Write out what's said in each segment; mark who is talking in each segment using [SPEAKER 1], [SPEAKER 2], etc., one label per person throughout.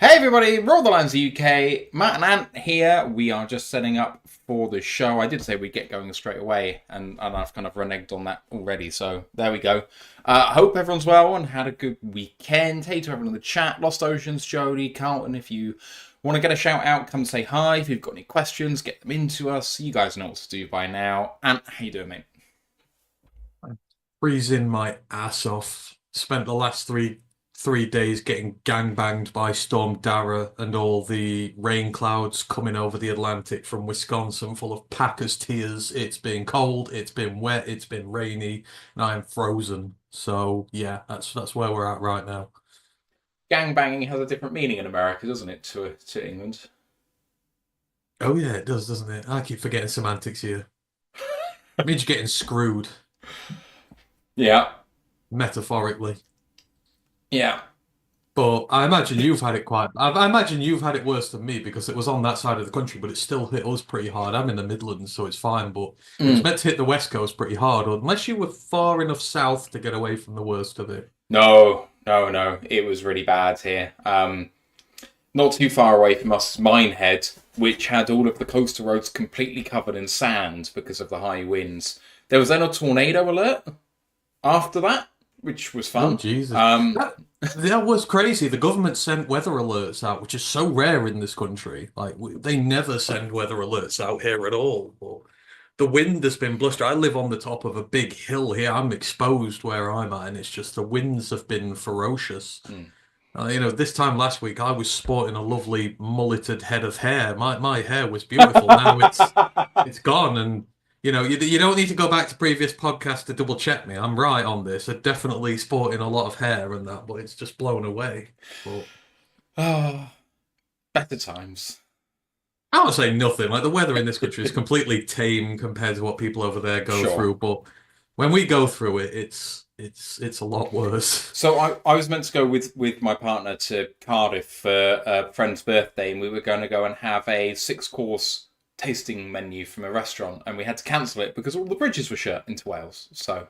[SPEAKER 1] Hey everybody, Roll the Lines UK, Matt and Ant here. We are just setting up for the show. I did say we'd get going straight away, and I've kind of reneged on that already, so there we go. Hope everyone's well and had a good weekend. Hey to everyone in the chat, Lost Oceans, Jody, Carlton, if you want to get a shout out, come say hi. If you've got any questions, get them into us. You guys know what to do by now. Ant, how you doing, mate?
[SPEAKER 2] I'm freezing my ass off. Spent the last three days getting gangbanged by Storm Dara and all the rain clouds coming over the Atlantic from Wisconsin, full of Packers tears. It's been cold, it's been wet, it's been rainy, and I'm frozen. So yeah, that's where we're at right now.
[SPEAKER 1] Gang banging has a different meaning in America, doesn't it, to England?
[SPEAKER 2] Oh yeah, it does, doesn't it? I keep forgetting semantics here. It means you're getting screwed,
[SPEAKER 1] Yeah,
[SPEAKER 2] metaphorically.
[SPEAKER 1] yeah.
[SPEAKER 2] But I imagine you've had it quite. I imagine you've had it worse than me because it was on that side of the country, but it still hit us pretty hard. I'm in the Midlands, so it's fine. But it was
[SPEAKER 1] Mm.
[SPEAKER 2] meant to hit the West Coast pretty hard, unless you were far enough south to get away from the worst of it.
[SPEAKER 1] No, no, no. It was really bad here. Not too far away from us, Minehead, which had all of the coastal roads completely covered in sand because of the high winds. There was then a tornado alert after that, which was
[SPEAKER 2] Oh
[SPEAKER 1] fun.
[SPEAKER 2] Jesus,
[SPEAKER 1] Um,
[SPEAKER 2] that was crazy. The government sent weather alerts out, which is so rare in this country. Like they never send weather alerts out here at all. But the wind has been bluster. I live on the top of a big hill here. I'm exposed where I'm at, and it's just the winds have been ferocious.
[SPEAKER 1] mm.
[SPEAKER 2] This time last week I was sporting a lovely mulleted head of hair. My hair was beautiful. Now it's gone, and you don't need to go back to previous podcasts to double check me. I'm right on this. I'm definitely sporting a lot of hair and that, but it's just blown away. But
[SPEAKER 1] Oh, better times.
[SPEAKER 2] I would say nothing. Like the weather in this country is completely tame compared to what people over there go
[SPEAKER 1] Sure.
[SPEAKER 2] through. But when we go through it, it's a lot worse.
[SPEAKER 1] So I was meant to go with my partner to Cardiff for a friend's birthday, and we were going to go and have a six-course tasting menu from a restaurant, and we had to cancel it because all the bridges were shut into Wales. So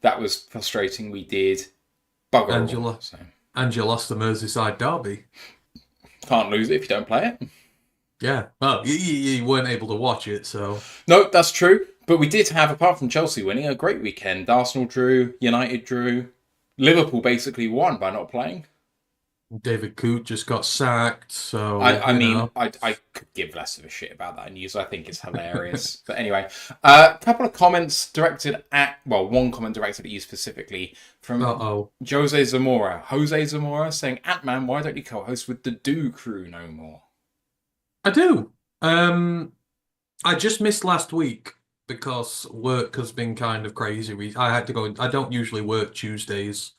[SPEAKER 1] that was frustrating. We did bugger all.
[SPEAKER 2] Angela,
[SPEAKER 1] So
[SPEAKER 2] Angela lost the Merseyside derby.
[SPEAKER 1] can't lose it if you don't play it.
[SPEAKER 2] Yeah. Well, you weren't able to watch it, so
[SPEAKER 1] No, that's true. But we did have, apart from Chelsea winning, a great weekend. Arsenal drew, United drew, Liverpool basically won by not playing.
[SPEAKER 2] David Coote just got sacked. So,
[SPEAKER 1] I
[SPEAKER 2] you
[SPEAKER 1] mean,
[SPEAKER 2] know.
[SPEAKER 1] I could give less of a shit about that news. I think it's hilarious. But anyway, a couple of comments directed at, well, one comment directed at you specifically from
[SPEAKER 2] Uh-oh.
[SPEAKER 1] Jose Zamora saying, Ant-Man, why don't you co-host with the Do crew no more?
[SPEAKER 2] I do. I just missed last week because work has been kind of crazy. I had to go. I don't usually work Tuesdays,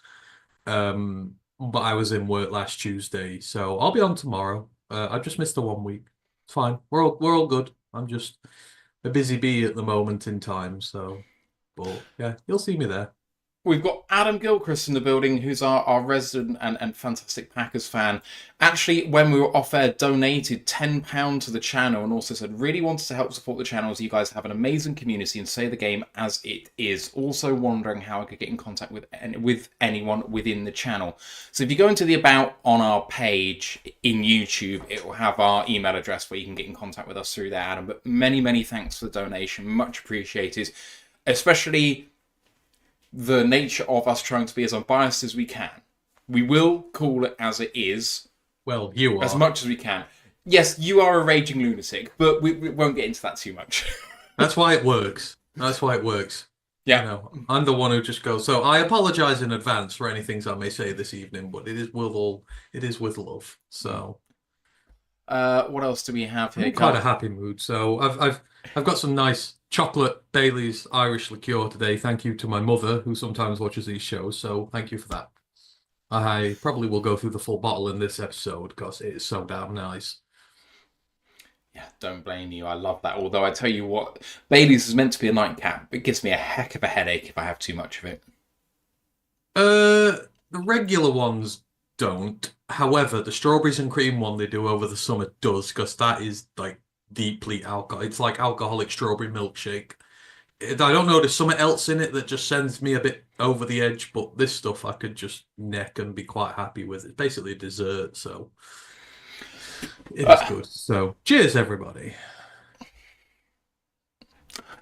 [SPEAKER 2] but I was in work last Tuesday, so I'll be on tomorrow. I just missed the 1 week. It's fine. We're all good. I'm just a busy bee at the moment in time. So, but yeah, you'll see me there.
[SPEAKER 1] We've got Adam Gilchrist in the building, who's our resident and fantastic Packers fan. Actually, when we were off air, donated £10 to the channel and also said really wanted to help support the channel as you guys have an amazing community and say the game as it is. Also wondering how I could get in contact with anyone within the channel. So if you go into the About on our page in YouTube, it will have our email address where you can get in contact with us through there, Adam. But many, many thanks for the donation. Much appreciated. Especially the nature of us trying to be as unbiased as we can. We will call it as it is,
[SPEAKER 2] Well, you
[SPEAKER 1] as
[SPEAKER 2] are.
[SPEAKER 1] much as we can. Yes, you are a raging lunatic, but we won't get into that too much.
[SPEAKER 2] That's why it works. That's why it works.
[SPEAKER 1] Yeah.
[SPEAKER 2] I'm the one who just goes. So I apologize in advance for any things I may say this evening, but it is with love. So
[SPEAKER 1] What else do we have
[SPEAKER 2] I'm
[SPEAKER 1] here?
[SPEAKER 2] in quite a happy mood. So I've got some nice chocolate Bailey's Irish liqueur today. Thank you to my mother who sometimes watches these shows. So thank you for that. I probably will go through the full bottle in this episode because it is so damn nice.
[SPEAKER 1] Yeah, don't blame you. I love that. Although I tell you what, Bailey's is meant to be a nightcap. It gives me a heck of a headache if I have too much of it.
[SPEAKER 2] The regular ones don't. However, the strawberries and cream one they do over the summer does, because that is like deeply alcohol. It's like alcoholic strawberry milkshake. I don't know, there's something else in it that just sends me a bit over the edge, but this stuff I could just neck and be quite happy with. It's basically a dessert, so it is
[SPEAKER 1] Uh,
[SPEAKER 2] good. So cheers, everybody.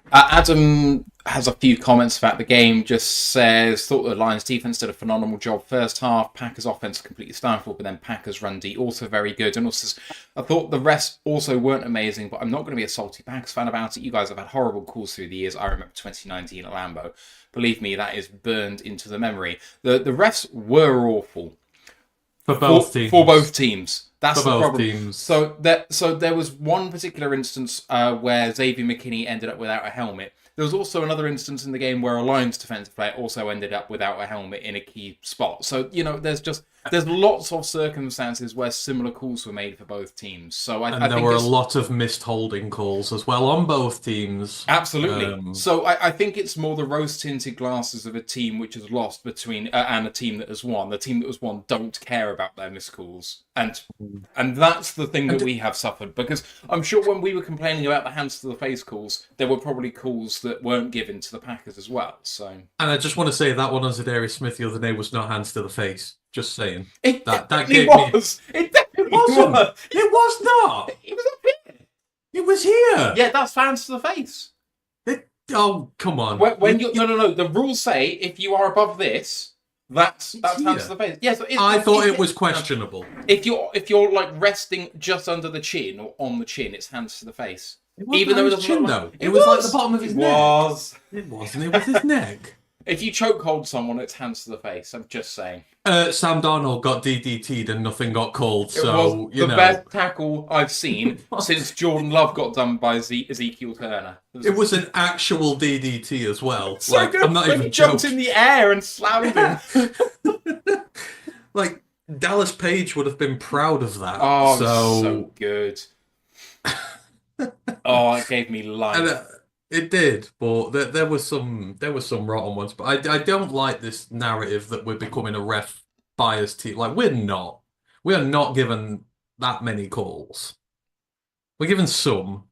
[SPEAKER 1] Adam has a few comments about the game. Just says, thought the Lions defense did a phenomenal job first half. Packers offense completely stifled, but then Packers run D also very good. And also, says, I thought the rest also weren't amazing, but I'm not going to be a salty Packers fan about it. You guys have had horrible calls through the years. I remember 2019 at Lambeau. Believe me, that is burned into the memory. The refs were awful.
[SPEAKER 2] For both teams.
[SPEAKER 1] For both teams. That's
[SPEAKER 2] For
[SPEAKER 1] the
[SPEAKER 2] both
[SPEAKER 1] problem.
[SPEAKER 2] teams.
[SPEAKER 1] So there was one particular instance where Xavier McKinney ended up without a helmet. There was also another instance in the game where a Lions defensive player also ended up without a helmet in a key spot. So, there's lots of circumstances where similar calls were made for both teams. So I think
[SPEAKER 2] there were a lot of missed holding calls as well on both teams.
[SPEAKER 1] Absolutely. So I think it's more the rose-tinted glasses of a team which has lost and a team that has won. The team that has won don't care about their missed calls. And that's the thing that we have suffered. Because I'm sure when we were complaining about the hands to the face calls, there were probably calls that weren't given to the Packers as well. So,
[SPEAKER 2] And I just want to say that one on Zadarius Smith the other day was not hands to the face. Just saying.
[SPEAKER 1] It
[SPEAKER 2] that
[SPEAKER 1] definitely was. It definitely
[SPEAKER 2] wasn't.
[SPEAKER 1] was.
[SPEAKER 2] It was not.
[SPEAKER 1] It was up here.
[SPEAKER 2] It was here.
[SPEAKER 1] Yeah, that's hands to the face.
[SPEAKER 2] Oh, come on.
[SPEAKER 1] No. The rules say if you are above this, that's hands to the face. Yes,
[SPEAKER 2] I thought it was questionable.
[SPEAKER 1] If you're like resting just under the chin or on the chin, it's hands to the face.
[SPEAKER 2] Even though it was chin, though. It was like the bottom of his neck.
[SPEAKER 1] It
[SPEAKER 2] wasn't. It was his neck.
[SPEAKER 1] If you choke hold someone, it's hands to the face. I'm just saying.
[SPEAKER 2] Sam Darnold got DDT'd and nothing got called.
[SPEAKER 1] It was the best tackle I've seen since Jordan Love got done by Ezekiel Turner.
[SPEAKER 2] It was an actual DDT as well.
[SPEAKER 1] So good. I'm not even jumped in the air and slammed him.
[SPEAKER 2] Like Dallas Page would have been proud of that.
[SPEAKER 1] Oh, so good. Oh, it gave me life.
[SPEAKER 2] And, it did, but there was some rotten ones. But I don't like this narrative that we're becoming a ref biased team. Like we're not. We are not given that many calls. We're given some.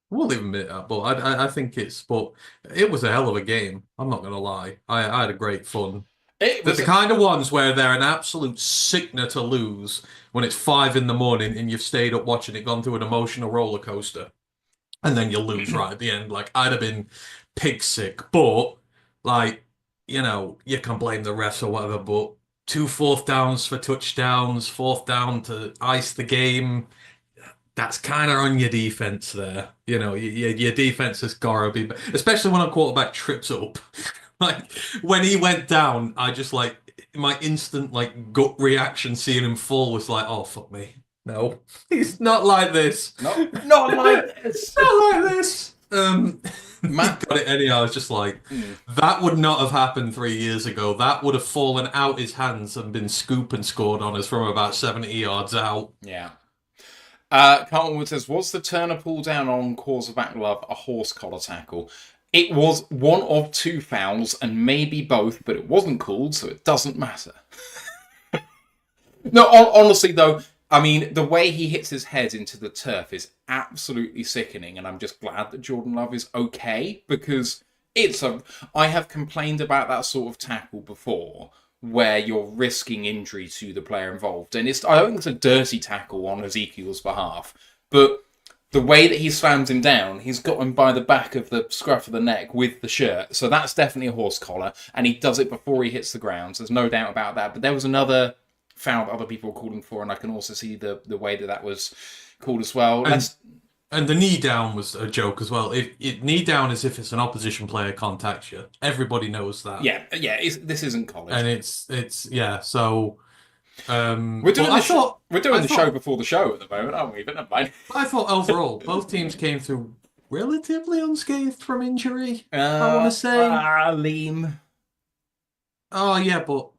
[SPEAKER 2] We'll even admit that, but I think but it was a hell of a game. I'm not gonna lie. I had a great fun. The kind of ones where they're an absolute sickener to lose when it's 5 a.m. and you've stayed up watching it, gone through an emotional roller coaster. And then you lose right at the end. Like, I'd have been pig sick. But, like, you can blame the refs or whatever, but 2 fourth downs for touchdowns, 4th down to ice the game, that's kind of on your defense there. Your defense has got to be... Especially when a quarterback trips up. Like, when he went down, I just, like, my instant, like, gut reaction seeing him fall was like, oh, fuck me. No, he's not like this.
[SPEAKER 1] No, not like this.
[SPEAKER 2] Not like this. Matt got it anyhow. I was just like, that would not have happened 3 years ago. That would have fallen out his hands and been scoop and scored on us from about 70 yards out.
[SPEAKER 1] Yeah. Carlton Wood says, was the Turner pull down on quarterback Love a horse collar tackle? It was one of 2 fouls and maybe both, but it wasn't called, so it doesn't matter. No, honestly though, I mean, the way he hits his head into the turf is absolutely sickening, and I'm just glad that Jordan Love is okay, because I have complained about that sort of tackle before, where you're risking injury to the player involved, and I don't think it's a dirty tackle on Ezekiel's behalf, but the way that he slams him down, he's got him by the back of the scruff of the neck with the shirt, so that's definitely a horse collar, and he does it before he hits the ground, so there's no doubt about that, but there was another foul that other people were calling for, and I can also see the way that was called as well.
[SPEAKER 2] And the knee down was a joke as well. Knee down is if it's an opposition player contacts you. Everybody knows that.
[SPEAKER 1] Yeah. This isn't college,
[SPEAKER 2] and it's yeah. So
[SPEAKER 1] we're doing the show before the show at the moment, aren't we? But never mind.
[SPEAKER 2] I thought overall both teams came through relatively unscathed from injury. I want to say
[SPEAKER 1] Liam.
[SPEAKER 2] Oh yeah, but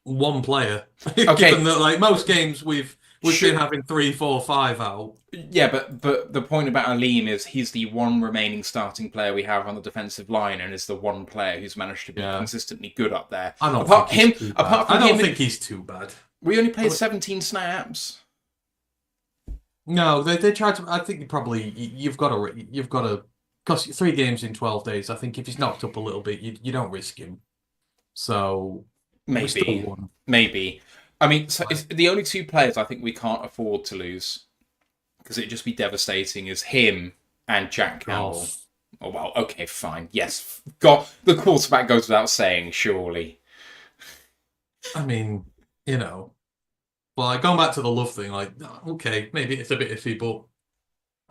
[SPEAKER 2] one player.
[SPEAKER 1] Okay.
[SPEAKER 2] Given that, like most games, we've been having 3, 4, 5 out.
[SPEAKER 1] Yeah, but the point about Aleem is he's the one remaining starting player we have on the defensive line, and is the one player who's managed to be consistently good up there.
[SPEAKER 2] I don't think he's too bad.
[SPEAKER 1] We only played 17 snaps.
[SPEAKER 2] No, they tried to. I think you've got to because 3 games in 12 days, I think if he's knocked up a little bit, you don't risk him. So we still
[SPEAKER 1] Maybe,
[SPEAKER 2] won.
[SPEAKER 1] maybe. I mean, so
[SPEAKER 2] Like,
[SPEAKER 1] it's the only two players I think we can't afford to lose because it'd just be devastating is him and Jack Campbell.
[SPEAKER 2] Goff.
[SPEAKER 1] Oh well, okay, fine. Yes, God, the quarterback goes without saying, surely.
[SPEAKER 2] I mean, you know, well, like going back to the love thing, like, okay, maybe it's a bit iffy, but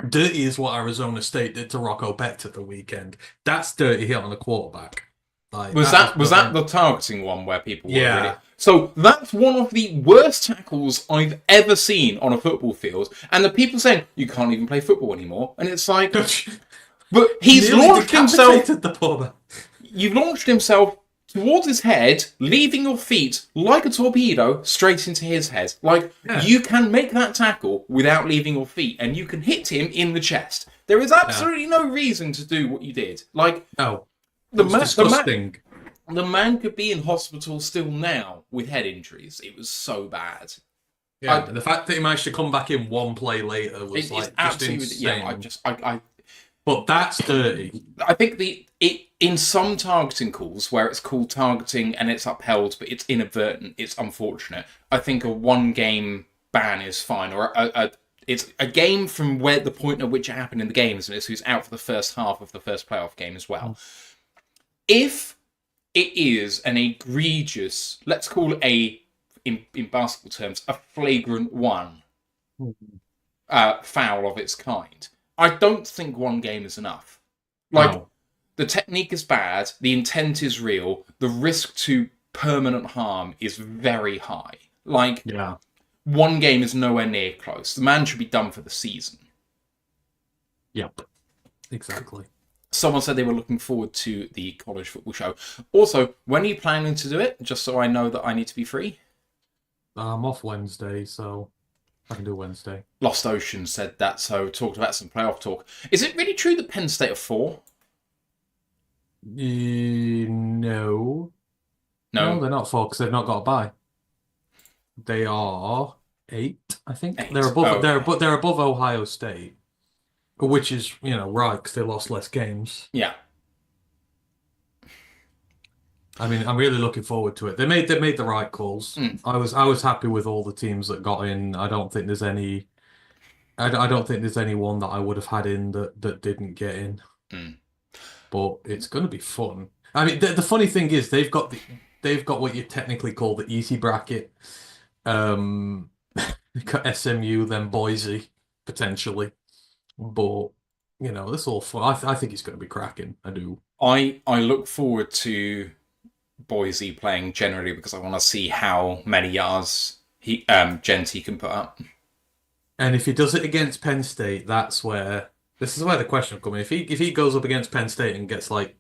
[SPEAKER 2] dirty is what Arizona State did to Rocco Becht at the weekend. That's dirty hit on the quarterback. Like
[SPEAKER 1] Was
[SPEAKER 2] that was
[SPEAKER 1] that the targeting one where people were really?
[SPEAKER 2] yeah.
[SPEAKER 1] So that's one of the worst tackles I've ever seen on a football field, and the people saying you can't even play football anymore, and it's like, but he's
[SPEAKER 2] Nearly
[SPEAKER 1] launched himself.
[SPEAKER 2] decapitated the poor man.
[SPEAKER 1] You've launched himself towards his head, leaving your feet like a torpedo straight into his head. Like,
[SPEAKER 2] Yeah.
[SPEAKER 1] you can make that tackle without leaving your feet, and you can hit him in the chest. There is absolutely no reason to do what you did. Like,
[SPEAKER 2] No, it
[SPEAKER 1] the
[SPEAKER 2] was
[SPEAKER 1] man,
[SPEAKER 2] disgusting.
[SPEAKER 1] the man could be in hospital still now with head injuries. It was so bad.
[SPEAKER 2] Yeah, and the fact that he managed to come back in one play later was
[SPEAKER 1] It's
[SPEAKER 2] like just
[SPEAKER 1] absolutely
[SPEAKER 2] insane.
[SPEAKER 1] yeah.
[SPEAKER 2] But that's dirty.
[SPEAKER 1] I think in some targeting calls where it's called targeting and it's upheld, but it's inadvertent, it's unfortunate. I think a 1 game ban is fine, or it's a game from where the point at which it happened in the game, and it's who's out for the first half of the first playoff game as well. If it is an egregious, let's call it in basketball terms, a flagrant one foul of its kind, I don't think 1 game is enough. Like,
[SPEAKER 2] No.
[SPEAKER 1] the technique is bad, the intent is real, the risk to permanent harm is very high. Like,
[SPEAKER 2] Yeah.
[SPEAKER 1] 1 game is nowhere near close. The man should be done for the season.
[SPEAKER 2] Yep. Exactly.
[SPEAKER 1] Someone said they were looking forward to the college football show. Also, when are you planning to do it? Just so I know that I need to be free.
[SPEAKER 2] I'm off Wednesday, so I can do Wednesday.
[SPEAKER 1] Lost Ocean said that, so talked about some playoff talk. Is it really true that Penn State are 4?
[SPEAKER 2] No. No, they're not 4 because they've not got a bye. They are 8, I think.
[SPEAKER 1] 8.
[SPEAKER 2] They're above.
[SPEAKER 1] Okay.
[SPEAKER 2] They're above Ohio State, which is right because they lost less games.
[SPEAKER 1] Yeah.
[SPEAKER 2] I mean, I'm really looking forward to it. They made the right calls. I was happy with all the teams that got in. I don't think there's any. I don't think there's anyone that I would have had in that didn't get in. But it's going to be fun. I mean, the funny thing is they've got what you technically call the easy bracket. They've got SMU, then Boise potentially, but this all fun. I think it's going to be cracking. I do.
[SPEAKER 1] I look forward to Boise playing generally because I want to see how many yards Genty can put up.
[SPEAKER 2] And if he does it against Penn State, this is where the question will come in. If he goes up against Penn State and gets like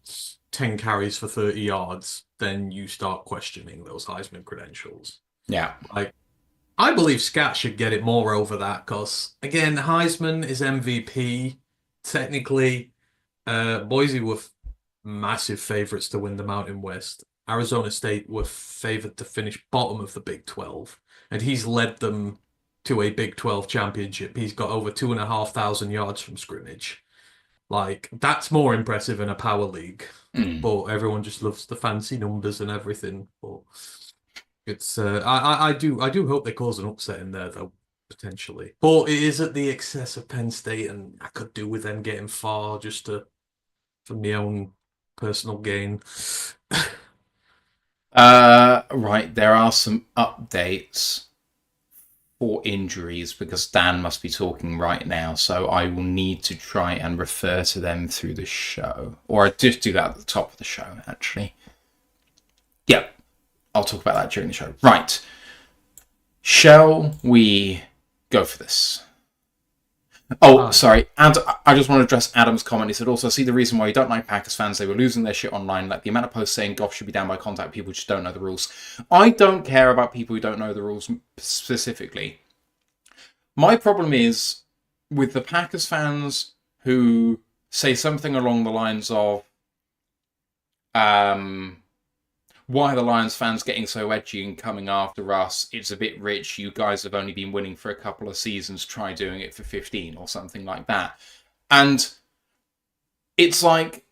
[SPEAKER 2] 10 carries for 30 yards, then you start questioning those Heisman credentials.
[SPEAKER 1] Yeah.
[SPEAKER 2] Like, I believe Scat should get it more over that because, again, Heisman is MVP. Technically, Boise were massive favourites to win the Mountain West. Arizona State were favoured to finish bottom of the Big 12. And he's led them to a Big 12 championship. He's got over 2,500 yards from scrimmage. Like, that's more impressive in a power league. But everyone just loves the fancy numbers and everything. But it's I do hope they cause an upset in there though, potentially. But it is at the excess of Penn State, and I could do with them getting far just for my own personal gain.
[SPEAKER 1] Right, there are some updates for injuries because Dan must be talking right now, so I will need to try and refer to them through the show. Or I just do that at the top of the show, actually. Yep, I'll talk about that during the show. Right. Shall we go for this? Oh, sorry. And I just want to address Adam's comment. He said, also, see the reason why you don't like Packers fans. They were losing their shit online. Like the amount of posts saying Goff should be down by contact. People just don't know the rules. I don't care about people who don't know the rules specifically. My problem is with the Packers fans who say something along the lines of, why are the Lions fans getting so edgy and coming after us? It's a bit rich. You guys have only been winning for a couple of seasons. Try doing it for 15 or something like that. And it's like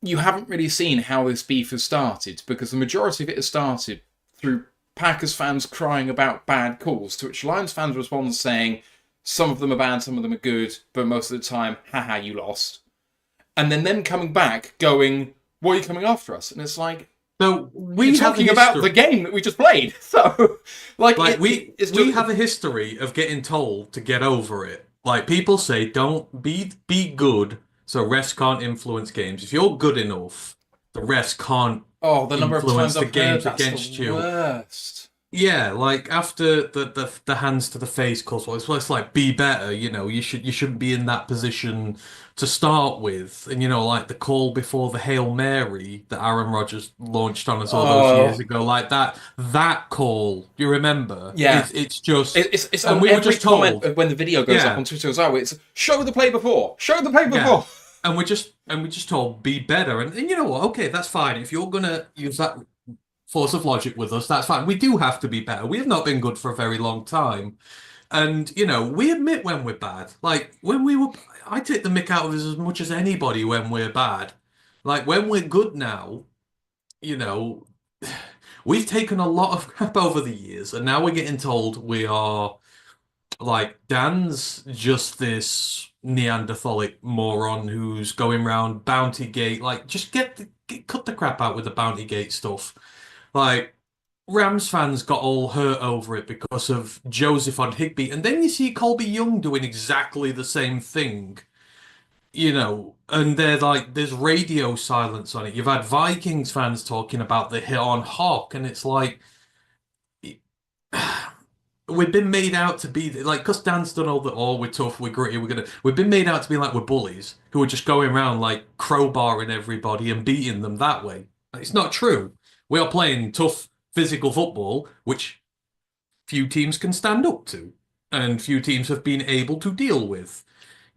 [SPEAKER 1] you haven't really seen how this beef has started because the majority of it has started through Packers fans crying about bad calls, to which Lions fans respond saying some of them are bad, some of them are good, but most of the time, haha, you lost. And then them coming back going, why are you coming after us? And it's like,
[SPEAKER 2] So
[SPEAKER 1] you're
[SPEAKER 2] we have a
[SPEAKER 1] talking about the
[SPEAKER 2] history.
[SPEAKER 1] game that we just played. So, like,
[SPEAKER 2] Like
[SPEAKER 1] it's
[SPEAKER 2] we
[SPEAKER 1] just,
[SPEAKER 2] have a history of getting told to get over it. Like people say, don't be good, so refs can't influence games. If you're good enough, the refs can't
[SPEAKER 1] oh, the number of times
[SPEAKER 2] influence the
[SPEAKER 1] I've heard
[SPEAKER 2] games
[SPEAKER 1] that's the
[SPEAKER 2] against you.
[SPEAKER 1] worst.
[SPEAKER 2] Yeah, like after the hands to the face calls, well, it's like be better, you shouldn't be in that position to start with. And like the call before the Hail Mary that Aaron Rodgers launched on us all those years
[SPEAKER 1] Oh,
[SPEAKER 2] ago, like that call, you remember?
[SPEAKER 1] yeah.
[SPEAKER 2] It's just
[SPEAKER 1] It's
[SPEAKER 2] and
[SPEAKER 1] on
[SPEAKER 2] we were
[SPEAKER 1] every
[SPEAKER 2] just
[SPEAKER 1] comment
[SPEAKER 2] told,
[SPEAKER 1] when the video goes up
[SPEAKER 2] yeah,
[SPEAKER 1] on Twitter as well. It's show the play before, show the play
[SPEAKER 2] yeah.
[SPEAKER 1] before.
[SPEAKER 2] And we just told be better. And you know what? Okay, that's fine. If you're gonna use that force of logic with us, that's fine. We do have to be better. We have not been good for a very long time. And, we admit when we're bad. Like, I take the mick out of us as much as anybody when we're bad. Like, when we're good now, you know, we've taken a lot of crap over the years, and now we're getting told we are, like, Dan's just this Neanderthalic moron who's going round Bounty Gate. Like, just cut the crap out with the Bounty Gate stuff. Like, Rams fans got all hurt over it because of Joseph on Higby, and then you see Colby Young doing exactly the same thing, and they're like, there's radio silence on it. You've had Vikings fans talking about the hit on Hawk, and it's like, we've been made out to be like, because Dan's done all the, oh, we're tough, we're gritty, we've been made out to be like we're bullies who are just going around like crowbarring everybody and beating them that way. It's not true. We are playing tough physical football, which few teams can stand up to, and few teams have been able to deal with.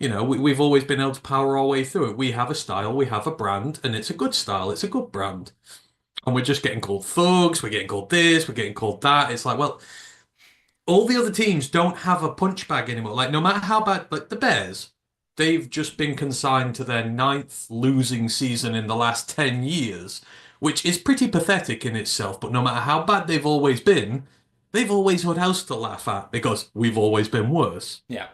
[SPEAKER 2] We've always been able to power our way through it. We have a style, we have a brand, and it's a good style, it's a good brand. And we're just getting called thugs, we're getting called this, we're getting called that. It's like, well, all the other teams don't have a punch bag anymore. Like, no matter how bad, like the Bears, they've just been consigned to their ninth losing season in the last 10 years, which is pretty pathetic in itself. But no matter how bad they've always been, they've always had else to laugh at because we've always been worse.
[SPEAKER 1] Yeah.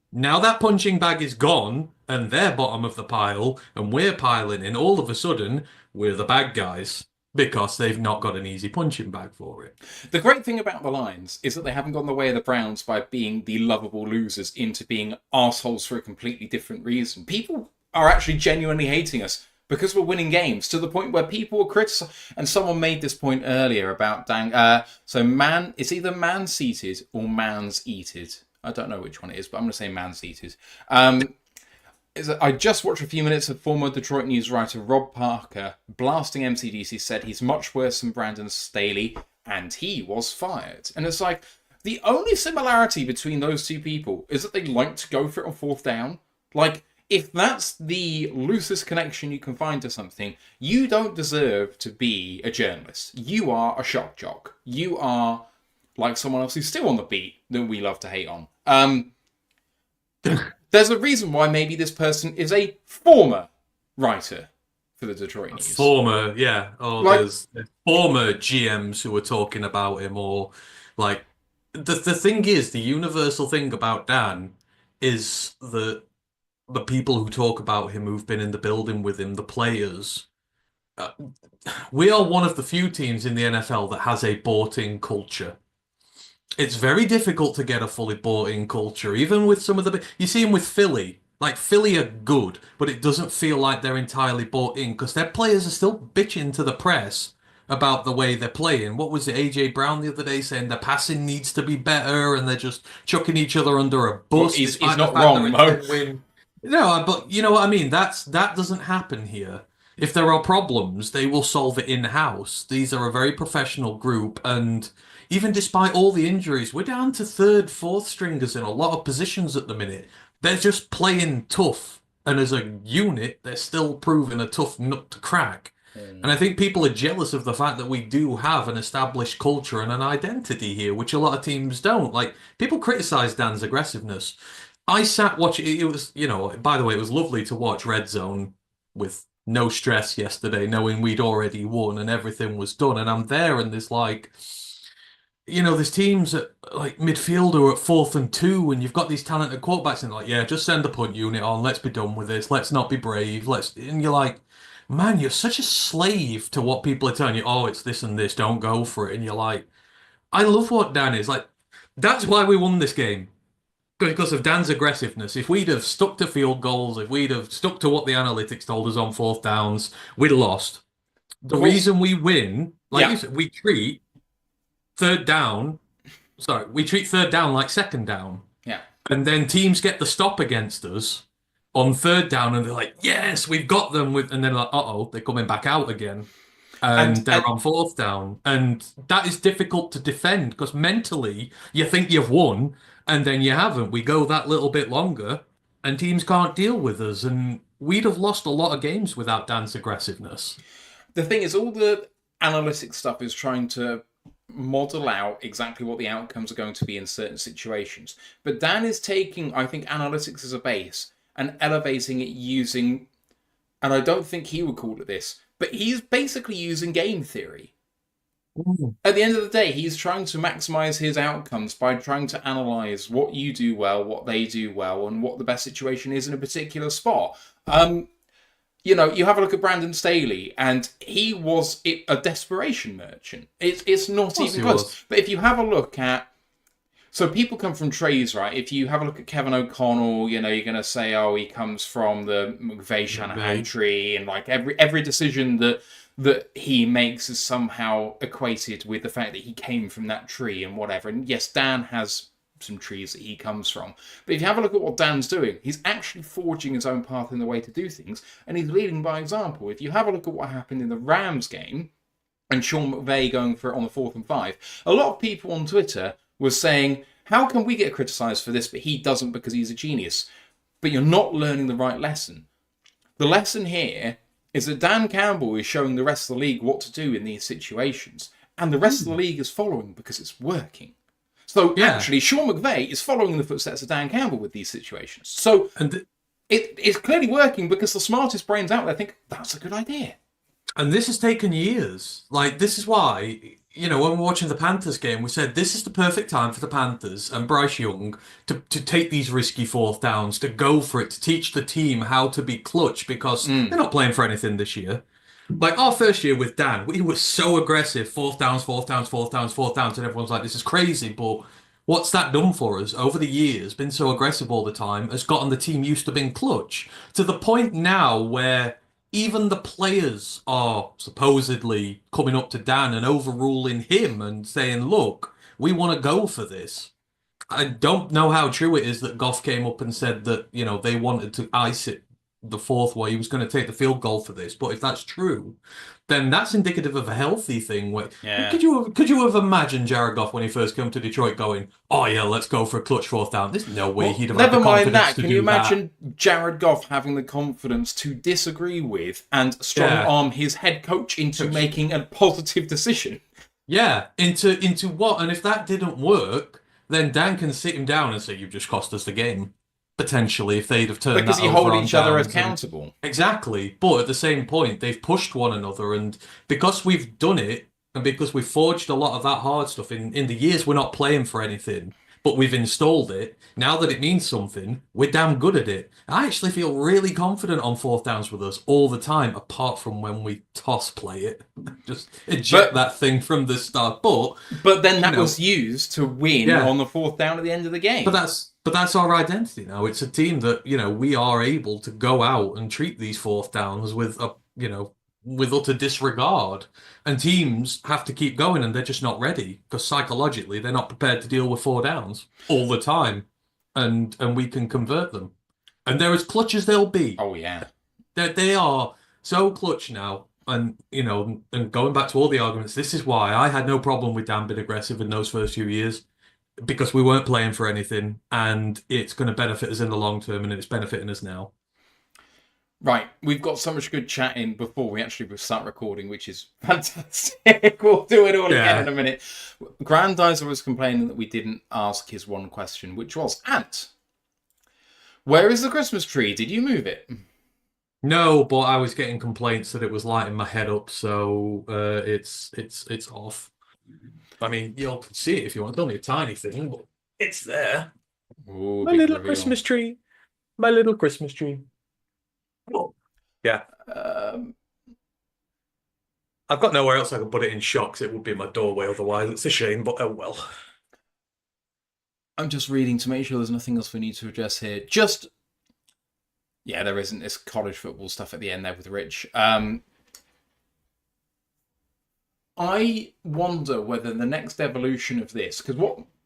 [SPEAKER 2] Now that punching bag is gone and they're bottom of the pile and we're piling in, all of a sudden, we're the bad guys because they've not got an easy punching bag for it.
[SPEAKER 1] The great thing about the Lions is that they haven't gone the way of the Browns by being the lovable losers into being assholes for a completely different reason. People are actually genuinely hating us because we're winning games to the point where people were criticizing. And someone made this point earlier about it's either man-seated or man's-eated. I don't know which one it is, but I'm going to say man-seated. I just watched a few minutes of former Detroit news writer Rob Parker blasting MCDC, said he's much worse than Brandon Staley, and he was fired. And it's like, the only similarity between those two people is that they like to go for it on fourth down. Like, if that's the loosest connection you can find to something, you don't deserve to be a journalist. You are a shock jock. You are like someone else who's still on the beat that we love to hate on. There's a reason why maybe this person is a former writer for the Detroit News.
[SPEAKER 2] Former, yeah. Oh,
[SPEAKER 1] Like,
[SPEAKER 2] there's former GMs who are talking about him, or like the thing is, the universal thing about Dan is that the people who talk about him who've been in the building with him, the players, we are one of the few teams in the NFL that has a bought-in culture. It's very difficult to get a fully bought-in culture, even with some of the. You see them with Philly. Like, Philly are good, but it doesn't feel like they're entirely bought in because their players are still bitching to the press about the way they're playing. What was it, AJ Brown the other day saying their passing needs to be better and they're just chucking each other under a bus
[SPEAKER 1] he's
[SPEAKER 2] despite
[SPEAKER 1] not
[SPEAKER 2] the fact
[SPEAKER 1] wrong,
[SPEAKER 2] they're
[SPEAKER 1] Mo.
[SPEAKER 2] in 10-win. No, but you know what I mean? That doesn't happen here. If there are problems, they will solve it in-house. These are a very professional group, and even despite all the injuries, we're down to third, fourth stringers in a lot of positions at the minute. They're just playing tough, and as a unit, they're still proving a tough nut to crack. And I think people are jealous of the fact that we do have an established culture and an identity here, which a lot of teams don't. Like, people criticize Dan's aggressiveness. I sat watching. It was, by the way, it was lovely to watch Red Zone with no stress yesterday, knowing we'd already won and everything was done. And I'm there, and there's like, there's teams at like midfielder at 4th and 2, and you've got these talented quarterbacks, and like, yeah, just send the punt unit on. Let's be done with this. Let's not be brave. And you're like, man, you're such a slave to what people are telling you. Oh, it's this and this. Don't go for it. And you're like, I love what Dan is like. That's why we won this game. Because of Dan's aggressiveness. If we'd have stuck to field goals, if we'd have stuck to what the analytics told us on 4th downs, we'd have lost. The
[SPEAKER 1] Well,
[SPEAKER 2] reason we win, like
[SPEAKER 1] yeah,
[SPEAKER 2] you said, third down, we treat third down like second down.
[SPEAKER 1] yeah.
[SPEAKER 2] And then teams get the stop against us on third down and they're like, yes, we've got them and then like, uh-oh, they're coming back out again. And
[SPEAKER 1] And
[SPEAKER 2] they're on 4th down. And that is difficult to defend because mentally you think you've won and then you haven't. We go that little bit longer and teams can't deal with us. And we'd have lost a lot of games without Dan's aggressiveness.
[SPEAKER 1] the thing is, all the analytic stuff is trying to model out exactly what the outcomes are going to be in certain situations. But Dan is taking, I think, analytics as a base and elevating it using, and I don't think he would call it this, but he's basically using game theory.
[SPEAKER 2] Mm.
[SPEAKER 1] At the end of the day, he's trying to maximize his outcomes by trying to analyze what you do well, what they do well, and what the best situation is in a particular spot. You have a look at Brandon Staley, and he was a desperation merchant. It's not
[SPEAKER 2] course
[SPEAKER 1] even
[SPEAKER 2] he
[SPEAKER 1] close.
[SPEAKER 2] was.
[SPEAKER 1] But if you have a look at, so people come from trees, right? If you have a look at Kevin O'Connell, you're going to say, oh, he comes from the McVeigh Shanahan
[SPEAKER 2] McVay.
[SPEAKER 1] tree, and like every decision that he makes is somehow equated with the fact that he came from that tree and whatever. And yes, Dan has some trees that he comes from. But if you have a look at what Dan's doing, he's actually forging his own path in the way to do things, and he's leading by example. If you have a look at what happened in the Rams game, and Sean McVay going for it on the 4th and 5, a lot of people on Twitter were saying, how can we get criticised for this, but he doesn't because he's a genius? But you're not learning the right lesson. The lesson here is that Dan Campbell is showing the rest of the league what to do in these situations, and the rest of the league is following because it's working. So
[SPEAKER 2] Yeah.
[SPEAKER 1] actually, Sean McVay is following in the footsteps of Dan Campbell with these situations. So
[SPEAKER 2] And
[SPEAKER 1] it's clearly working because the smartest brains out there think that's a good idea.
[SPEAKER 2] And this has taken years. Like, this is why, when we're watching the Panthers game, we said this is the perfect time for the Panthers and Bryce Young to take these risky 4th downs, to go for it, to teach the team how to be clutch because they're not playing for anything this year. Like, our first year with Dan, we were so aggressive 4th downs, 4th downs, 4th downs, 4th downs, and everyone's like, this is crazy. But what's that done for us over the years? Been so aggressive all the time, has gotten the team used to being clutch to the point now where even the players are supposedly coming up to Dan and overruling him and saying, look, we want to go for this. I don't know how true it is that Goff came up and said that, they wanted to ice it the fourth way. He was going to take the field goal for this. But if that's true, then that's indicative of a healthy thing.
[SPEAKER 1] Yeah.
[SPEAKER 2] Could you have imagined Jared Goff when he first came to Detroit going, oh yeah, let's go for a clutch 4th down? There's no way he'd have had
[SPEAKER 1] Never
[SPEAKER 2] the
[SPEAKER 1] mind
[SPEAKER 2] confidence
[SPEAKER 1] that.
[SPEAKER 2] to
[SPEAKER 1] Can
[SPEAKER 2] do
[SPEAKER 1] you imagine Jared Goff having the confidence to disagree with and strong arm his head coach into making a positive decision?
[SPEAKER 2] Yeah, into what? And if that didn't work, then Dan can sit him down and say, "You've just cost us the game." Potentially, if they'd have turned
[SPEAKER 1] Because
[SPEAKER 2] that
[SPEAKER 1] you
[SPEAKER 2] over
[SPEAKER 1] hold
[SPEAKER 2] on
[SPEAKER 1] each other
[SPEAKER 2] downs
[SPEAKER 1] accountable.
[SPEAKER 2] exactly. But at the same point, they've pushed one another, and because we've done it, and because we've forged a lot of that hard stuff in the years we're not playing for anything, but we've installed it. Now that it means something, we're damn good at it. I actually feel really confident on 4th downs with us all the time, apart from when we toss play it. Just eject that thing from the start.
[SPEAKER 1] But then that was used to win on the 4th down at the end of the game.
[SPEAKER 2] But that's our identity now. It's a team that, we are able to go out and treat these 4th downs with with utter disregard. And teams have to keep going and they're just not ready because psychologically they're not prepared to deal with 4 downs all the time. And we can convert them. And they're as clutch as they'll be.
[SPEAKER 1] Oh yeah.
[SPEAKER 2] They are so clutch now. And and going back to all the arguments, this is why I had no problem with Dan being aggressive in those first few years. Because we weren't playing for anything, and it's going to benefit us in the long term, and it's benefiting us now.
[SPEAKER 1] Right, we've got so much good chatting before we actually start recording, which is fantastic. We'll do it all again in a minute. Grandizer was complaining that we didn't ask his one question, which was, Ant, Where is the Christmas tree? Did you move it?
[SPEAKER 2] No, but I was getting complaints that it was lighting my head up, so it's off. I mean, you all can see it if you want. It's only a tiny thing, but it's there.
[SPEAKER 1] Oh,
[SPEAKER 2] My
[SPEAKER 1] big
[SPEAKER 2] little
[SPEAKER 1] reveal.
[SPEAKER 2] Christmas tree. My little Christmas tree. Oh. Yeah.
[SPEAKER 1] Um,
[SPEAKER 2] I've got nowhere else I can put it in shocks. It would be my doorway otherwise. It's a shame, but oh well.
[SPEAKER 1] I'm just reading to make sure there's nothing else we need to address here. Just, yeah, there isn't this college football stuff at the end there with Rich. I wonder whether the next evolution of this, because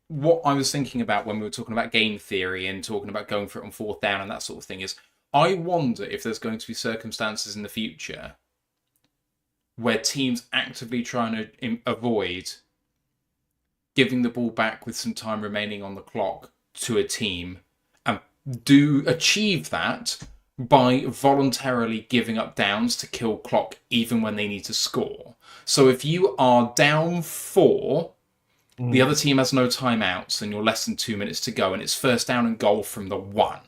[SPEAKER 1] what I was thinking about when we were talking about game theory and talking about going for it on fourth down and that sort of thing is, I wonder if there's going to be circumstances in the future where teams actively trying to avoid giving the ball back with some time remaining on the clock to a team and do achieve that by voluntarily giving up downs to kill clock even when they need to score. So if you are down 4, the other team has no timeouts and you're less than 2 minutes to go and it's first down and goal from the 1.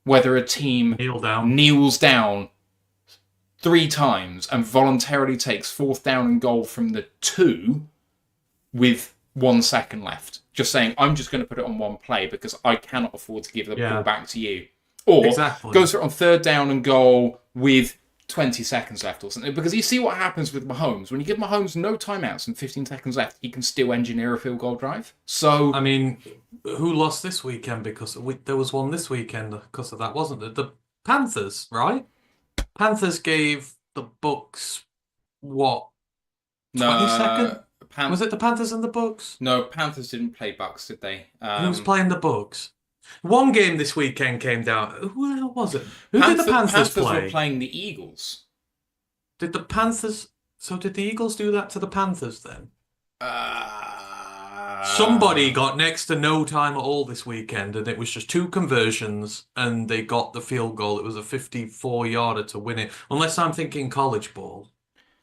[SPEAKER 1] Whether a team kneels down 3 times and voluntarily takes fourth down and goal from the 2 with 1 second left. Just saying, I'm just going to put it on one play because I cannot afford to give the ball back to you. Or goes for it on third down and goal with 20 seconds left or something. Because you see what happens with Mahomes. When you give Mahomes no timeouts and 15 seconds left, he can still engineer a field goal drive. So,
[SPEAKER 2] I mean, who lost this weekend because there was one this weekend because of that, wasn't there? The Panthers, right? Panthers gave the Bucks what? 20 seconds? Was it the Panthers and the Bucks?
[SPEAKER 1] No, Panthers didn't play Bucks, did they?
[SPEAKER 2] Who was playing the Bucks? One game this weekend came down. Who was it? Who did the Panthers play?
[SPEAKER 1] Panthers were playing the Eagles.
[SPEAKER 2] Did the Panthers... So did the Eagles do that to the Panthers then? Somebody got next to no time at all this weekend, and it was just 2 conversions, and they got the field goal. It was a 54-yarder to win it. Unless I'm thinking college ball.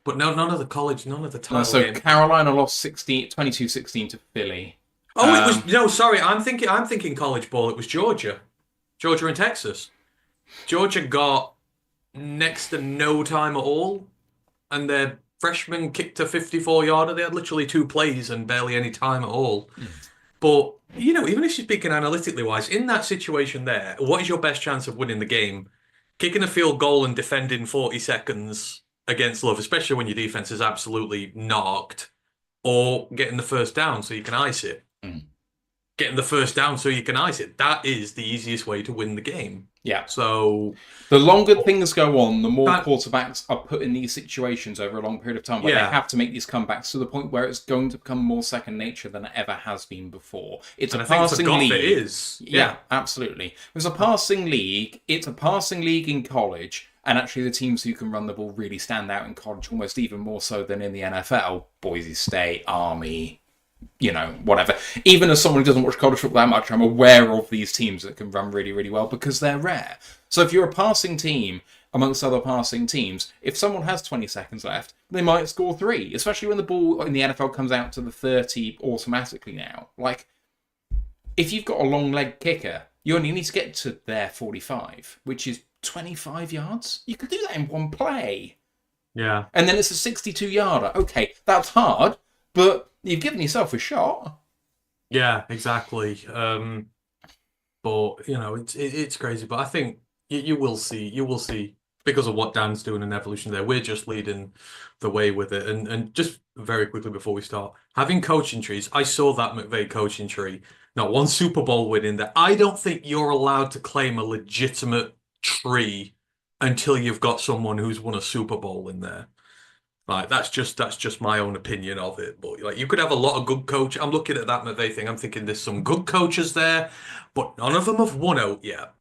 [SPEAKER 2] But no, none of the title games.
[SPEAKER 1] Carolina lost 22-16 to Philly.
[SPEAKER 2] Oh, it was no. Sorry, I'm thinking college ball. It was Georgia and Texas. Georgia got next to no time at all, and their freshman kicked a 54-yarder. They had literally 2 plays and barely any time at all. But even if you're speaking analytically wise, in that situation there, what is your best chance of winning the game? Kicking a field goal and defending 40 seconds against Love, especially when your defense is absolutely knocked, or getting the first down so you can ice it. Getting the first down so you can ice it. That is the easiest way to win the game.
[SPEAKER 1] Yeah.
[SPEAKER 2] So
[SPEAKER 1] the longer things go on, the more quarterbacks are put in these situations over a long period of time where they have to make these comebacks to the point where it's going to become more second nature than it ever has been before. It's a passing league.
[SPEAKER 2] It is.
[SPEAKER 1] Yeah, absolutely. It's a passing league. It's a passing league in college. And actually, the teams who can run the ball really stand out in college, almost even more so than in the NFL. Boise State, Army, whatever. Even as someone who doesn't watch college football that much, I'm aware of these teams that can run really, really well because they're rare. So if you're a passing team amongst other passing teams, if someone has 20 seconds left, they might score 3, especially when the ball in the NFL comes out to the 30 automatically now. Like, if you've got a long leg kicker, you only need to get to their 45, which is 25 yards. You could do that in one play.
[SPEAKER 2] Yeah.
[SPEAKER 1] And then it's a 62-yarder. Okay, that's hard, but you've given yourself a shot.
[SPEAKER 2] Yeah, exactly. But it's crazy. But I think you will see because of what Dan's doing in evolution there. We're just leading the way with it. And just very quickly before we start, having coaching trees. I saw that McVay coaching tree. Not one Super Bowl win in there. I don't think you're allowed to claim a legitimate tree until you've got someone who's won a Super Bowl in there. Like that's just my own opinion of it. But like you could have a lot of good coach. I'm looking at that McVay thing. I'm thinking there's some good coaches there, but none of them have won out yet.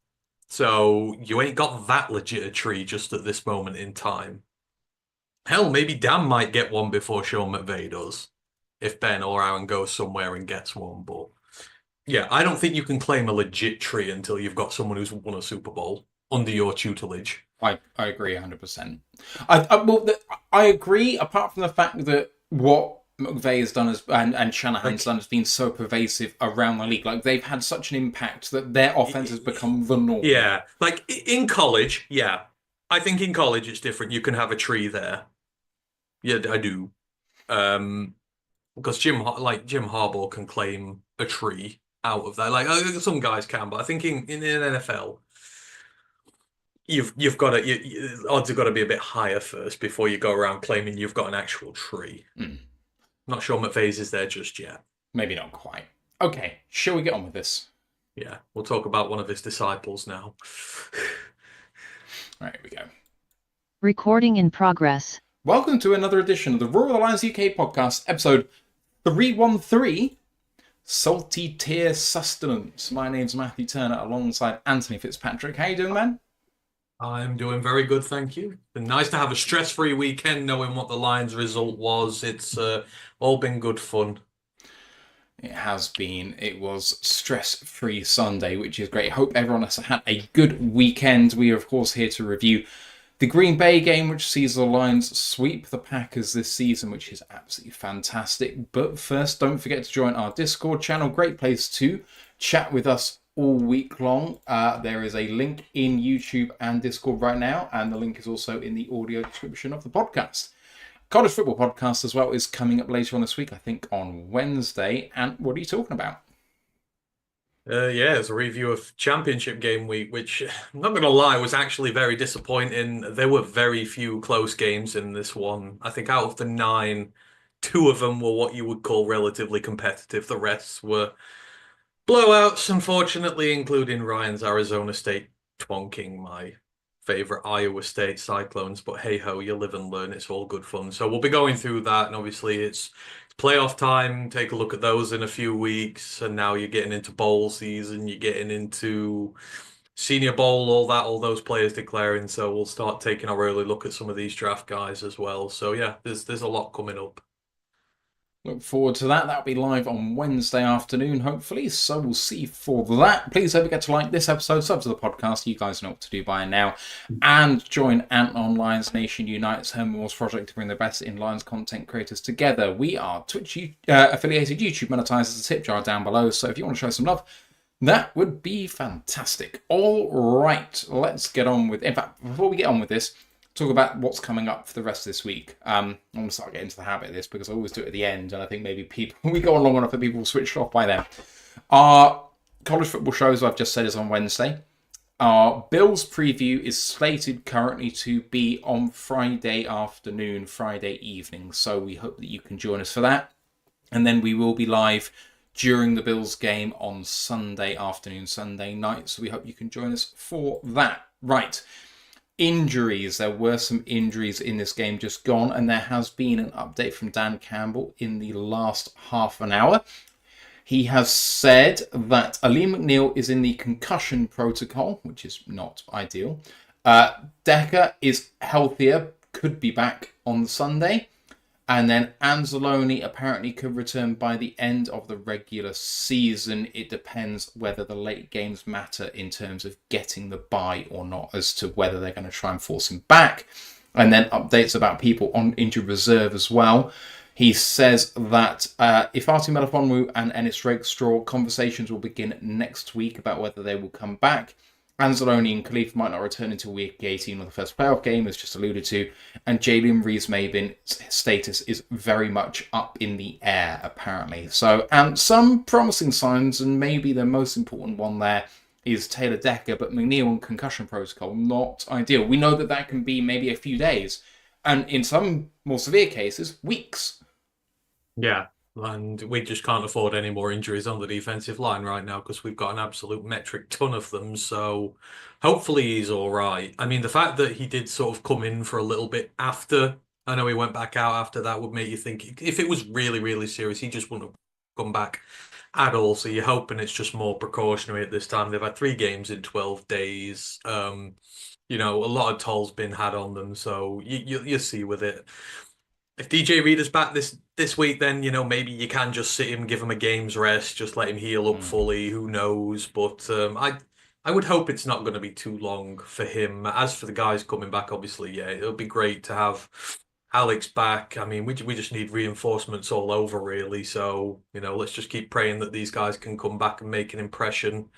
[SPEAKER 2] So you ain't got that legit a tree just at this moment in time. Hell, maybe Dan might get one before Sean McVay does, if Ben or Aaron goes somewhere and gets one. But yeah, I don't think you can claim a legit tree until you've got someone who's won a Super Bowl under your tutelage.
[SPEAKER 1] I agree 100%. I agree, apart from the fact that what McVay has done and Shanahan's
[SPEAKER 2] Like,
[SPEAKER 1] done has been so pervasive around the league. Like they've had such an impact that their offense has become the norm.
[SPEAKER 2] yeah, like in college, yeah. I think in college it's different. You can have a tree there. Yeah, I do. Um, because Jim Harbaugh can claim a tree out of that. Like some guys can, but I think in an NFL, you've got to odds have got to be a bit higher first before you go around claiming you've got an actual tree.
[SPEAKER 1] Mm,
[SPEAKER 2] Not sure McVay's is there just yet.
[SPEAKER 1] maybe not quite. Okay, shall we get on with this?
[SPEAKER 2] Yeah, we'll talk about one of his disciples now.
[SPEAKER 1] All right, here we go.
[SPEAKER 3] Recording in progress.
[SPEAKER 1] Welcome to another edition of the Royal Alliance UK podcast, episode 313, Salty Tier Sustenance. My name's Matthew Turner alongside Anthony Fitzpatrick. How you doing, man?
[SPEAKER 2] I'm doing very good, thank you. Been nice to have a stress-free weekend, knowing what the Lions' result was. It's all been good fun.
[SPEAKER 1] It has been. It was stress-free Sunday, which is great. Hope everyone has had a good weekend. We are, of course, here to review the Green Bay game, which sees the Lions sweep the Packers this season, which is absolutely fantastic. But first, don't forget to join our Discord channel. Great place to chat with us all week long. There is a link in YouTube and Discord right now, and the link is also in the audio description of the podcast. College Football Podcast as well is coming up later on this week, I think on Wednesday. And what are you talking about?
[SPEAKER 2] Yeah, it's a review of Championship game week, which I'm not going to lie was actually very disappointing. There were very few close games in this one. I think out of the 9, 2 of them were what you would call relatively competitive. The rest were blowouts, unfortunately, including Ryan's Arizona State twonking my favorite Iowa State Cyclones. But hey ho, you live and learn. It's all good fun. So we'll be going through that, and obviously it's playoff time. Take a look at those in a few weeks, and now you're getting into bowl season. You're getting into Senior Bowl, all those players declaring. So we'll start taking our early look at some of these draft guys as well. So yeah, there's a lot coming up.
[SPEAKER 1] Look forward to that. That'll be live on Wednesday afternoon, hopefully. So we'll see you for that. Please don't forget to like this episode, sub to the podcast. You guys know what to do by now. And join Ant on Lions Nation Unite's Hermore's project to bring the best in Lions content creators together. We are Twitch affiliated, YouTube monetizers, a tip jar down below. So if you want to show some love, that would be fantastic. All right, let's get on with. In fact, before we get on with this, talk about what's coming up for the rest of this week. I'm going to start getting into the habit of this because I always do it at the end, and I think maybe we go on long enough that people will switch off by then. Our college football shows, I've just said, is on Wednesday. Our Bills preview is slated currently to be on Friday afternoon, Friday evening, so we hope that you can join us for that. And then we will be live during the Bills game on Sunday afternoon, Sunday night, so we hope you can join us for that. Right. Injuries. There were some injuries in this game just gone, and there has been an update from Dan Campbell in the last half an hour. He has said that Ali McNeil is in the concussion protocol, which is not ideal. Decker is healthier, could be back on Sunday. And then Anzalone apparently could return by the end of the regular season. It depends whether the late games matter in terms of getting the bye or not, as to whether they're going to try and force him back. And then updates about people on injured reserve as well. He says that Ifeatu Melifonwu and Ennis Rakestraw conversations will begin next week about whether they will come back. Anzalone and Khalif might not return until week 18 of the first playoff game, as just alluded to. And Jalen Rees-Maybin's status is very much up in the air, apparently. So, and some promising signs, and maybe the most important one there is Taylor Decker, but McNeil and concussion protocol, not ideal. We know that that can be maybe a few days, and in some more severe cases, weeks.
[SPEAKER 2] Yeah, and we just can't afford any more injuries on the defensive line right now because we've got an absolute metric ton of them. So hopefully he's all right. I mean, the fact that he did sort of come in for a little bit after, I know he went back out after that, would make you think if it was really, really serious, he just wouldn't have come back at all. So you're hoping it's just more precautionary at this time. They've had 3 games in 12 days. You know, a lot of toll's been had on them. So you see with it. If DJ Reader's back this week, then, you know, maybe you can just sit him, give him a game's rest, just let him heal up fully. Who knows? But I would hope it's not going to be too long for him. As for the guys coming back, obviously, yeah, it'll be great to have Alex back. I mean, we just need reinforcements all over, really. So, let's just keep praying that these guys can come back and make an impression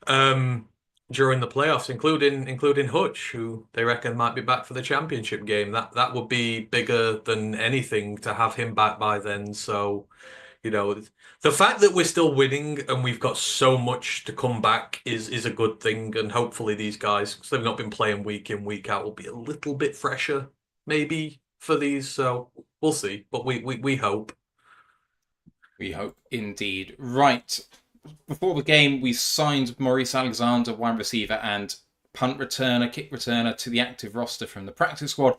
[SPEAKER 2] um, during the playoffs, including Hutch, who they reckon might be back for the championship game. That would be bigger than anything to have him back by then. So, you know, the fact that we're still winning and we've got so much to come back is a good thing. And hopefully these guys, because they've not been playing week in, week out, will be a little bit fresher, maybe, for these. So we'll see. But we hope.
[SPEAKER 1] We hope indeed. Right. Before the game, we signed Maurice Alexander, wide receiver and punt returner, kick returner, to the active roster from the practice squad.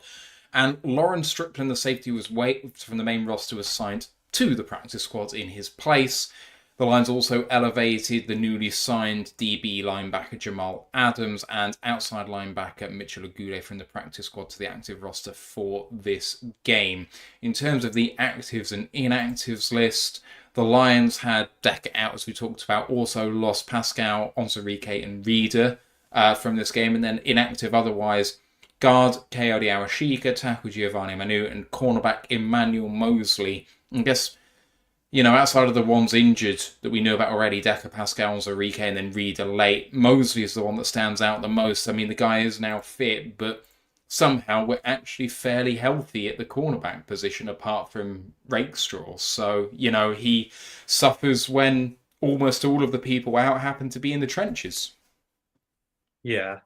[SPEAKER 1] And Lauren Strickland, the safety, was waived from the main roster, was signed to the practice squad in his place. The Lions also elevated the newly signed DB linebacker Jamal Adams and outside linebacker Mitchell Agude from the practice squad to the active roster for this game. In terms of the actives and inactives list, the Lions had Decker out, as we talked about, also lost Pascal, Onzarike and Reader from this game, and then inactive otherwise, guard Coyote Awashika, tackle Giovanni Manu, and cornerback Emmanuel Mosley. I guess, outside of the ones injured that we knew about already, Decker, Pascal, Onzarike, and then Reader late, Mosley is the one that stands out the most. I mean, the guy is now fit, but somehow we're actually fairly healthy at the cornerback position apart from Rakestraw. So, he suffers when almost all of the people out happen to be in the trenches.
[SPEAKER 2] Yeah.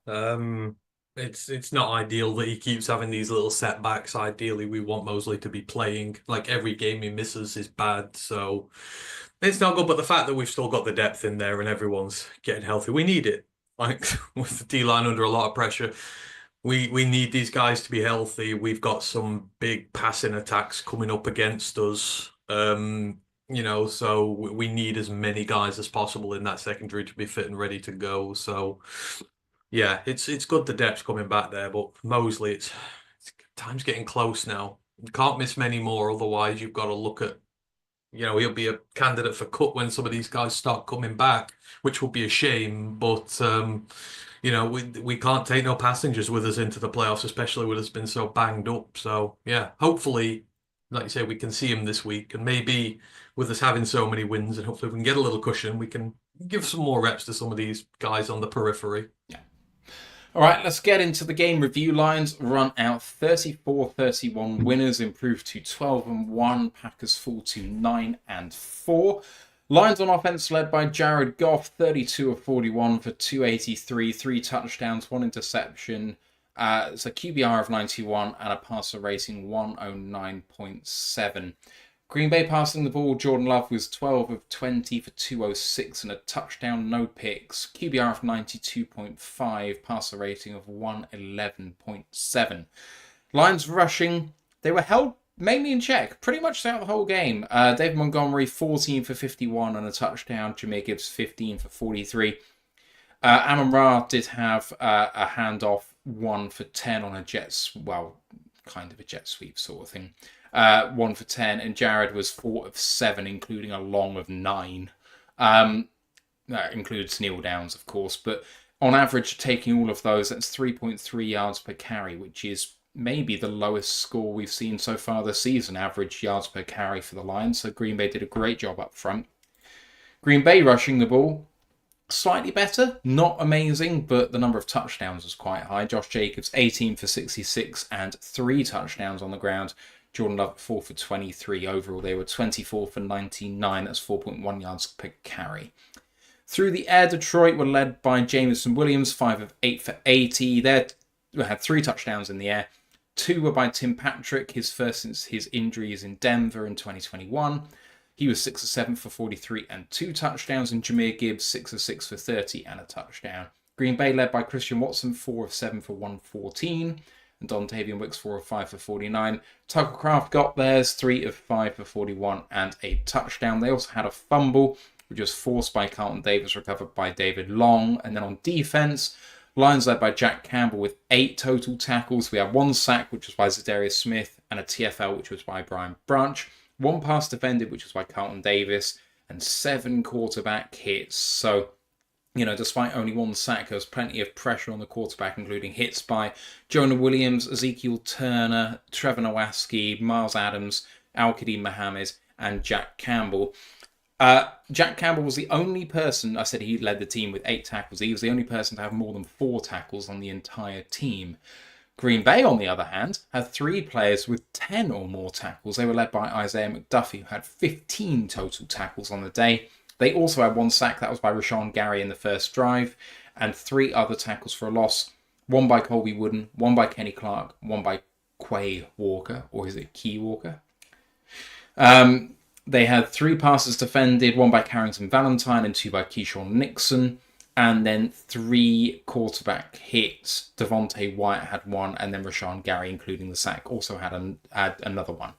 [SPEAKER 2] It's not ideal that he keeps having these little setbacks. Ideally, we want Mosley to be playing. Like, every game he misses is bad, so it's not good. But the fact that we've still got the depth in there and everyone's getting healthy, we need it. Like, with the D-line under a lot of pressure, we need these guys to be healthy. We've got some big passing attacks coming up against us. So we need as many guys as possible in that secondary to be fit and ready to go. So yeah, it's good the depth's coming back there, but Mosley, it's time's getting close now. You can't miss many more, otherwise you've got to look at, he'll be a candidate for cut when some of these guys start coming back, which would be a shame. But we can't take no passengers with us into the playoffs, especially with us being so banged up. So yeah, hopefully, like you say, we can see him this week, and maybe with us having so many wins, and hopefully we can get a little cushion, we can give some more reps to some of these guys on the periphery.
[SPEAKER 1] Yeah. All right, let's get into the game review. Lions run out 34-31 winners, improved to 12-1. Packers fall to 9-4. Lions on offense led by Jared Goff, 32 of 41 for 283, 3 touchdowns, 1 interception. It's a QBR of 91 and a passer rating 109.7. Green Bay passing the ball, Jordan Love was 12 of 20 for 206 and a touchdown, no picks. QBR of 92.5, passer rating of 111.7. Lions rushing, they were held mainly in check, pretty much throughout the whole game. David Montgomery, 14 for 51 and a touchdown. Jameer Gibbs, 15 for 43. Amon-Ra did have a handoff, 1 for 10 on a kind of a jet sweep sort of thing. 1 for 10, and Jared was 4 of 7, including a long of 9. That includes kneel downs, of course, but on average, taking all of those, that's 3.3 yards per carry, which is maybe the lowest score we've seen so far this season, average yards per carry for the Lions. So Green Bay did a great job up front. Green Bay rushing the ball, slightly better, not amazing, but the number of touchdowns was quite high. Josh Jacobs, 18 for 66 and 3 touchdowns on the ground. Jordan Love, 4 for 23 overall. They were 24 for 99. That's 4.1 yards per carry. Through the air, Detroit were led by Jameson Williams, 5 of 8 for 80. They had 3 touchdowns in the air. 2 were by Tim Patrick, his first since his injuries in Denver in 2021. He was 6 of 7 for 43 and 2 touchdowns. And Jameer Gibbs, 6 of 6 for 30 and a touchdown. Green Bay led by Christian Watson, 4 of 7 for 114. And Dontavian Wicks, 4 of 5 for 49. Tucker Craft got theirs, 3 of 5 for 41 and a touchdown. They also had a fumble, which was forced by Carlton Davis, recovered by David Long. And then on defense, Lions led by Jack Campbell with 8 total tackles. We had 1 sack, which was by Zadarius Smith, and a TFL, which was by Brian Branch. 1 pass defended, which was by Carlton Davis, and 7 quarterback hits. So despite only one sack, there was plenty of pressure on the quarterback, including hits by Jonah Williams, Ezekiel Turner, Trevor Nowaski, Miles Adams, Al-Qadim Mohammed, and Jack Campbell. Jack Campbell was the only person, I said he led the team with 8 tackles. He was the only person to have more than 4 tackles on the entire team. Green Bay, on the other hand, had 3 players with 10 or more tackles. They were led by Isaiah McDuffie, who had 15 total tackles on the day. They also had 1 sack, that was by Rashawn Gary in the first drive, and 3 other tackles for a loss. 1 by Colby Wooden, 1 by Kenny Clark, 1 by Quay Walker, or is it Key Walker? They had 3 passes defended, 1 by Carrington Valentine and 2 by Keyshawn Nixon. And then 3 quarterback hits. Devontae White had 1, and then Rashawn Gary, including the sack, also had another one.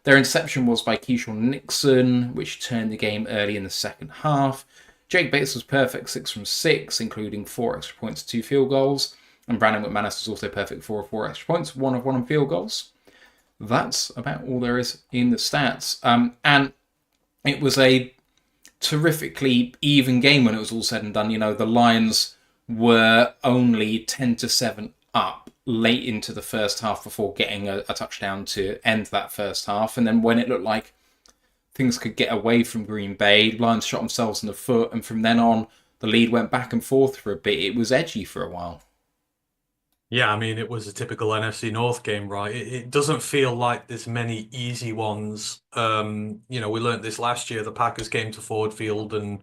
[SPEAKER 1] Their interception was by Keyshawn Nixon, which turned the game early in the second half. Jake Bates was perfect, 6 from 6, including 4 extra points, 2 field goals. And Brandon McManus was also perfect, 4 of 4 extra points, 1 of 1 on field goals. That's about all there is in the stats. And it was a terrifically even game when it was all said and done. The Lions were only 10-7 up late into the first half before getting a touchdown to end that first half. And then when it looked like things could get away from Green Bay, Lions shot themselves in the foot. And from then on, the lead went back and forth for a bit. It was edgy for a while.
[SPEAKER 2] Yeah, I mean, it was a typical NFC North game, right? It doesn't feel like there's many easy ones. We learned this last year. The Packers came to Ford Field and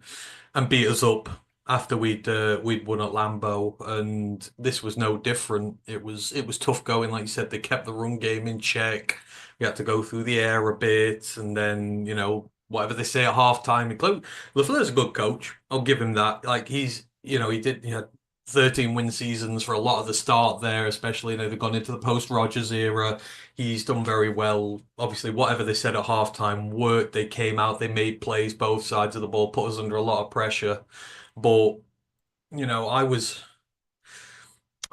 [SPEAKER 2] beat us up after we'd won at Lambeau, and this was no different. It was tough going, like you said. They kept the run game in check. We had to go through the air a bit, and then whatever they say at halftime. LaFleur's a good coach. I'll give him that. Like he had 13 win seasons for a lot of the start there, especially they've gone into the post-Rodgers era. He's done very well. Obviously, whatever they said at halftime worked. They came out, they made plays both sides of the ball, put us under a lot of pressure. But,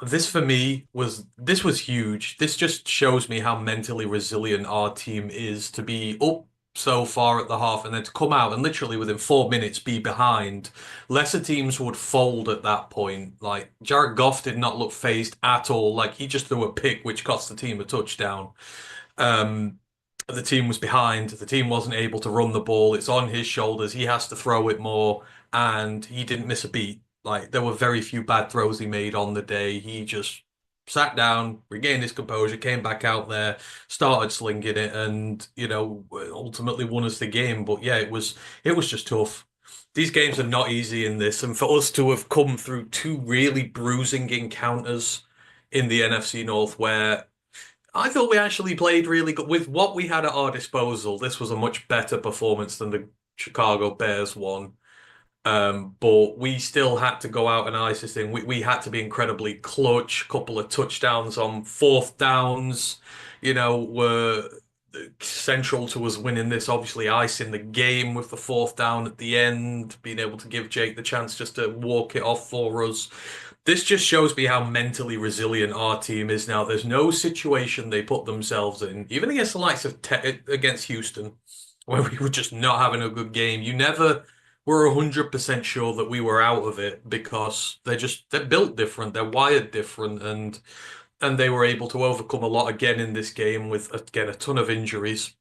[SPEAKER 2] this for me was huge. This just shows me how mentally resilient our team is to be up so far at the half and then to come out and literally within 4 minutes be behind. Lesser teams would fold at that point. Like Jared Goff did not look phased at all. Like he just threw a pick which cost the team a touchdown. The team was behind. The team wasn't able to run the ball. It's on his shoulders. He has to throw it more, and he didn't miss a beat. Like there were very few bad throws he made on the day. He just sat down, regained his composure, came back out there, started slinging it, and ultimately won us the game. But yeah, it was just tough. These games are not easy in this, and for us to have come through 2 really bruising encounters in the NFC North, where I thought we actually played really good with what we had at our disposal. This was a much better performance than the Chicago Bears one. But we still had to go out and ice this thing. We had to be incredibly clutch. Couple of touchdowns on 4th downs, were central to us winning this. Obviously, icing the game with the 4th down at the end, being able to give Jake the chance just to walk it off for us. This just shows me how mentally resilient our team is now. There's no situation they put themselves in, even against the likes of against Houston, where we were just not having a good game. You never were 100% sure that we were out of it because they're built different, they're wired different, and they were able to overcome a lot again in this game with again a ton of injuries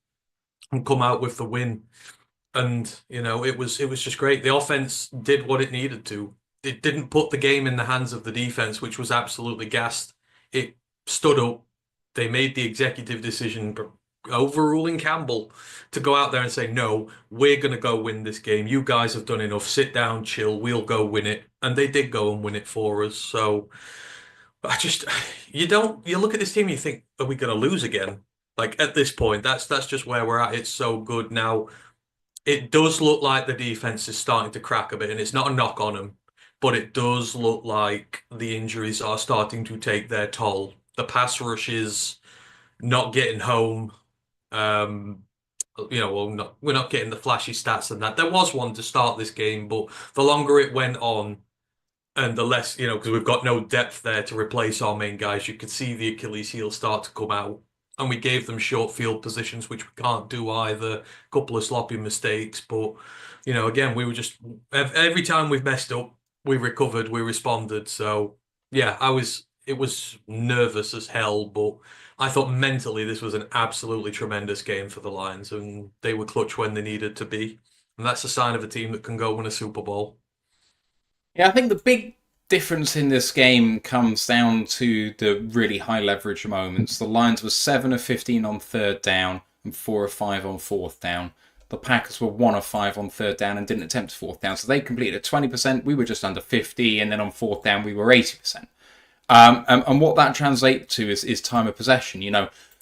[SPEAKER 2] and come out with the win. And it was just great. The offense did what it needed to. It didn't put the game in the hands of the defense, which was absolutely gassed. It stood up. They made the executive decision, overruling Campbell, to go out there and say, no, we're going to go win this game. You guys have done enough. Sit down, chill. We'll go win it. And they did go and win it for us. So you look at this team and you think, are we going to lose again? Like at this point, that's just where we're at. It's so good. Now, it does look like the defense is starting to crack a bit, and it's not a knock on them. But it does look like the injuries are starting to take their toll. The pass rush is not getting home. We're not getting the flashy stats and that. There was one to start this game, but the longer it went on and the less, because we've got no depth there to replace our main guys, you could see the Achilles heel start to come out. and we gave them short field positions, which we can't do either. A couple of sloppy mistakes, but again, we were just every time we've messed up, we recovered, we responded. So yeah, it was nervous as hell, but I thought mentally this was an absolutely tremendous game for the Lions, and they were clutch when they needed to be. And that's a sign of a team that can go win a Super Bowl.
[SPEAKER 1] Yeah, I think the big difference in this game comes down to the really high leverage moments. The Lions were 7 of 15 on third down and 4 of 5 on fourth down. The Packers were 1 of 5 on third down and didn't attempt fourth down. So they completed at 20%. We were just under 50. And then on fourth down, we were 80%. And what that translates to is time of possession.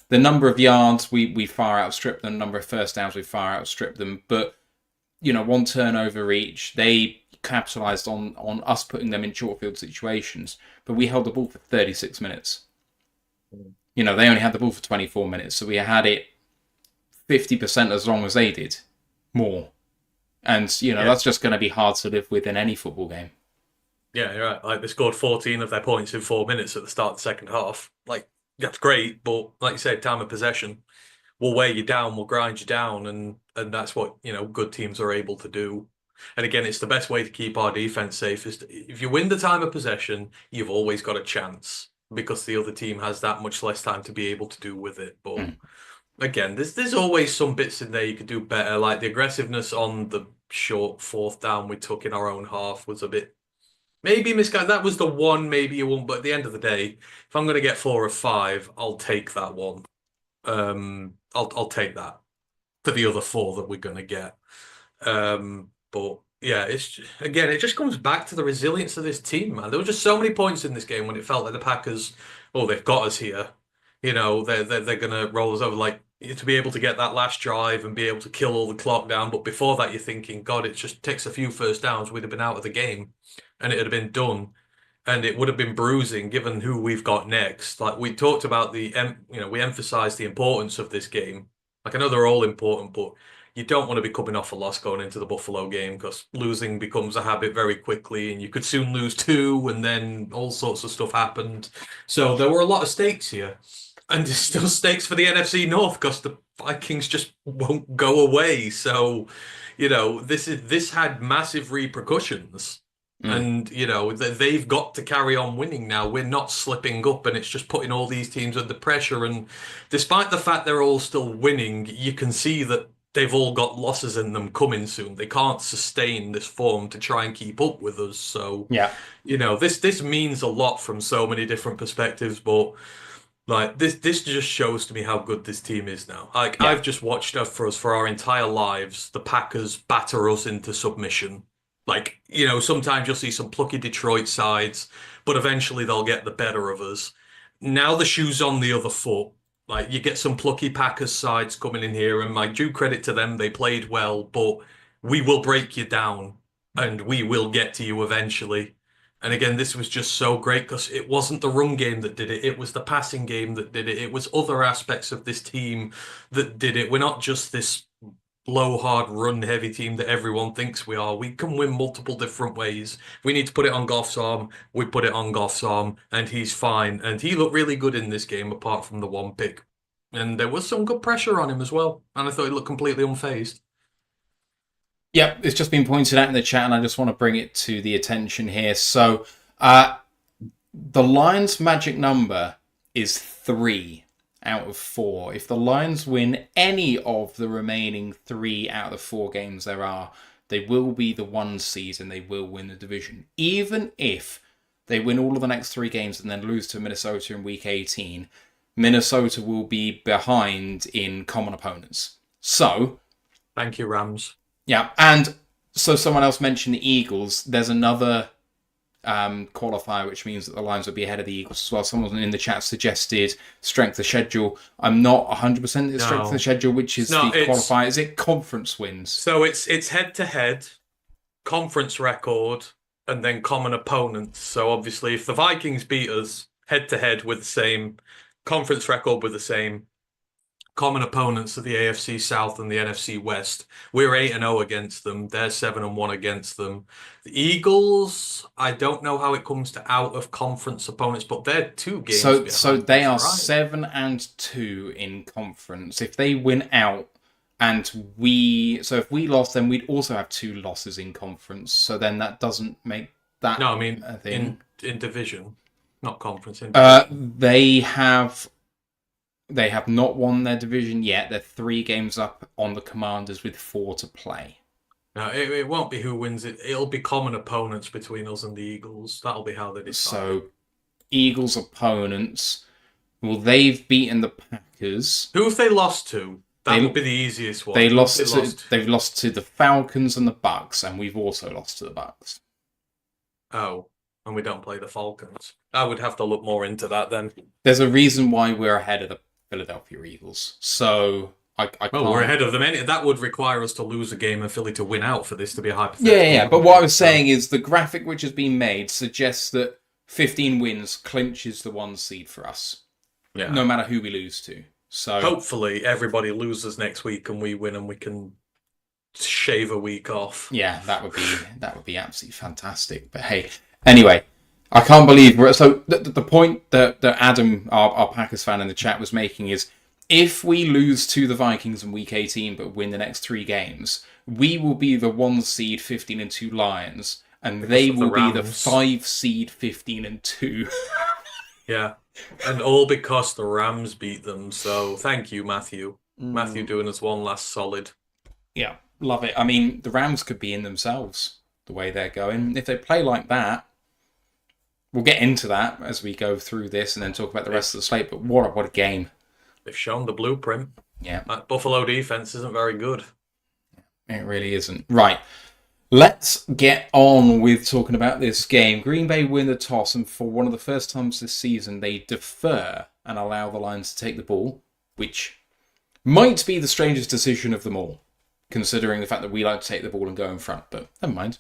[SPEAKER 1] The number of yards, we far outstripped them. The number of first downs, we far outstripped them. But, one turnover each. They capitalised on us putting them in short field situations. But we held the ball for 36 minutes. They only had the ball for 24 minutes. So we had it 50% as long as they did. More. And, that's just going to be hard to live with in any football game.
[SPEAKER 2] Yeah, you're right. Like, they scored 14 of their points in 4 minutes at the start of the second half. Like, that's great, but like you said, time of possession will wear you down, will grind you down, and that's what, good teams are able to do. And again, it's the best way to keep our defense safe is if you win the time of possession, you've always got a chance because the other team has that much less time to be able to do with it. But again, there's always some bits in there you could do better. Like the aggressiveness on the short fourth down we took in our own half was a bit maybe misguided. That was the one maybe you won't. But at the end of the day, if I'm going to get 4 of 5, I'll take that one. I'll take that for the other 4 that we're going to get. But yeah, it just comes back to the resilience of this team, man. There were just so many points in this game when it felt like the Packers, they've got us here. They're gonna roll us over. Like to be able to get that last drive and be able to kill all the clock down. But before that, you're thinking, God, it just takes a few first downs. We'd have been out of the game, and it'd have been done. And it would have been bruising given who we've got next. Like we talked about we emphasized the importance of this game. Like I know they're all important, but you don't want to be coming off a loss going into the Buffalo game because losing becomes a habit very quickly, and you could soon lose 2, and then all sorts of stuff happened. So there were a lot of stakes here, and there's still stakes for the NFC North because the Vikings just won't go away. So, this had massive repercussions. And, they've got to carry on winning now. We're not slipping up, and it's just putting all these teams under pressure. And despite the fact they're all still winning, you can see that they've all got losses in them coming soon. They can't sustain this form to try and keep up with us. So,
[SPEAKER 1] yeah,
[SPEAKER 2] this means a lot from so many different perspectives, but like this just shows to me how good this team is now. Like I've just watched for our entire lives, the Packers batter us into submission. Like, sometimes you'll see some plucky Detroit sides, but eventually they'll get the better of us. Now the shoe's on the other foot. Like, you get some plucky Packers sides coming in here, and my due credit to them, they played well, but we will break you down, and we will get to you eventually. And again, this was just so great because it wasn't the run game that did it. It was the passing game that did it. It was other aspects of this team that did it. We're not just this low, hard, run-heavy team that everyone thinks we are. We can win multiple different ways. If we need to put it on Goff's arm, we put it on Goff's arm, and he's fine. And he looked really good in this game, apart from the one pick. And there was some good pressure on him as well. And I thought he looked completely unfazed.
[SPEAKER 1] Yep, it's just been pointed out in the chat, and I just want to bring it to the attention here. So, the Lions' magic number is 3 out of 4. If the Lions win any of the remaining 3 out of the 4 games there are, they will be the 1 seed and they will win the division. Even if they win all of the next 3 games and then lose to Minnesota in week 18, Minnesota will be behind in common opponents. So,
[SPEAKER 2] thank you, Rams.
[SPEAKER 1] Yeah, and so someone else mentioned the Eagles. There's another qualifier, which means that the Lions will be ahead of the Eagles as well. Someone in the chat suggested strength of schedule. I'm not 100% the strength of the schedule, which is the qualifier. Is it conference wins?
[SPEAKER 2] So it's head-to-head, conference record, and then common opponents. So obviously, if the Vikings beat us head-to-head with the same, conference record with the same, common opponents of the AFC South and the NFC West. We're 8-0 against them. They're 7-1 against them. The Eagles, I don't know how it comes to out of conference opponents, but they're 2 games behind.
[SPEAKER 1] So they are
[SPEAKER 2] right?
[SPEAKER 1] 7-2 in conference. If they win out, and if we lost, then we'd also have 2 losses in conference. So then that doesn't make that.
[SPEAKER 2] No, I mean
[SPEAKER 1] a thing.
[SPEAKER 2] in division, not conference. In division.
[SPEAKER 1] They have not won their division yet. They're 3 games up on the Commanders with 4 to play.
[SPEAKER 2] No, it won't be who wins it. It'll be common opponents between us and the Eagles. That'll be how they decide.
[SPEAKER 1] So, Eagles opponents. Well, they've beaten the Packers.
[SPEAKER 2] Who have they lost to? That would be the easiest one.
[SPEAKER 1] They've lost to the Falcons and the Bucks, and we've also lost to the Bucks.
[SPEAKER 2] Oh, and we don't play the Falcons. I would have to look more into that then.
[SPEAKER 1] There's a reason why we're ahead of the Philadelphia Eagles. So I can't...
[SPEAKER 2] Well, we're ahead of them. That would require us to lose a game and Philly to win out for this to be a hypothetical.
[SPEAKER 1] Yeah. But what I was saying is the graphic which has been made suggests that 15 wins clinches the 1 seed for us.
[SPEAKER 2] Yeah.
[SPEAKER 1] No matter who we lose to. So
[SPEAKER 2] hopefully everybody loses next week and we win and we can shave a week off.
[SPEAKER 1] Yeah, that would be absolutely fantastic. But hey, anyway, I can't believe the point that Adam, our Packers fan in the chat, was making is if we lose to the Vikings in week 18 but win the next 3 games, we will be the 1 seed 15-2 Lions, and they will be the 5 seed 15-2.
[SPEAKER 2] Yeah. And all because the Rams beat them. So thank you, Matthew. Matthew doing us one last solid.
[SPEAKER 1] Yeah, love it. I mean, the Rams could be in themselves the way they're going. If they play like that, we'll get into that as we go through this and then talk about the rest of the slate. But what a game.
[SPEAKER 2] They've shown the blueprint.
[SPEAKER 1] Yeah.
[SPEAKER 2] That Buffalo defense isn't very good.
[SPEAKER 1] It really isn't. Right. Let's get on with talking about this game. Green Bay win the toss, and for one of the first times this season, they defer and allow the Lions to take the ball, which might be the strangest decision of them all, considering the fact that we like to take the ball and go in front, but never mind.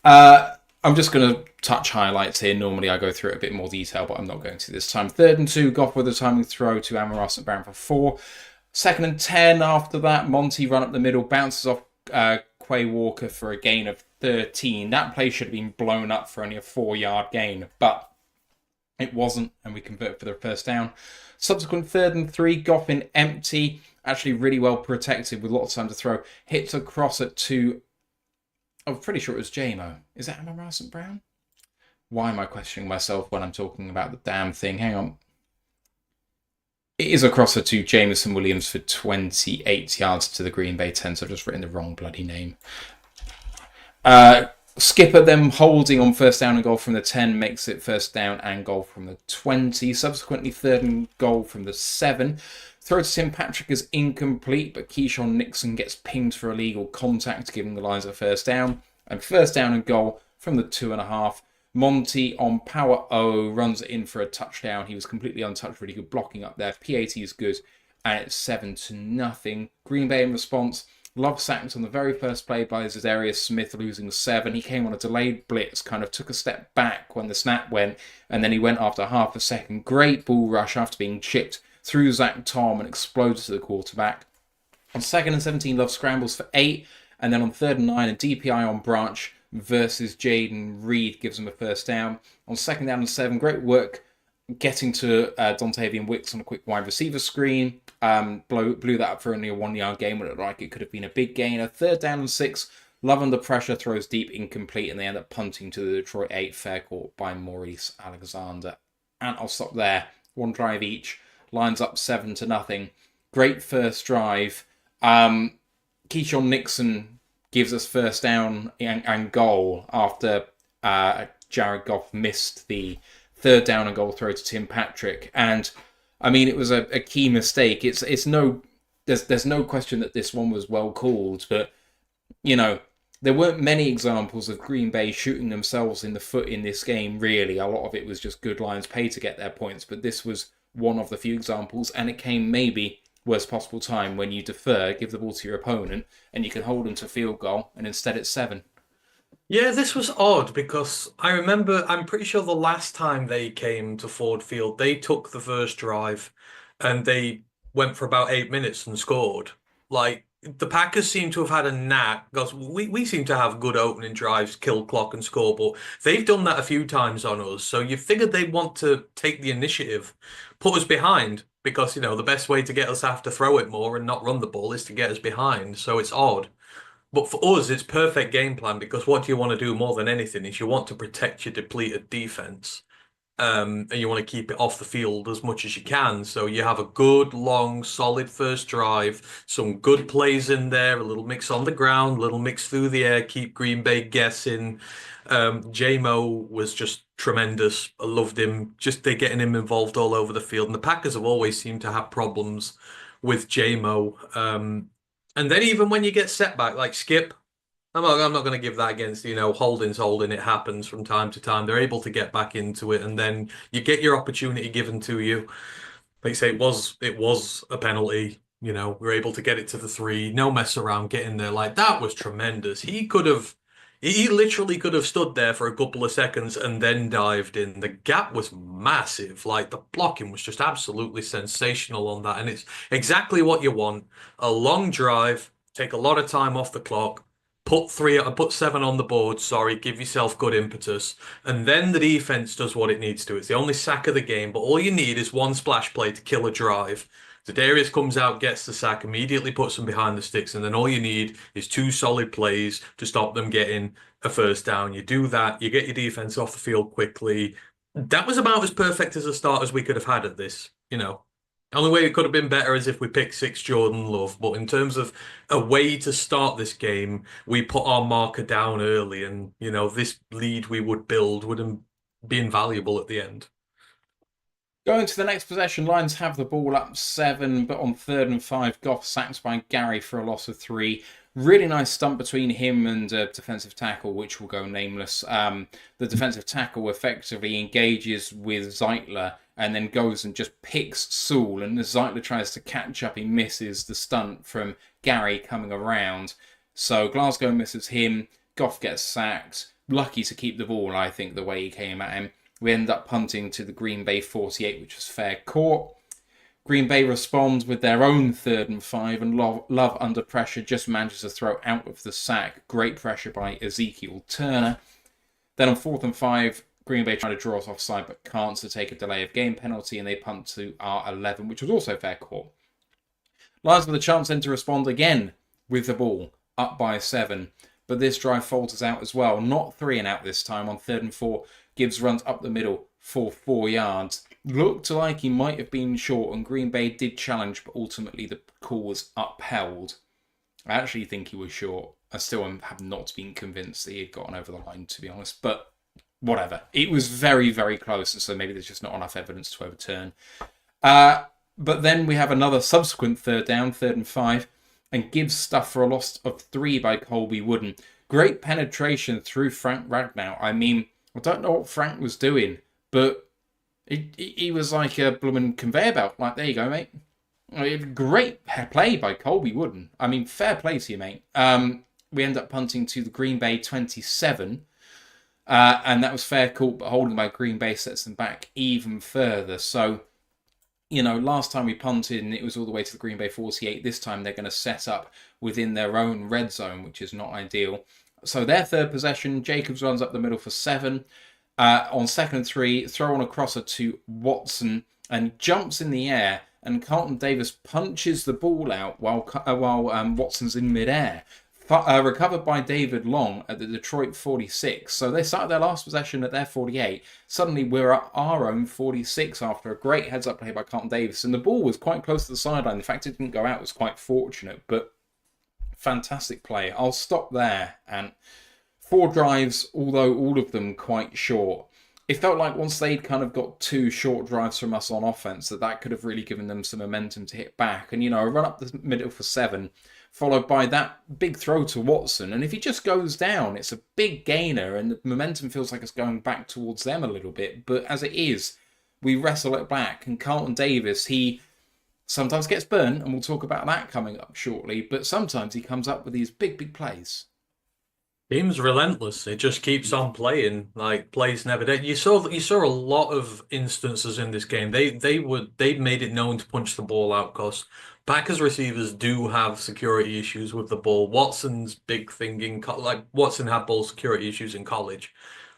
[SPEAKER 1] I'm just going to touch highlights here. Normally I go through it a bit more detail, but I'm not going to this time. 3rd and 2, Goff with a timing throw to Amon-Ra St. Brown for 4. 2nd and 10 after that, Monty run up the middle, bounces off Quay Walker for a gain of 13. That play should have been blown up for only a 4-yard gain, but it wasn't, and we convert for the first down. Subsequent 3rd and 3, Goff in empty, actually really well protected with lots of time to throw. Hits across it to, I'm pretty sure it was JMO. Is that Amon-Ra St. Brown? Why am I questioning myself when I'm talking about the damn thing? Hang on. It is a crosser to Jameson Williams for 28 yards to the Green Bay 10, so I've just written the wrong bloody name. Skipper then holding on 1st down and goal from the 10, makes it 1st down and goal from the 20. Subsequently 3rd and goal from the 7. Throw to Tim Patrick is incomplete, but Keyshawn Nixon gets pinged for illegal contact, giving the Lions a 1st down. And 1st down and goal from the 2.5. Monty on power O runs it in for a touchdown. He was completely untouched, really good blocking up there. PAT is good, and it's 7-0. Green Bay in response. Love sacked on the very first play by Zadarius Smith, losing 7. He came on a delayed blitz, kind of took a step back when the snap went, and then he went after half a second. Great ball rush after being chipped through Zach Tom and exploded to the quarterback. On 2nd and 17, Love scrambles for 8, and then on 3rd and 9, a DPI on Branch versus Jaden Reed gives him a 1st down. On 2nd down and 7, great work getting to Dontavian Wicks on a quick wide receiver screen. Blew that up for only a 1-yard gain when it looked like it could have been a big gain. 3rd down and 6, Love under pressure, throws deep, incomplete, and they end up punting to the Detroit 8, fair caught by Maurice Alexander. And I'll stop there. 1 drive each. Lines up 7-0. Great first drive. Keyshawn Nixon gives us 1st down and goal after Jared Goff missed the 3rd down and goal throw to Tim Patrick. And I mean, it was a key mistake. There's no question that this one was well called, but you know, there weren't many examples of Green Bay shooting themselves in the foot in this game, really. A lot of it was just good Lions pay to get their points, but this was one of the few examples, and it came maybe worst possible time when you defer, give the ball to your opponent, and you can hold them to field goal, and instead it's 7.
[SPEAKER 2] Yeah, this was odd because I remember, I'm pretty sure the last time they came to Ford Field, they took the first drive and they went for about 8 minutes and scored. Like, the Packers seem to have had a knack, because we seem to have good opening drives, kill clock and score, but they've done that a few times on us. So you figured they'd want to take the initiative, put us behind, because, the best way to get us to have to throw it more and not run the ball is to get us behind. So it's odd. But for us, it's perfect game plan, because what you want to do more than anything is you want to protect your depleted defense. And you want to keep it off the field as much as you can. So you have a good, long, solid first drive, some good plays in there, a little mix on the ground, a little mix through the air, keep Green Bay guessing. J-Mo was just tremendous. I loved him. Just they're getting him involved all over the field. And the Packers have always seemed to have problems with J-Mo. And then even when you get setback, like Skip, I'm not going to give that against, Holding's holding. It happens from time to time. They're able to get back into it, and then you get your opportunity given to you. Like you say, it was a penalty. We're able to get it to the 3. No mess around, get in there. Like, that was tremendous. He literally could have stood there for a couple of seconds and then dived in. The gap was massive. Like, the blocking was just absolutely sensational on that, and it's exactly what you want. A long drive, take a lot of time off the clock. Put 7 on the board, give yourself good impetus, and then the defense does what it needs to. It's the only sack of the game, but all you need is one splash play to kill a drive. Darius comes out, gets the sack, immediately puts them behind the sticks, and then all you need is 2 solid plays to stop them getting a first down. You do that, you get your defense off the field quickly. That was about as perfect as a start as we could have had at this, The only way it could have been better is if we picked 6 Jordan Love. But in terms of a way to start this game, we put our marker down early, and this lead we would build would be invaluable at the end.
[SPEAKER 1] Going to the next possession, Lions have the ball up 7, but on 3rd and 5, Goff sacked by Gary for a loss of 3. Really nice stump between him and defensive tackle, which will go nameless. The defensive tackle effectively engages with Zeitler and then goes and just picks Sewell. And as Zeitler tries to catch up, he misses the stunt from Gary coming around. So Glasgow misses him. Goff gets sacked. Lucky to keep the ball, I think, the way he came at him. We end up punting to the Green Bay 48, which was fair caught. Green Bay responds with their own 3rd and 5, and Love under pressure just manages to throw out of the sack. Great pressure by Ezekiel Turner. Then on 4th and 5, Green Bay try to draw us offside but can't, so take a delay of game penalty, and they punt to R11, which was also fair caught. Lions with a chance then to respond again with the ball, up by 7. But this drive falters out as well. Not 3 and out this time. On 3rd and 4, Gibbs runs up the middle for 4 yards. Looked like he might have been short, and Green Bay did challenge, but ultimately the call was upheld. I actually think he was short. I still have not been convinced that he had gotten over the line, to be honest. But whatever. It was very, very close, and so maybe there's just not enough evidence to overturn. But then we have another subsequent 3rd down, 3rd and 5, and Gibbs stuff for a loss of 3 by Colby Wooden. Great penetration through Frank Ragnow. I mean, I don't know what Frank was doing, but he was like a blooming conveyor belt. Like, there you go, mate. Great play by Colby Wooden. I mean, fair play to you, mate. We end up punting to the Green Bay 27. And that was fair call, but holding by Green Bay sets them back even further. So, last time we punted and it was all the way to the Green Bay 48. This time they're going to set up within their own red zone, which is not ideal. So their 3rd possession, Jacobs runs up the middle for 7. On 2nd and 3, throw on a crosser to Watson and jumps in the air, and Carlton Davis punches the ball out while Watson's in midair. Recovered by David Long at the Detroit 46. So they started their last possession at their 48. Suddenly we're at our own 46 after a great heads-up play by Carlton Davis. And the ball was quite close to the sideline. The fact it didn't go out was quite fortunate, but fantastic play. I'll stop there. And 4 drives, although all of them quite short. It felt like once they'd kind of got 2 short drives from us on offense, that could have really given them some momentum to hit back. And, a run up the middle for 7, followed by that big throw to Watson. And if he just goes down, it's a big gainer, and the momentum feels like it's going back towards them a little bit. But as it is, we wrestle it back. And Carlton Davis, he sometimes gets burnt, and we'll talk about that coming up shortly. But sometimes he comes up with these big, big plays.
[SPEAKER 2] Team's relentless. It just keeps on playing. Like plays never dead. You saw a lot of instances in this game. They made it known to punch the ball out because Packers receivers do have security issues with the ball. Watson's big thing like Watson had ball security issues in college.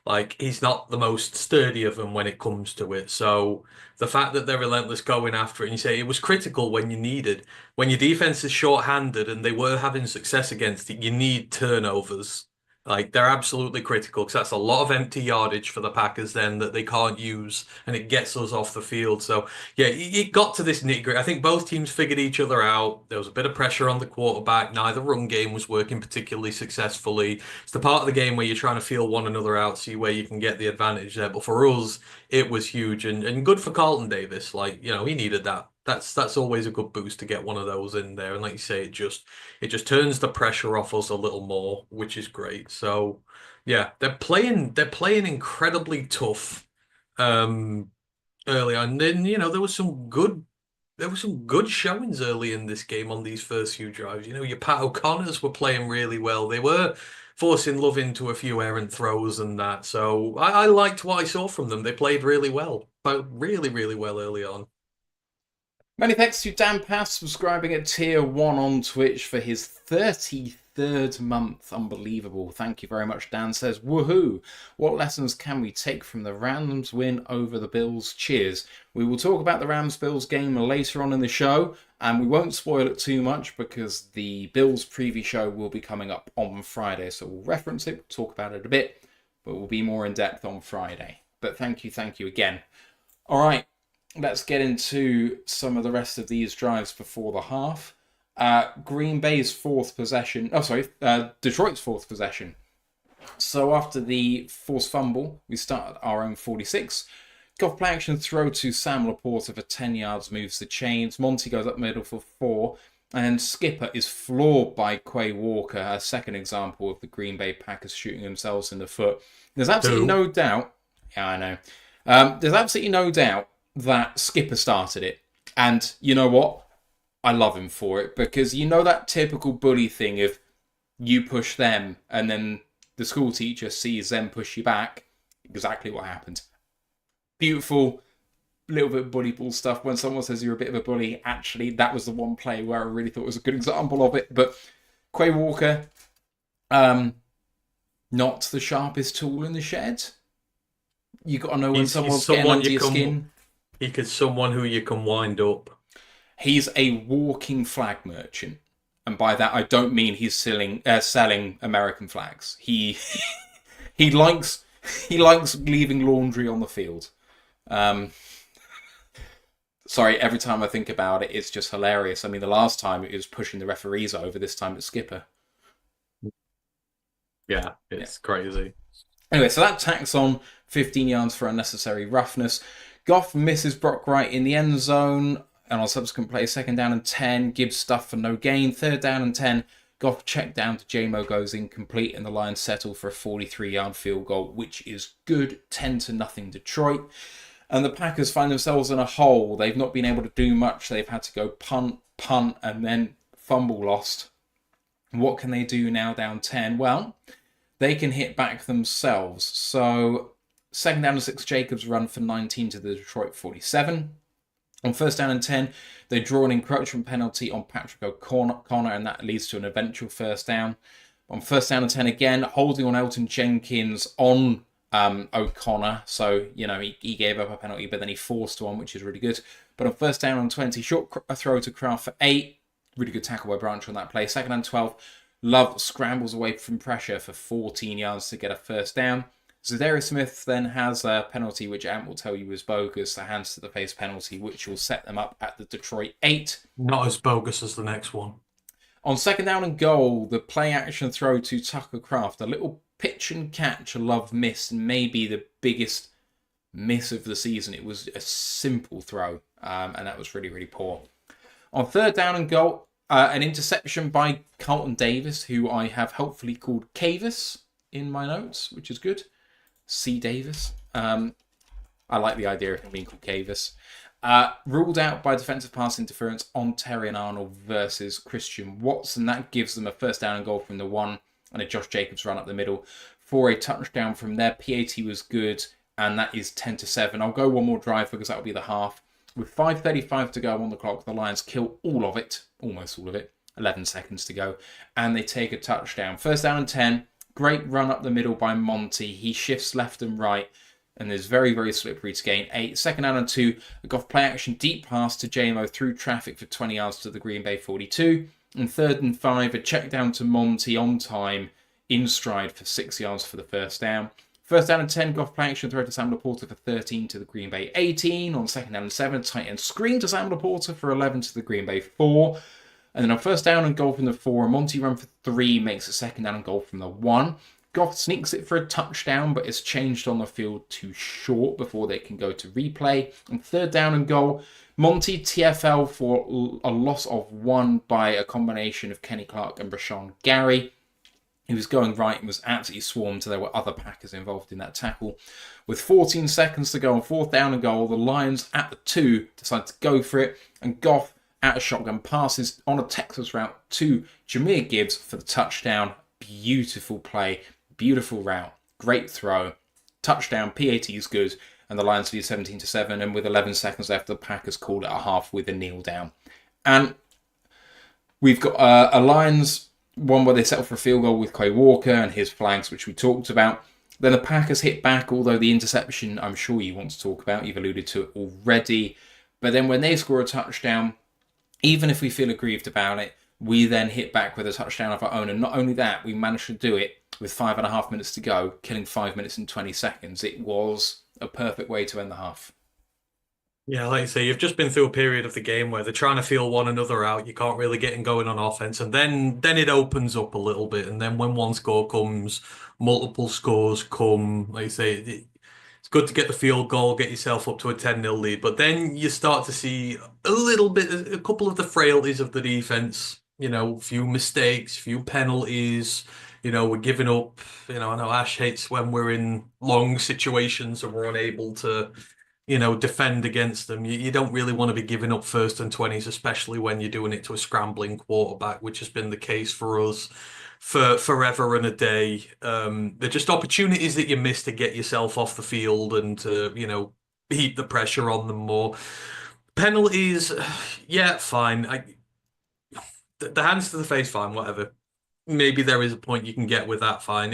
[SPEAKER 2] Like he's not the most sturdy of them when it comes to it. So the fact that they're relentless going after it, and you say it was critical when you needed, when your defense is short-handed and they were having success against it, you need turnovers. Like they're absolutely critical because that's a lot of empty yardage for the Packers then that they can't use, and it gets us off the field. So yeah, it got to this nitty-gritty. I think both teams figured each other out. There was a bit of pressure on the quarterback. Neither run game was working particularly successfully. It's the part of the game where you're trying to feel one another out, see where you can get the advantage there. But for us, it was huge and good for Carlton Davis. Like, he needed that. That's always a good boost to get one of those in there. And like you say, it just turns the pressure off us a little more, which is great. So yeah, they're playing incredibly tough early on. And then, there was some good showings early in this game on these first few drives. Your Pat O'Connors were playing really well. They were forcing Love into a few errant throws and that. So I liked what I saw from them. They played really well, but really, really well early on.
[SPEAKER 1] Many thanks to Dan Pass subscribing at tier 1 on Twitch for his 33rd month. Unbelievable. Thank you very much, Dan. Says, woohoo! What lessons can we take from the Rams win over the Bills? Cheers. We will talk about the Rams-Bills game later on in the show, and we won't spoil it too much because the Bills preview show will be coming up on Friday, so we'll reference it, talk about it a bit, but we'll be more in depth on Friday. But thank you again. All right. Let's get into some of the rest of these drives before the half. Green Bay's fourth possession. Detroit's fourth possession. So after the forced fumble, we start at our own 46. Goff play action throw to Sam Laporta for 10 yards, moves the chains. Monty goes up middle for 4. And Skipper is floored by Quay Walker, a second example of the Green Bay Packers shooting themselves in the foot. There's absolutely no doubt. Yeah, I know. There's absolutely no doubt that Skipper started it. And you know what? I love him for it because that typical bully thing of you push them and then the school teacher sees them push you back. Exactly what happened. Beautiful, little bit of bully ball stuff. When someone says you're a bit of a bully, actually, that was the one play where I really thought was a good example of it. But Quay Walker, not the sharpest tool in the shed. You got to know when someone's getting under your skin.
[SPEAKER 2] He's someone who you can wind up.
[SPEAKER 1] He's a walking flag merchant. And by that, I don't mean he's selling American flags. He likes leaving laundry on the field. Sorry, every time I think about it, it's just hilarious. I mean, the last time it was pushing the referees over, this time it's Skipper.
[SPEAKER 2] Yeah, it's crazy.
[SPEAKER 1] Anyway, so that tacks on 15 yards for unnecessary roughness. Goff misses Brock Wright in the end zone. And on subsequent play, 2nd down and 10. Gibbs stuff for no gain. 3rd down and 10. Goff check down to J-Mo goes incomplete. And the Lions settle for a 43-yard field goal, which is good. 10-0 Detroit. And the Packers find themselves in a hole. They've not been able to do much. They've had to go punt, and then fumble lost. What can they do now down 10? Well, they can hit back themselves. So 2nd down and 6, Jacobs run for 19 to the Detroit 47. On 1st down and 10, they draw an encroachment penalty on Patrick O'Connor, and that leads to an eventual 1st down. On 1st down and 10 again, holding on Elton Jenkins on O'Connor. So, he gave up a penalty, but then he forced one, which is really good. But on 1st down and 20, short throw to Kraft for 8. Really good tackle by Branch on that play. 2nd and 12, Love scrambles away from pressure for 14 yards to get a 1st down. Zadarius Smith then has a penalty, which Ant will tell you is bogus, a hands to the face penalty, which will set them up at the Detroit 8.
[SPEAKER 2] Not as bogus as the next one.
[SPEAKER 1] On 2nd down and goal, the play action throw to Tucker Kraft, a little pitch and catch Love missed, maybe the biggest miss of the season. It was a simple throw, and that was really, really poor. On 3rd down and goal, an interception by Carlton Davis, who I have helpfully called Cavis in my notes, which is good. C. Davis. I like the idea of him being called Cavis. Ruled out by defensive pass interference on Terrion Arnold versus Christian Watson. That gives them a 1st down and goal from the 1. and a Josh Jacobs run up the middle for a touchdown from there. PAT was good, and that is 10-7. I'll go one more drive because that will be the half. With 5:35 to go on the clock, the Lions kill all of it, almost all of it. 11 seconds to go, and they take a touchdown. First down and 10. Great run up the middle by Monty. He shifts left and right, and is very, very slippery to gain 8. Second down and 2. A Goff play action deep pass to JMO through traffic for 20 yards to the Green Bay 42. And third and 5. A check down to Monty on time, in stride for 6 yards for the first down. First down and 10, Goff play action throw to Sam Laporta for 13 to the Green Bay 18. On second down and 7, tight end screen to Sam Laporta for 11 to the Green Bay 4. And then on first down and goal from the 4, a Monty run for 3 makes a second down and goal from the 1. Goff sneaks it for a touchdown, but it's changed on the field too short before they can go to replay. And third down and goal, Monty TFL for a loss of 1 by a combination of Kenny Clark and Rashawn Gary. He was going right and was absolutely swarmed. There were other Packers involved in that tackle. With 14 seconds to go on fourth down and goal, the Lions at the 2 decide to go for it. And Goff, out of shotgun, passes on a Texas route to Jahmyr Gibbs for the touchdown. Beautiful play, beautiful route, great throw. Touchdown, PAT is good, and the Lions lead 17-7. And with 11 seconds left, the Packers called it a half with a kneel down. And we've got a Lions one where they settle for a field goal with Quay Walker and his flags, which we talked about. Then the Packers hit back, although the interception I'm sure you want to talk about. You've alluded to it already. But then when they score a touchdown, even if we feel aggrieved about it, we then hit back with a touchdown of our own. And not only that, we managed to do it with 5.5 minutes to go, killing 5 minutes and 20 seconds. It was a perfect way to end the half.
[SPEAKER 2] Yeah, like you say, you've just been through a period of the game where they're trying to feel one another out. You can't really get going on offense. And then it opens up a little bit. And then when one score comes, multiple scores come. Like you say, it's good to get the field goal, get yourself up to a 10-0 lead. But then you start to see a couple of the frailties of the defense. You know, few mistakes, few penalties. You know, we're giving up. You know, I know Ash hates when we're in long situations and we're unable to, you know, defend against them. You don't really want to be giving up 1st and 20s, especially when you're doing it to a scrambling quarterback, which has been the case for us for forever and a day. They're just opportunities that you miss to get yourself off the field and to, you know, heap the pressure on them more. Penalties, yeah, fine. The hands to the face, fine, whatever. Maybe there is a point you can get with that, fine.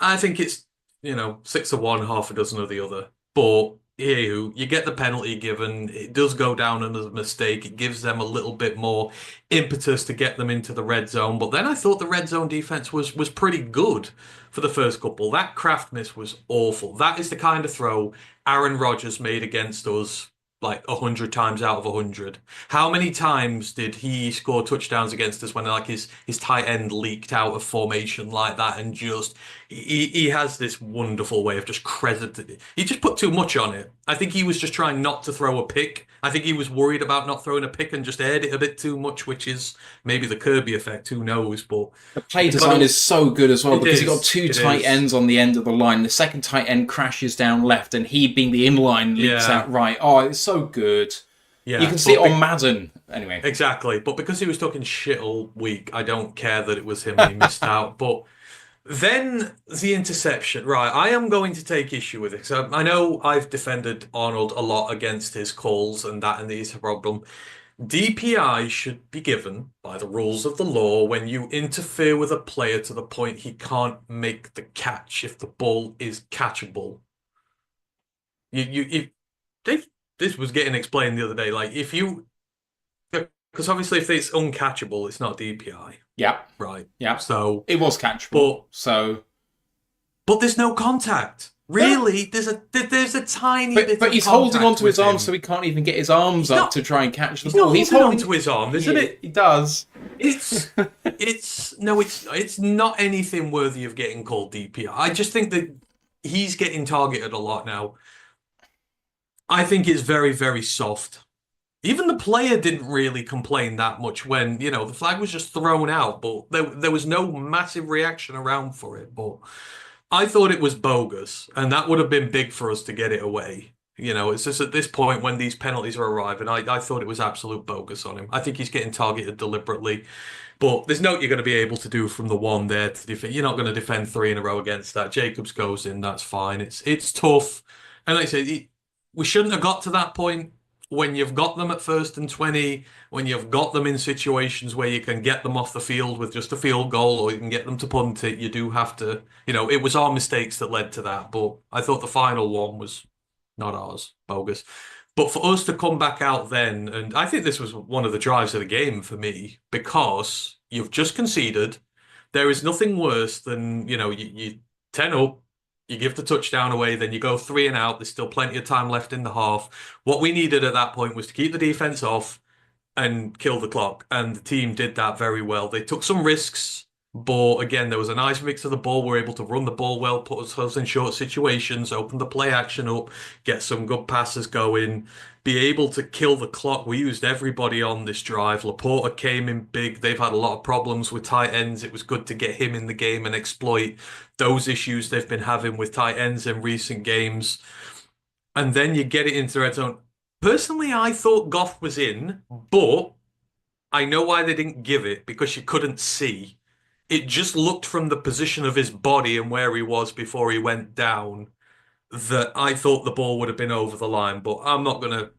[SPEAKER 2] I think it's, you know, 6 of one, half a dozen of the other. But you get the penalty given. It does go down as a mistake. It gives them a little bit more impetus to get them into the red zone. But then I thought the red zone defense was pretty good for the first couple. That Kraft miss was awful. That is the kind of throw Aaron Rodgers made against us like 100 times out of 100. How many times did he score touchdowns against us when like his tight end leaked out of formation like that, and just he has this wonderful way of just crediting. He just put too much on it. I think he was just trying not to throw a pick. I think he was worried about not throwing a pick and just aired it a bit too much, which is maybe the Kirby effect, who knows. But
[SPEAKER 1] the play design is so good as well, because you've got 2 tight ends on the end of the line. The second tight end crashes down left, and he, being the inline, leaps out right. Oh, it's so good. Yeah, you can see it on Madden. Anyway.
[SPEAKER 2] Exactly. But because he was talking shit all week, I don't care that it was him and he missed out. But then the interception. Right, I am going to take issue with it. So I know I've defended Arnold a lot against his calls and is a problem. DPI should be given by the rules of the law when you interfere with a player to the point he can't make the catch if the ball is catchable. This was getting explained the other day. Like, if you, because obviously if it's uncatchable, it's not DPI.
[SPEAKER 1] Yeah.
[SPEAKER 2] Right.
[SPEAKER 1] Yeah.
[SPEAKER 2] So
[SPEAKER 1] it was catchable.
[SPEAKER 2] But there's no contact. Really, yeah. There's a tiny bit.
[SPEAKER 1] But he's holding onto his arm, so he can't even get his arms up to try and catch the ball.
[SPEAKER 2] He's holding onto his arm, isn't it?
[SPEAKER 1] He does.
[SPEAKER 2] It's not anything worthy of getting called DPI. I just think that he's getting targeted a lot now. I think it's very, very soft. Even the player didn't really complain that much when, you know, the flag was just thrown out, but there was no massive reaction around for it. But I thought it was bogus, and that would have been big for us to get it away. You know, it's just at this point when these penalties are arriving, I thought it was absolute bogus on him. I think he's getting targeted deliberately. But there's no you're going to be able to do from the one there to defend. You're not going to defend three in a row against that. Jacobs goes in, that's fine. It's tough. And like I said, we shouldn't have got to that point when you've got them at 1st and 20, when you've got them in situations where you can get them off the field with just a field goal or you can get them to punt it. You do have to, it was our mistakes that led to that. But I thought the final one was not ours, bogus. But for us to come back out then, and I think this was one of the drives of the game for me, because you've just conceded. There is nothing worse than, you 10 up, you give the touchdown away, then you go 3 and out. There's still plenty of time left in the half. What we needed at that point was to keep the defense off and kill the clock. And the team did that very well. They took some risks, but again, there was a nice mix of the ball. We were able to run the ball well, put ourselves in short situations, open the play action up, get some good passes going, be able to kill the clock. We used everybody on this drive. Laporta came in big. They've had a lot of problems with tight ends. It was good to get him in the game and exploit those issues they've been having with tight ends in recent games. And then you get it into the red zone. Personally, I thought Goff was in, but I know why they didn't give it, because you couldn't see. It just looked from the position of his body and where he was before he went down that I thought the ball would have been over the line, but I'm not going to,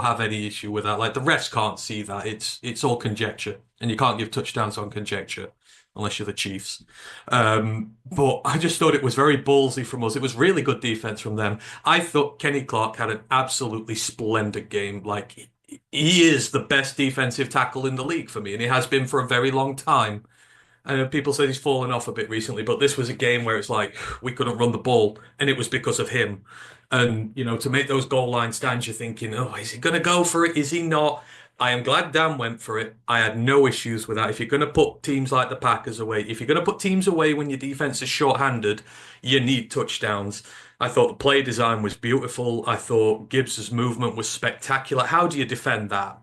[SPEAKER 2] have any issue with that. Like, the refs can't see that. It's all conjecture, and you can't give touchdowns on conjecture unless you're the Chiefs. But I just thought it was very ballsy from us. It was really good defense from them. I thought Kenny Clark had an absolutely splendid game. Like, he is the best defensive tackle in the league for me, and he has been for a very long time. I know people say he's fallen off a bit recently, but this was a game where it's like we couldn't run the ball, and it was because of him. And, to make those goal line stands, you're thinking, oh, is he going to go for it? Is he not? I am glad Dan went for it. I had no issues with that. If you're going to put teams like the Packers away, if you're going to put teams away when your defense is short-handed, you need touchdowns. I thought the play design was beautiful. I thought Gibbs's movement was spectacular. How do you defend that?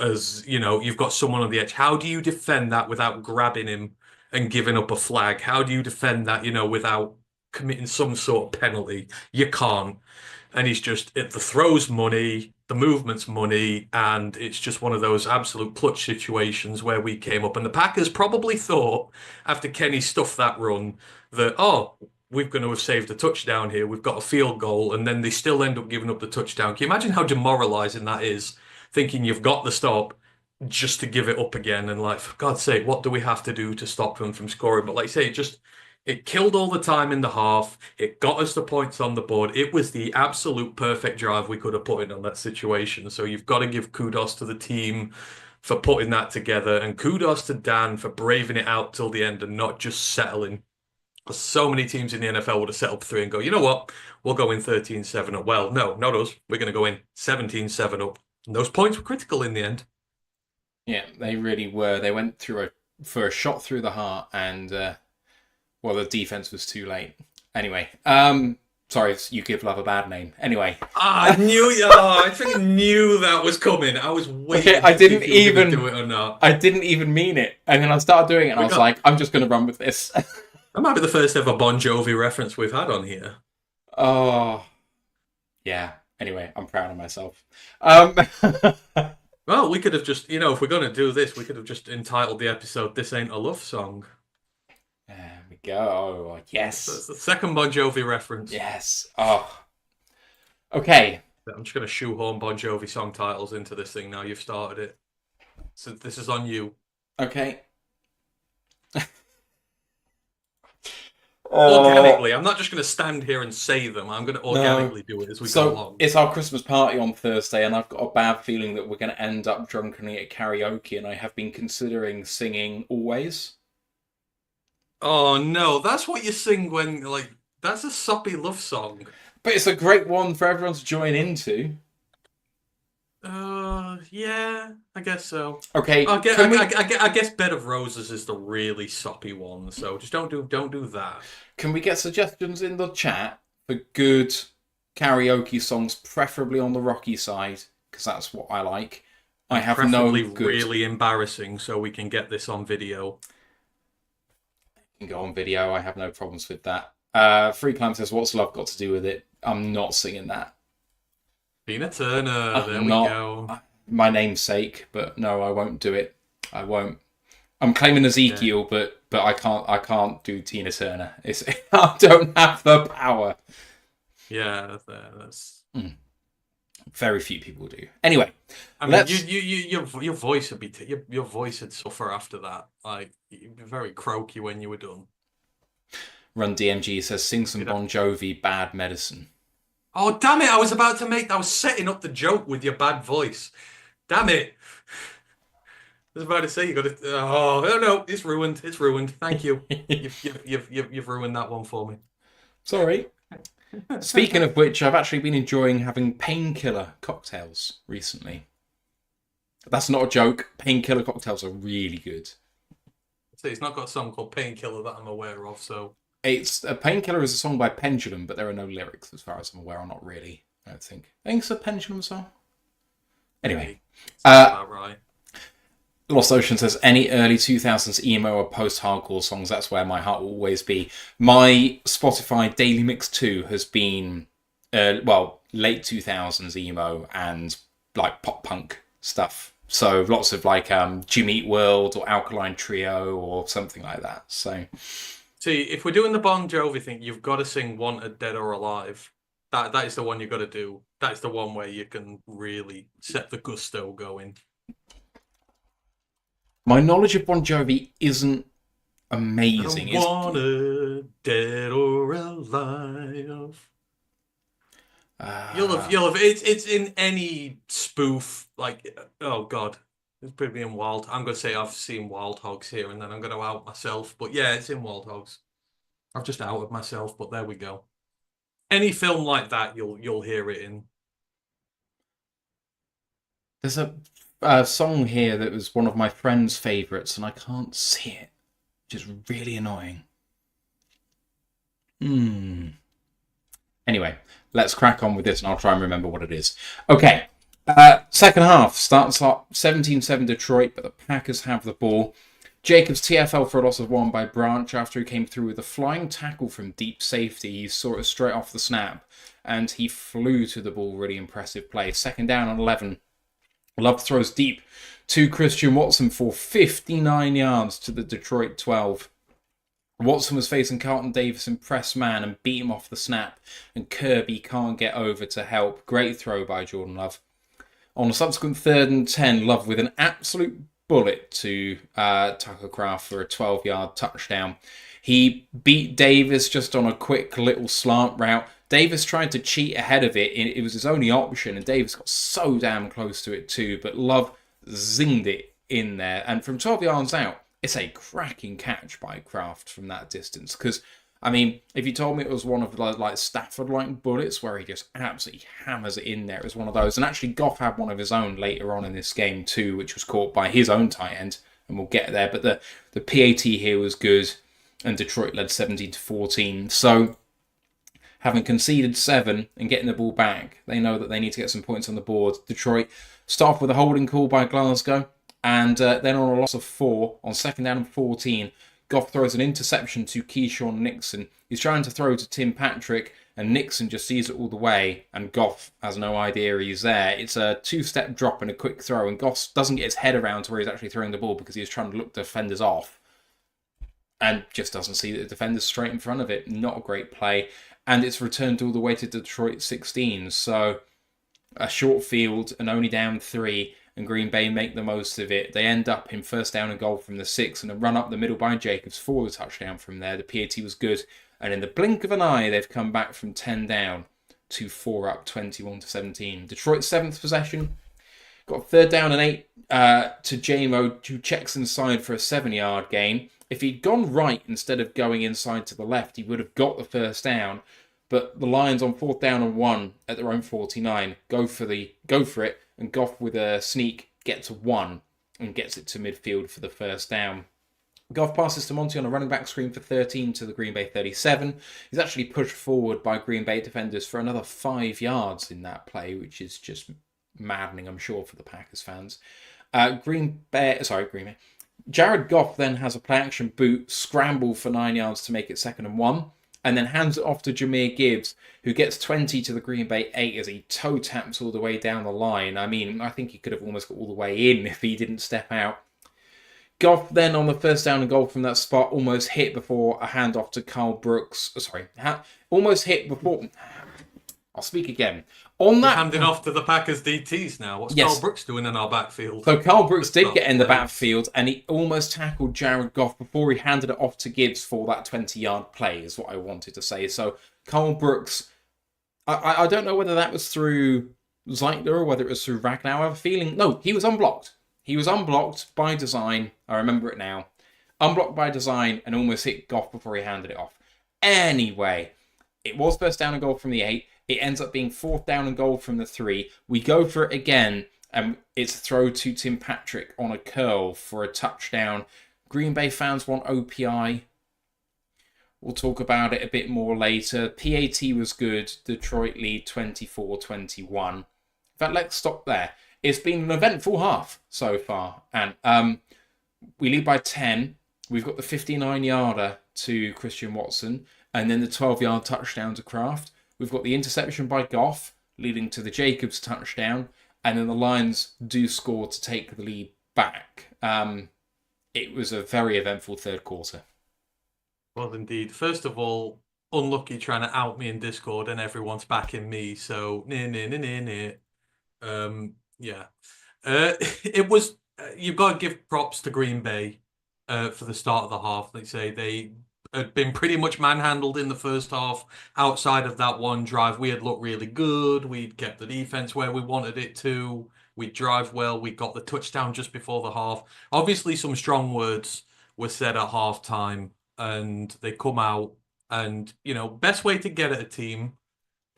[SPEAKER 2] As you've got someone on the edge. How do you defend that without grabbing him and giving up a flag? How do you defend that, without committing some sort of penalty? You can't. And he's just, the throw's money, the movement's money, and it's just one of those absolute clutch situations where we came up. And the Packers probably thought, after Kenny stuffed that run, that, we're going to have saved a touchdown here. We've got a field goal, and then they still end up giving up the touchdown. Can you imagine how demoralizing that is? Thinking you've got the stop just to give it up again, and like, for God's sake, what do we have to do to stop them from scoring? But like I say, it killed all the time in the half. It got us the points on the board. It was the absolute perfect drive we could have put in on that situation. So you've got to give kudos to the team for putting that together, and kudos to Dan for braving it out till the end and not just settling. So many teams in the NFL would have set up 3 and go, you know what? We'll go in 13-7 up. Well, no, not us. We're going to go in 17-7 up. And those points were critical in the end.
[SPEAKER 1] Yeah, they really were. They went for a shot through the heart, and the defense was too late. Anyway, sorry, you give love a bad name. Anyway,
[SPEAKER 2] I freaking knew that was coming. I was waiting.
[SPEAKER 1] Okay, I didn't even
[SPEAKER 2] do it or not.
[SPEAKER 1] I didn't even mean it, and then I started doing it, and I was like, I'm just going to run with this.
[SPEAKER 2] That might be the first ever Bon Jovi reference we've had on here.
[SPEAKER 1] Oh, yeah. Anyway, I'm proud of myself.
[SPEAKER 2] Well, we could have just, if we're going to do this, we could have just entitled the episode "This Ain't a Love Song."
[SPEAKER 1] There we go. Yes.
[SPEAKER 2] That's the second Bon Jovi reference.
[SPEAKER 1] Yes. Oh. Okay.
[SPEAKER 2] I'm just going to shoehorn Bon Jovi song titles into this thing now. You've started it. So this is on you.
[SPEAKER 1] Okay.
[SPEAKER 2] Organically. I'm not just going to stand here and say them. I'm going to organically do it as we go along.
[SPEAKER 1] It's our Christmas party on Thursday, and I've got a bad feeling that we're going to end up drunkenly at karaoke, and I have been considering singing Always.
[SPEAKER 2] Oh, no. That's what you sing when, that's a soppy love song.
[SPEAKER 1] But it's a great one for everyone to join into.
[SPEAKER 2] Yeah, I guess so.
[SPEAKER 1] Okay,
[SPEAKER 2] I guess Bed of Roses is the really soppy one, so just don't do that.
[SPEAKER 1] Can we get suggestions in the chat for good karaoke songs, preferably on the rocky side, because that's what I like. I have
[SPEAKER 2] preferably
[SPEAKER 1] no good...
[SPEAKER 2] really embarrassing, so we can get this on video.
[SPEAKER 1] Can go on video. I have no problems with that. Free Clam says, "What's love got to do with it?" I'm not singing that.
[SPEAKER 2] Tina Turner. There
[SPEAKER 1] I'm
[SPEAKER 2] we
[SPEAKER 1] not
[SPEAKER 2] go.
[SPEAKER 1] my namesake, but no, I won't do it. I won't. I'm claiming
[SPEAKER 2] Yeah.
[SPEAKER 1] Ezekiel, but I can't do Tina Turner. It's I don't have the power.
[SPEAKER 2] Yeah. That's.
[SPEAKER 1] Very few people do. Anyway,
[SPEAKER 2] I mean,
[SPEAKER 1] let's
[SPEAKER 2] your voice would be your voice would suffer after that. Like you'd be very croaky when you were done.
[SPEAKER 1] Run DMG says sing some Bon Jovi, Bad Medicine.
[SPEAKER 2] Oh damn it! I was setting up the joke with your bad voice. Damn it! I was about to say you got to. Oh no, it's ruined. It's ruined. Thank you. You've ruined that one for me.
[SPEAKER 1] Sorry. Speaking of which, I've actually been enjoying having painkiller cocktails recently. That's not a joke. Painkiller cocktails are really good.
[SPEAKER 2] So it's not got a song called Painkiller that I'm aware of. So
[SPEAKER 1] It's a Painkiller is a song by Pendulum, but there are no lyrics as far as I'm aware, or not really. I don't think. I think it's a Pendulum song. Anyway,
[SPEAKER 2] about right.
[SPEAKER 1] Lost Ocean says any early 2000s emo or post-hardcore songs. That's where my heart will always be. My Spotify Daily Mix 2 has been, late 2000s emo and like pop punk stuff. So lots of like Jimmy Eat World or Alkaline Trio or something like that. So
[SPEAKER 2] See, if we're doing the Bon Jovi thing, you've got to sing "Wanted Dead or Alive." That is the one you've got to do. That is the one where you can really set the gusto going.
[SPEAKER 1] my knowledge of Bon Jovi isn't amazing.
[SPEAKER 2] Wanted dead or alive. You'll have. It's in any spoof. Like, oh god, it's pretty in Wild. I'm gonna say I've seen Wild Hogs here, and then I'm gonna out myself. But yeah, it's in Wild Hogs. I've just outed myself, but there we go. Any film like that, you'll hear it in.
[SPEAKER 1] There's a song here that was one of my friend's favourites, and I can't see it, which is really annoying. Anyway, let's crack on with this, and I'll try and remember what it is. Okay, second half starts up 17-7 Detroit, but the Packers have the ball. Jacobs TFL for a loss of 1 by Branch after he came through with a flying tackle from deep safety. He saw it straight off the snap, and he flew to the ball. Really impressive play. Second down on 11. Love throws deep to Christian Watson for 59 yards to the Detroit 12. Watson was facing Carlton Davis in press man and beat him off the snap, and Kirby can't get over to help. Great throw by Jordan Love. On a subsequent 3rd and 10, Love with an absolute bullet to Tucker Craft for a 12-yard touchdown. He beat Davis just on a quick little slant route. Davis tried to cheat ahead of it. It was his only option, and Davis got so damn close to it too. But Love zinged it in there. And from 12 yards out, it's a cracking catch by Kraft from that distance. Because, I mean, if you told me it was one of like Stafford-like bullets where he just absolutely hammers it in there, it was one of those. And actually, Goff had one of his own later on in this game too, which was caught by his own tight end. And we'll get there. But the PAT here was good. And Detroit led 17-14. So having conceded 7 and getting the ball back, they know that they need to get some points on the board. Detroit start off with a holding call by Glasgow, and then on a loss of 4 on 2nd down and 14, Goff throws an interception to Keyshawn Nixon. He's trying to throw to Tim Patrick, and Nixon just sees it all the way, and Goff has no idea he's there. It's a 2-step drop and a quick throw, and Goff doesn't get his head around to where he's actually throwing the ball because he's trying to look defenders off, and just doesn't see the defenders straight in front of it. Not a great play. And it's returned all the way to Detroit 16. So a short field and only down 3, and Green Bay make the most of it. They end up in 1st down and goal from the 6, and a run up the middle by Jacobs for the touchdown from there. The PAT was good. And in the blink of an eye, they've come back from 10 down to 4 up, 21-17. Detroit's 7th possession. Got 3rd down and 8 to J-Mo, who checks inside for a 7-yard gain. If he'd gone right instead of going inside to the left, he would have got the 1st down. But the Lions on 4th down and 1 at their own 49 go for it, and Goff with a sneak gets 1 and gets it to midfield for the 1st down. Goff passes to Monty on a running back screen for 13 to the Green Bay 37. He's actually pushed forward by Green Bay defenders for another 5 yards in that play, which is just maddening, I'm sure, for the Packers fans. Green Bay. Jared Goff then has a play-action boot, scramble for 9 yards to make it 2nd and 1. and then hands it off to Jameer Gibbs, who gets 20 to the Green Bay 8 as he toe taps all the way down the line. I mean, I think he could have almost got all the way in if he didn't step out. Goff then on the first down and goal from that spot almost hit before a handoff to Carl Brooks. Sorry, almost hit before. I'll speak again. On that,
[SPEAKER 2] handing off to the Packers DTs now. What's Carl Brooks doing in our backfield?
[SPEAKER 1] So Carl Brooks did get in the backfield, and he almost tackled Jared Goff before he handed it off to Gibbs for that 20-yard play, is what I wanted to say. So Carl Brooks, I don't know whether that was through Zeitler or whether it was through Ragnar. I have a feeling. No, he was unblocked. He was unblocked by design. I remember it now. Unblocked by design and almost hit Goff before he handed it off. Anyway, it was first down and goal from the 8. It ends up being 4th down and goal from the 3. We go for it again, and it's a throw to Tim Patrick on a curl for a touchdown. Green Bay fans want OPI. We'll talk about it a bit more later. PAT was good. Detroit lead 24-21. In fact, let's stop there. It's been an eventful half so far, and we lead by 10. We've got the 59-yarder to Christian Watson, and then the 12-yard touchdown to Kraft. We've got the interception by Goff, leading to the Jacobs touchdown, and then the Lions do score to take the lead back. It was a very eventful third quarter.
[SPEAKER 2] Well, indeed. First of all, unlucky trying to out me in Discord, and everyone's backing me, so yeah. It was, you've got to give props to Green Bay for the start of the half. They say they had been pretty much manhandled in the first half. Outside of that one drive, we had looked really good. We'd kept the defense where we wanted it to. We'd drive well. We got the touchdown just before the half. Obviously, some strong words were said at halftime, and they come out. And, you know, best way to get at a team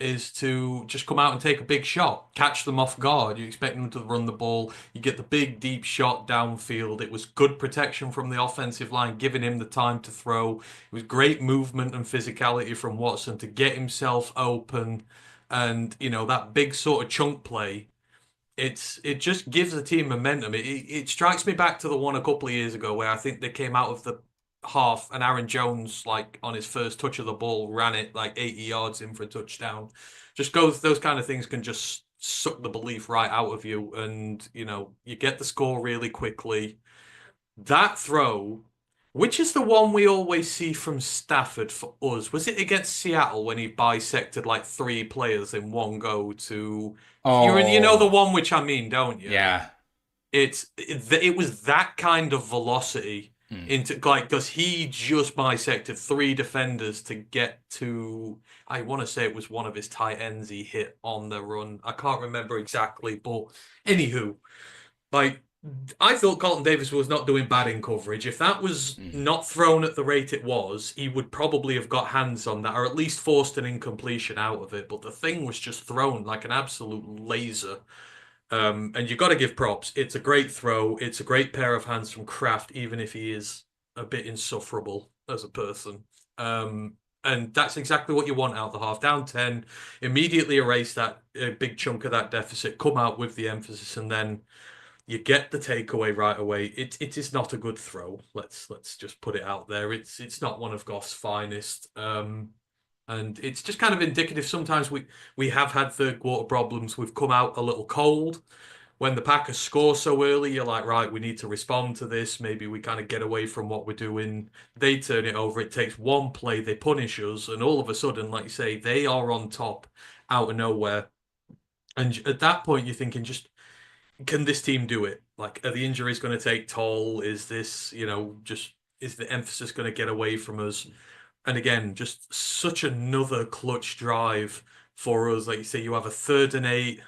[SPEAKER 2] is to just come out and take a big shot, catch them off guard. You expect them to run the ball. You get the big, deep shot downfield. It was good protection from the offensive line, giving him the time to throw. It was great movement and physicality from Watson to get himself open. And, you know, that big sort of chunk play, it just gives the team momentum. It strikes me back to the one a couple of years ago where I think they came out of the half and Aaron Jones, like on his first touch of the ball, ran it like 80 yards in for a touchdown. Just goes, those kind of things can just suck the belief right out of you, and you know, you get the score really quickly. That throw, which is the one we always see from Stafford for us, was it against Seattle when he bisected like 3 players in one go to you know the one which I mean, don't you?
[SPEAKER 1] Yeah.
[SPEAKER 2] It was that kind of velocity into, like, because he just bisected 3 defenders to get to, I want to say it was one of his tight ends he hit on the run. I can't remember exactly, but anywho, like, I thought Carlton Davis was not doing bad in coverage. If that was not thrown at the rate it was, he would probably have got hands on that, or at least forced an incompletion out of it. But the thing was just thrown like an absolute laser. And you've got to give props. It's a great throw. It's a great pair of hands from Kraft, even if he is a bit insufferable as a person. And that's exactly what you want out the half. Down 10, immediately erase that big chunk of that deficit, come out with the emphasis, and then you get the takeaway right away. It is not a good throw. Let's just put it out there. It's not one of Goff's finest. And it's just kind of indicative. Sometimes we have had third quarter problems. We've come out a little cold. When the Packers score so early, you're like, right, we need to respond to this. Maybe we kind of get away from what we're doing. They turn it over. It takes one play. They punish us. And all of a sudden, like you say, they are on top out of nowhere. And at that point, you're thinking, just, can this team do it? Like, are the injuries going to take toll? Is this, you know, just, is the emphasis going to get away from us? And again, just such another clutch drive for us. Like you say, you have a 3rd and 8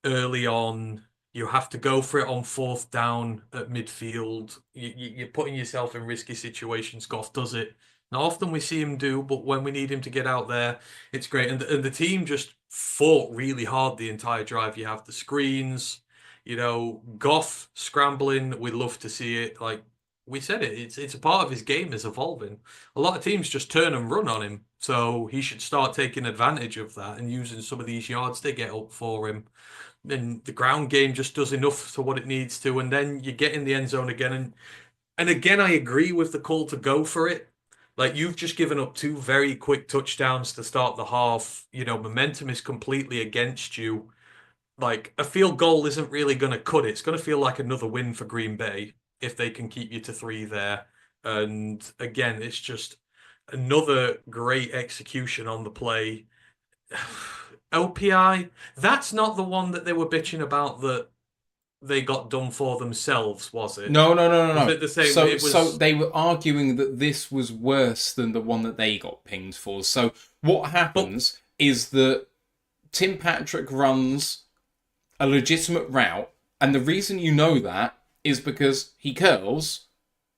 [SPEAKER 2] early on. You have to go for it on 4th down at midfield. You're putting yourself in risky situations. Goff does it. Not often we see him do, but when we need him to get out there, it's great. And the team just fought really hard the entire drive. You have the screens, you know, Goff scrambling. We love to see it. Like we said, it's a part of his game is evolving. A lot of teams just turn and run on him. So he should start taking advantage of that and using some of these yards they get up for him. Then the ground game just does enough to what it needs to. And then you get in the end zone again. And again, I agree with the call to go for it. Like, you've just given up 2 very quick touchdowns to start the half. You know, momentum is completely against you. Like, a field goal isn't really going to cut it. It's going to feel like another win for Green Bay if they can keep you to 3 there. And again, it's just another great execution on the play. OPI, that's not the one that they were bitching about that they got done for themselves, was it?
[SPEAKER 1] No.
[SPEAKER 2] Was it the same?
[SPEAKER 1] So,
[SPEAKER 2] It was...
[SPEAKER 1] so they were arguing that this was worse than the one that they got pinged for. So what happens is that Tim Patrick runs a legitimate route, and the reason you know that is because he curls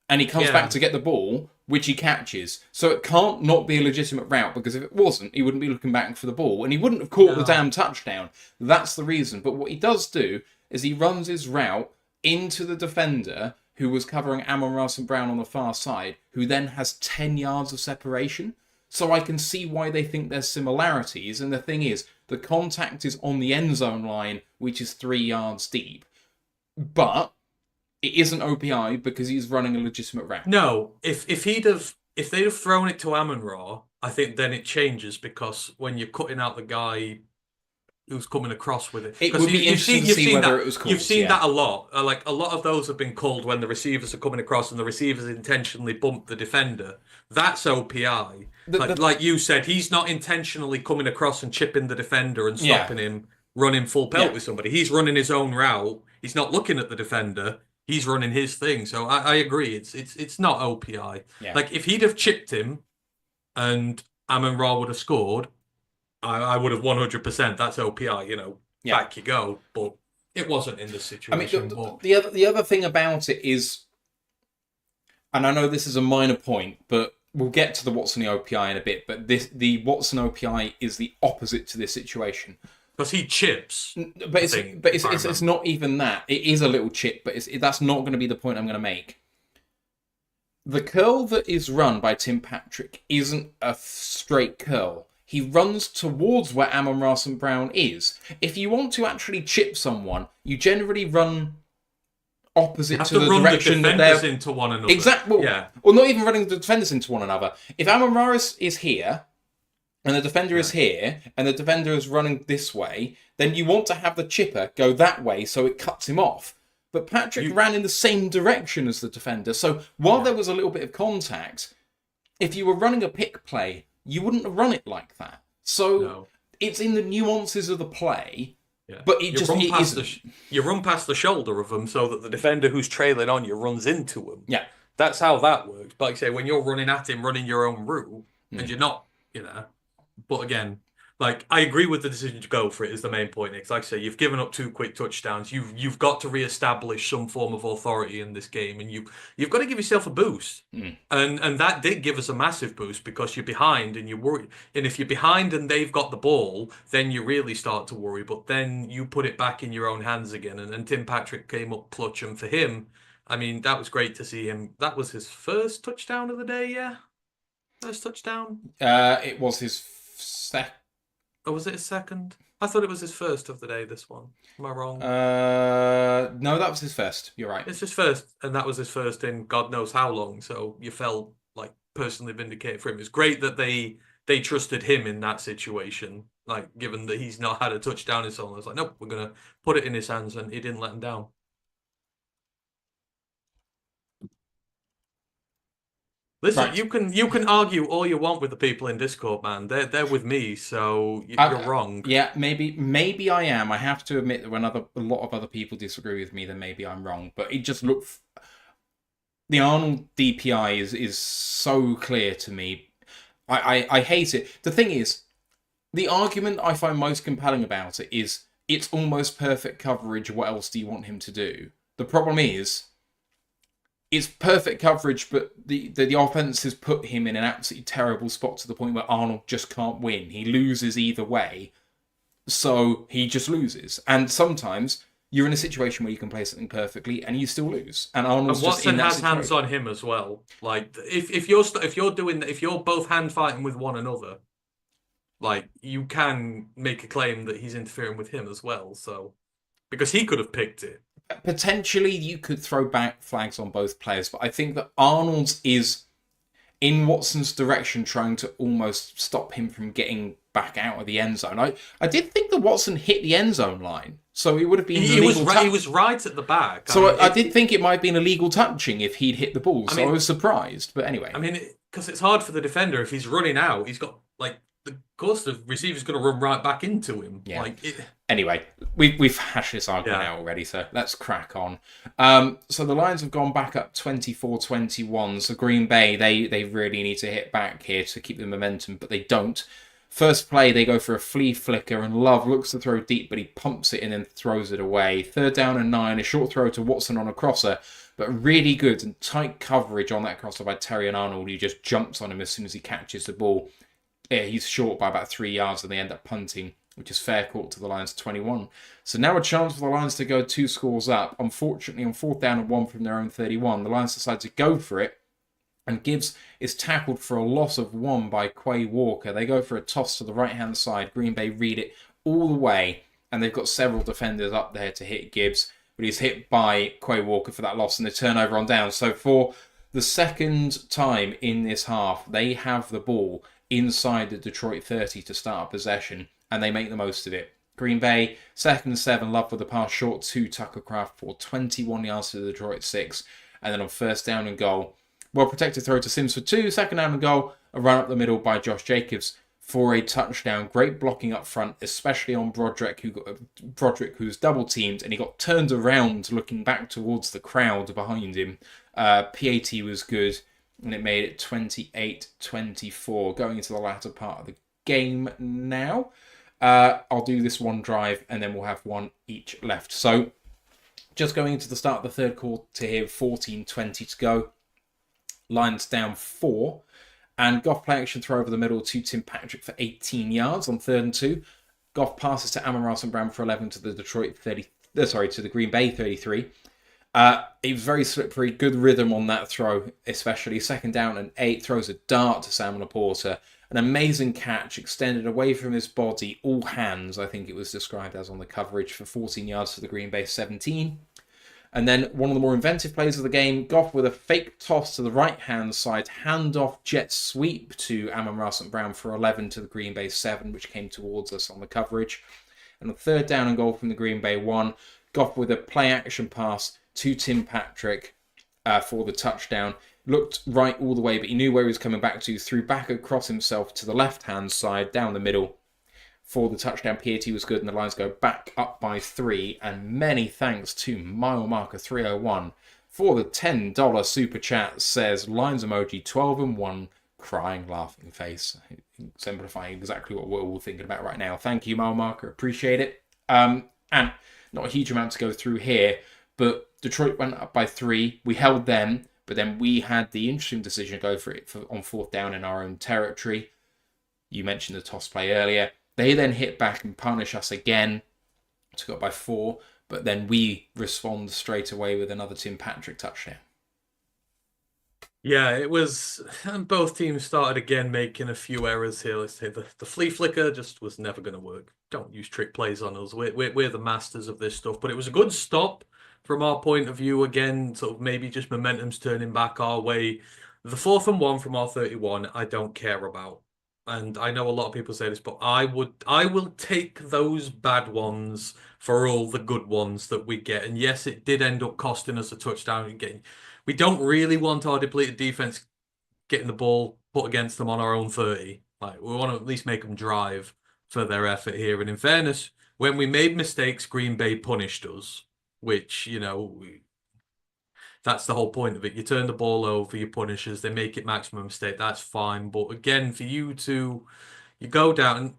[SPEAKER 1] and he comes back to get the ball, which he catches. So it can't not be a legitimate route, because if it wasn't, he wouldn't be looking back for the ball, and he wouldn't have caught the damn touchdown. That's the reason. But what he does do is he runs his route into the defender who was covering Amon-Ra St. Brown on the far side, who then has 10 yards of separation. So I can see why they think there's similarities. And the thing is, the contact is on the end zone line, which is 3 yards deep. But it isn't OPI because he's running a legitimate route.
[SPEAKER 2] No, if they'd have thrown it to Amon-Ra, I think then it changes, because when you're cutting out the guy who's coming across with it,
[SPEAKER 1] It would be interesting to see whether it was called.
[SPEAKER 2] You've seen that a lot. Like, a lot of those have been called when the receivers are coming across and the receivers intentionally bump the defender. That's OPI. Like you said, he's not intentionally coming across and chipping the defender and stopping him running full pelt with somebody. He's running his own route. He's not looking at the defender. He's running his thing. So I agree. It's not OPI.
[SPEAKER 1] Yeah.
[SPEAKER 2] Like, if he'd have chipped him and Amon-Ra would have scored, I would have 100%. That's OPI. You know, back you go. But it wasn't in this situation.
[SPEAKER 1] I mean, the other thing about it is, and I know this is a minor point, but we'll get to the Watson OPI in a bit. But the Watson OPI is the opposite to this situation.
[SPEAKER 2] Because he chips.
[SPEAKER 1] But it's not even that. It is a little chip, but that's not going to be the point I'm going to make. The curl that is run by Tim Patrick isn't a straight curl. He runs towards where Amon-Ra St. Brown is. If you want to actually chip someone, you generally run opposite to the direction that they're
[SPEAKER 2] into one another.
[SPEAKER 1] Exactly. Well, not even running the defenders into one another. If Amon-Ra is here, and the defender is here, and the defender is running this way, then you want to have the chipper go that way so it cuts him off. But Patrick ran in the same direction as the defender, so while there was a little bit of contact, if you were running a pick play, you wouldn't have run it like that. So it's in the nuances of the play, but you
[SPEAKER 2] run past the shoulder of them so that the defender who's trailing on you runs into him.
[SPEAKER 1] Yeah.
[SPEAKER 2] That's how that works. But like I say, when you're running at him, running your own route, and you're not, But again, like, I agree with the decision to go for it is the main point. Because like I say, you've given up 2 quick touchdowns. You've got to reestablish some form of authority in this game, and you've got to give yourself a boost. And that did give us a massive boost, because you're behind and you're worried. And if you're behind and they've got the ball, then you really start to worry. But then you put it back in your own hands again. And Tim Patrick came up clutch, and for him, I mean, that was great to see him. That was his first touchdown of the day, First touchdown?
[SPEAKER 1] It was his second.
[SPEAKER 2] Or was it his second? I thought it was his first of the day, this one. Am I wrong?
[SPEAKER 1] No, that was his first. You're right.
[SPEAKER 2] It's his first, and that was his first in God knows how long, so you felt like personally vindicated for him. It's great that they trusted him in that situation, like, given that he's not had a touchdown in so long. It's like, nope, we're going to put it in his hands, and he didn't let him down. Listen, you can argue all you want with the people in Discord, man. They're with me, so you're wrong.
[SPEAKER 1] Yeah, maybe I am. I have to admit that when a lot of other people disagree with me, then maybe I'm wrong. But it just looked, the Arnold DPI is so clear to me. I hate it. The thing is, the argument I find most compelling about it is it's almost perfect coverage. What else do you want him to do? The problem is, it's perfect coverage, but the offense has put him in an absolutely terrible spot to the point where Arnold just can't win. He loses either way, so he just loses. And sometimes you're in a situation where you can play something perfectly and you still lose. And Arnold's just in that situation.
[SPEAKER 2] Watson has hands on him as well. Like, if you're both hand fighting with one another, like, you can make a claim that he's interfering with him as well. So, because he could have picked it.
[SPEAKER 1] Potentially, you could throw back flags on both players, but I think that Arnold's is in Watson's direction, trying to almost stop him from getting back out of the end zone. I did think that Watson hit the end zone line, so it would have been
[SPEAKER 2] He was right. He was right at the back.
[SPEAKER 1] So I did think it might have been illegal touching if he'd hit the ball. So I was surprised, but anyway.
[SPEAKER 2] I mean, because it's hard for the defender if he's running out. He's got of course the receiver's going to run right back into him.
[SPEAKER 1] Yeah. Anyway, we've hashed this argument out already, so let's crack on. So the Lions have gone back up 24-21. So Green Bay, they really need to hit back here to keep the momentum, but they don't. First play, they go for a flea flicker, and Love looks to throw deep, but he pumps it and then throws it away. 3rd down and 9, a short throw to Watson on a crosser, but really good and tight coverage on that crosser by Terry and Arnold. He just jumps on him as soon as he catches the ball. Yeah, he's short by about 3 yards, and they end up punting, which is fair caught to the Lions 21. So now a chance for the Lions to go 2 scores up. Unfortunately, on 4th down and 1 from their own 31, the Lions decide to go for it, and Gibbs is tackled for a loss of 1 by Quay Walker. They go for a toss to the right-hand side. Green Bay read it all the way, and they've got several defenders up there to hit Gibbs, but he's hit by Quay Walker for that loss and the turnover on down. So for the second time in this half, they have the ball inside the Detroit 30 to start possession, and they make the most of it. Green Bay, 2nd and 7, Love with the pass short to Tucker Craft for 21 yards to the Detroit 6, and then on 1st down and goal, well-protected throw to Sims for 2, 2nd down and goal, a run up the middle by Josh Jacobs for a touchdown. Great blocking up front, especially on Broderick, who's double-teamed, and he got turned around looking back towards the crowd behind him. PAT was good, and it made it 28-24. Going into the latter part of the game now. I'll do this one drive, and then we'll have one each left. So, just going into the start of the 3rd quarter here, 14-20 to go. Lions down 4. And Goff play action throw over the middle to Tim Patrick for 18 yards on 3rd and 2. Goff passes to Amon-Ra Brown for 11 to the to the Green Bay 33. It was very slippery, good rhythm on that throw, especially 2nd down and 8, throws a dart to Sam Laporta. An amazing catch, extended away from his body, all hands, I think it was described as on the coverage, for 14 yards to the Green Bay 17. And then one of the more inventive plays of the game, Goff with a fake toss to the right-hand side, handoff jet sweep to Amon-Ra Brown for 11 to the Green Bay 7, which came towards us on the coverage. And a 3rd down and goal from the Green Bay 1, Goff with a play-action pass to Tim Patrick for the touchdown. Looked right all the way, but he knew where he was coming back to, threw back across himself to the left-hand side, down the middle. For the touchdown, PAT was good, and the Lions go back up by 3. And many thanks to mile marker 301 for the $10 super chat. Says Lions emoji 12 and 1, crying, laughing face, exemplifying exactly what we're all thinking about right now. Thank you, mile marker, appreciate it. And not a huge amount to go through here, but Detroit went up by 3. We held them, but then we had the interesting decision to go for it on 4th down in our own territory. You mentioned the toss play earlier. They then hit back and punish us again to go up by 4, but then we respond straight away with another Tim Patrick touchdown.
[SPEAKER 2] Yeah, it was. Both teams started again making a few errors here. Let's say the flea flicker just was never going to work. Don't use trick plays on us. We're the masters of this stuff. But it was a good stop from our point of view. Again, sort of maybe just momentum's turning back our way. The 4th and 1 from our 31, I don't care about. And I know a lot of people say this, but I will take those bad ones for all the good ones that we get. And yes, it did end up costing us a touchdown. We don't really want our depleted defense getting the ball put against them on our own 30. Like, we want to at least make them drive for their effort here. And in fairness, when we made mistakes, Green Bay punished us, which, that's the whole point of it. You turn the ball over, you punish us, they make it maximum mistake, that's fine. But again, for you go down,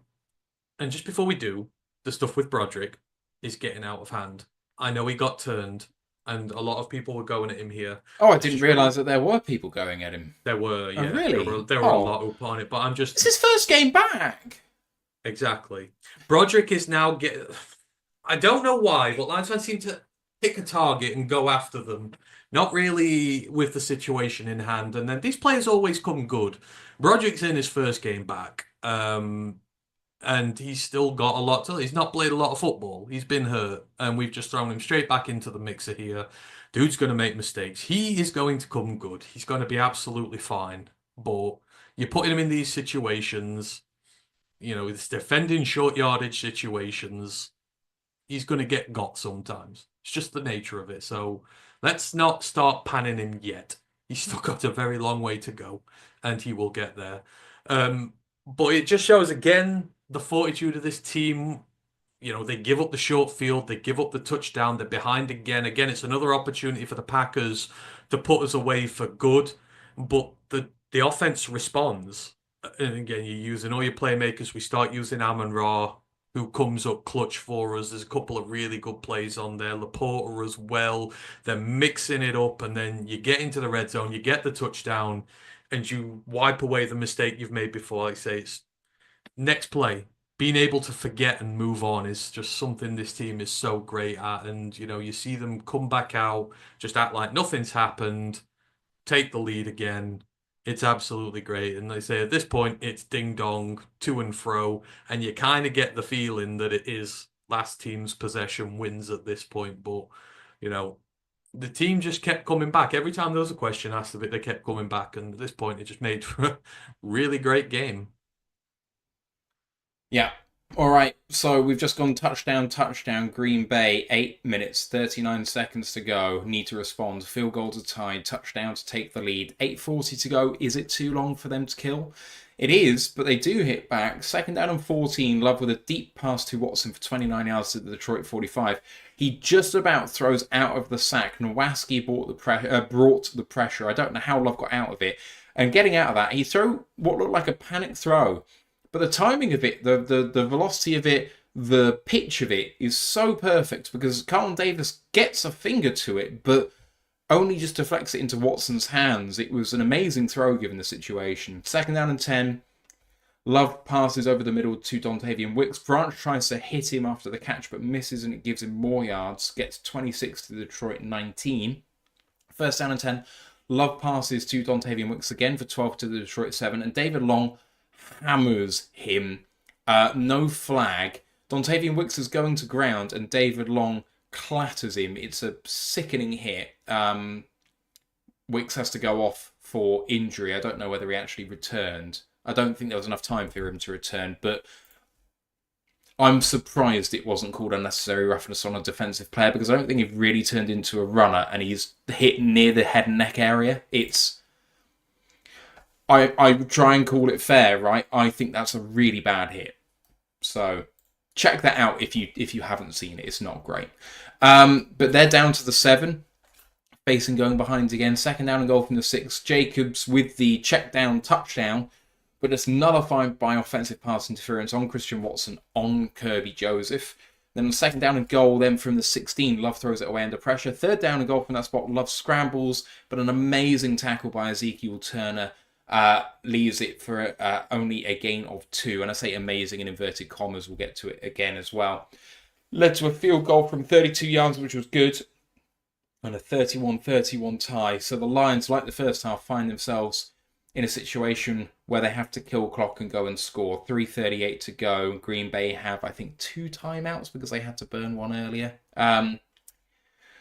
[SPEAKER 2] and just before we do, the stuff with Broderick is getting out of hand. I know he got turned, and a lot of people were going at him here.
[SPEAKER 1] Oh, I didn't realise that there were people going at him.
[SPEAKER 2] There were, yeah.
[SPEAKER 1] Oh, really?
[SPEAKER 2] There were a lot who put on it, but I'm just...
[SPEAKER 1] It's his first game back!
[SPEAKER 2] Exactly. Broderick is now I don't know why, but Lions fans seem to pick a target and go after them. Not really with the situation in hand. And then these players always come good. Broderick's in his first game back. And he's still got a lot to... He's not played a lot of football. He's been hurt. And we've just thrown him straight back into the mixer here. Dude's going to make mistakes. He is going to come good. He's going to be absolutely fine. but you're putting him in these situations, it's defending short yardage situations. He's going to get got sometimes. It's just the nature of it. So let's not start panning him yet. He's still got a very long way to go, and he will get there. But it just shows again the fortitude of this team. They give up the short field, they give up the touchdown, they're behind again. Again, it's another opportunity for the Packers to put us away for good. But the offense responds. And again, you're using all your playmakers. We start using Amon-Ra, who comes up clutch for us. There's a couple of really good plays on there. Laporta as well. They're mixing it up, and then you get into the red zone, you get the touchdown, and you wipe away the mistake you've made before. Like I say, it's next play. Being able to forget and move on is just something this team is so great at. And, you see them come back out, just act like nothing's happened, take the lead again. It's absolutely great. And they say at this point, it's ding dong, to and fro. And you kind of get the feeling that it is last team's possession wins at this point. But, the team just kept coming back. Every time there was a question asked of it, they kept coming back. And at this point, it just made for a really great game.
[SPEAKER 1] Yeah. All right. So we've just gone touchdown, Green Bay. 8 minutes, 39 seconds to go. Need to respond. Field goal to tie. Touchdown to take the lead. 8:40 to go. Is it too long for them to kill? It is, but they do hit back. 2nd down and 14. Love with a deep pass to Watson for 29 yards to the Detroit 45. He just about throws out of the sack. Nowaski brought the pressure. I don't know how Love got out of it. And getting out of that, he threw what looked like a panic throw. But the timing of it, the velocity of it, the pitch of it is so perfect because Carlton Davis gets a finger to it, but only just deflects it into Watson's hands. It was an amazing throw given the situation. 2nd down and 10. Love passes over the middle to Dontavian Wicks. Branch tries to hit him after the catch, but misses, and it gives him more yards. Gets 26 to the Detroit 19. 1st down and 10. Love passes to Dontavian Wicks again for 12 to the Detroit 7. And David Long hammers him. No flag. Dontavian Wicks is going to ground, and David Long clatters him. It's a sickening hit. Wicks has to go off for injury. I don't know whether he actually returned. I don't think there was enough time for him to return, but I'm surprised it wasn't called unnecessary roughness on a defensive player because I don't think he really turned into a runner and he's hit near the head and neck area. I would try and call it fair, right? I think that's a really bad hit. So check that out if you haven't seen it. It's not great. But they're down to the 7. Basin going behind again. 2nd down and goal from the 6. Jacobs with the check down touchdown. But it's nullified by offensive pass interference on Christian Watson on Kirby Joseph. Then 2nd down and goal then from the 16. Love throws it away under pressure. 3rd down and goal from that spot. Love scrambles. But an amazing tackle by Ezekiel Turner leaves it for only a gain of 2. And I say amazing in inverted commas. We'll get to it again as well. Led to a field goal from 32 yards, which was good. And a 31-31 tie. So the Lions, like the first half, find themselves in a situation where they have to kill clock and go and score. 3:38 to go. Green Bay have, I think, 2 timeouts because they had to burn one earlier.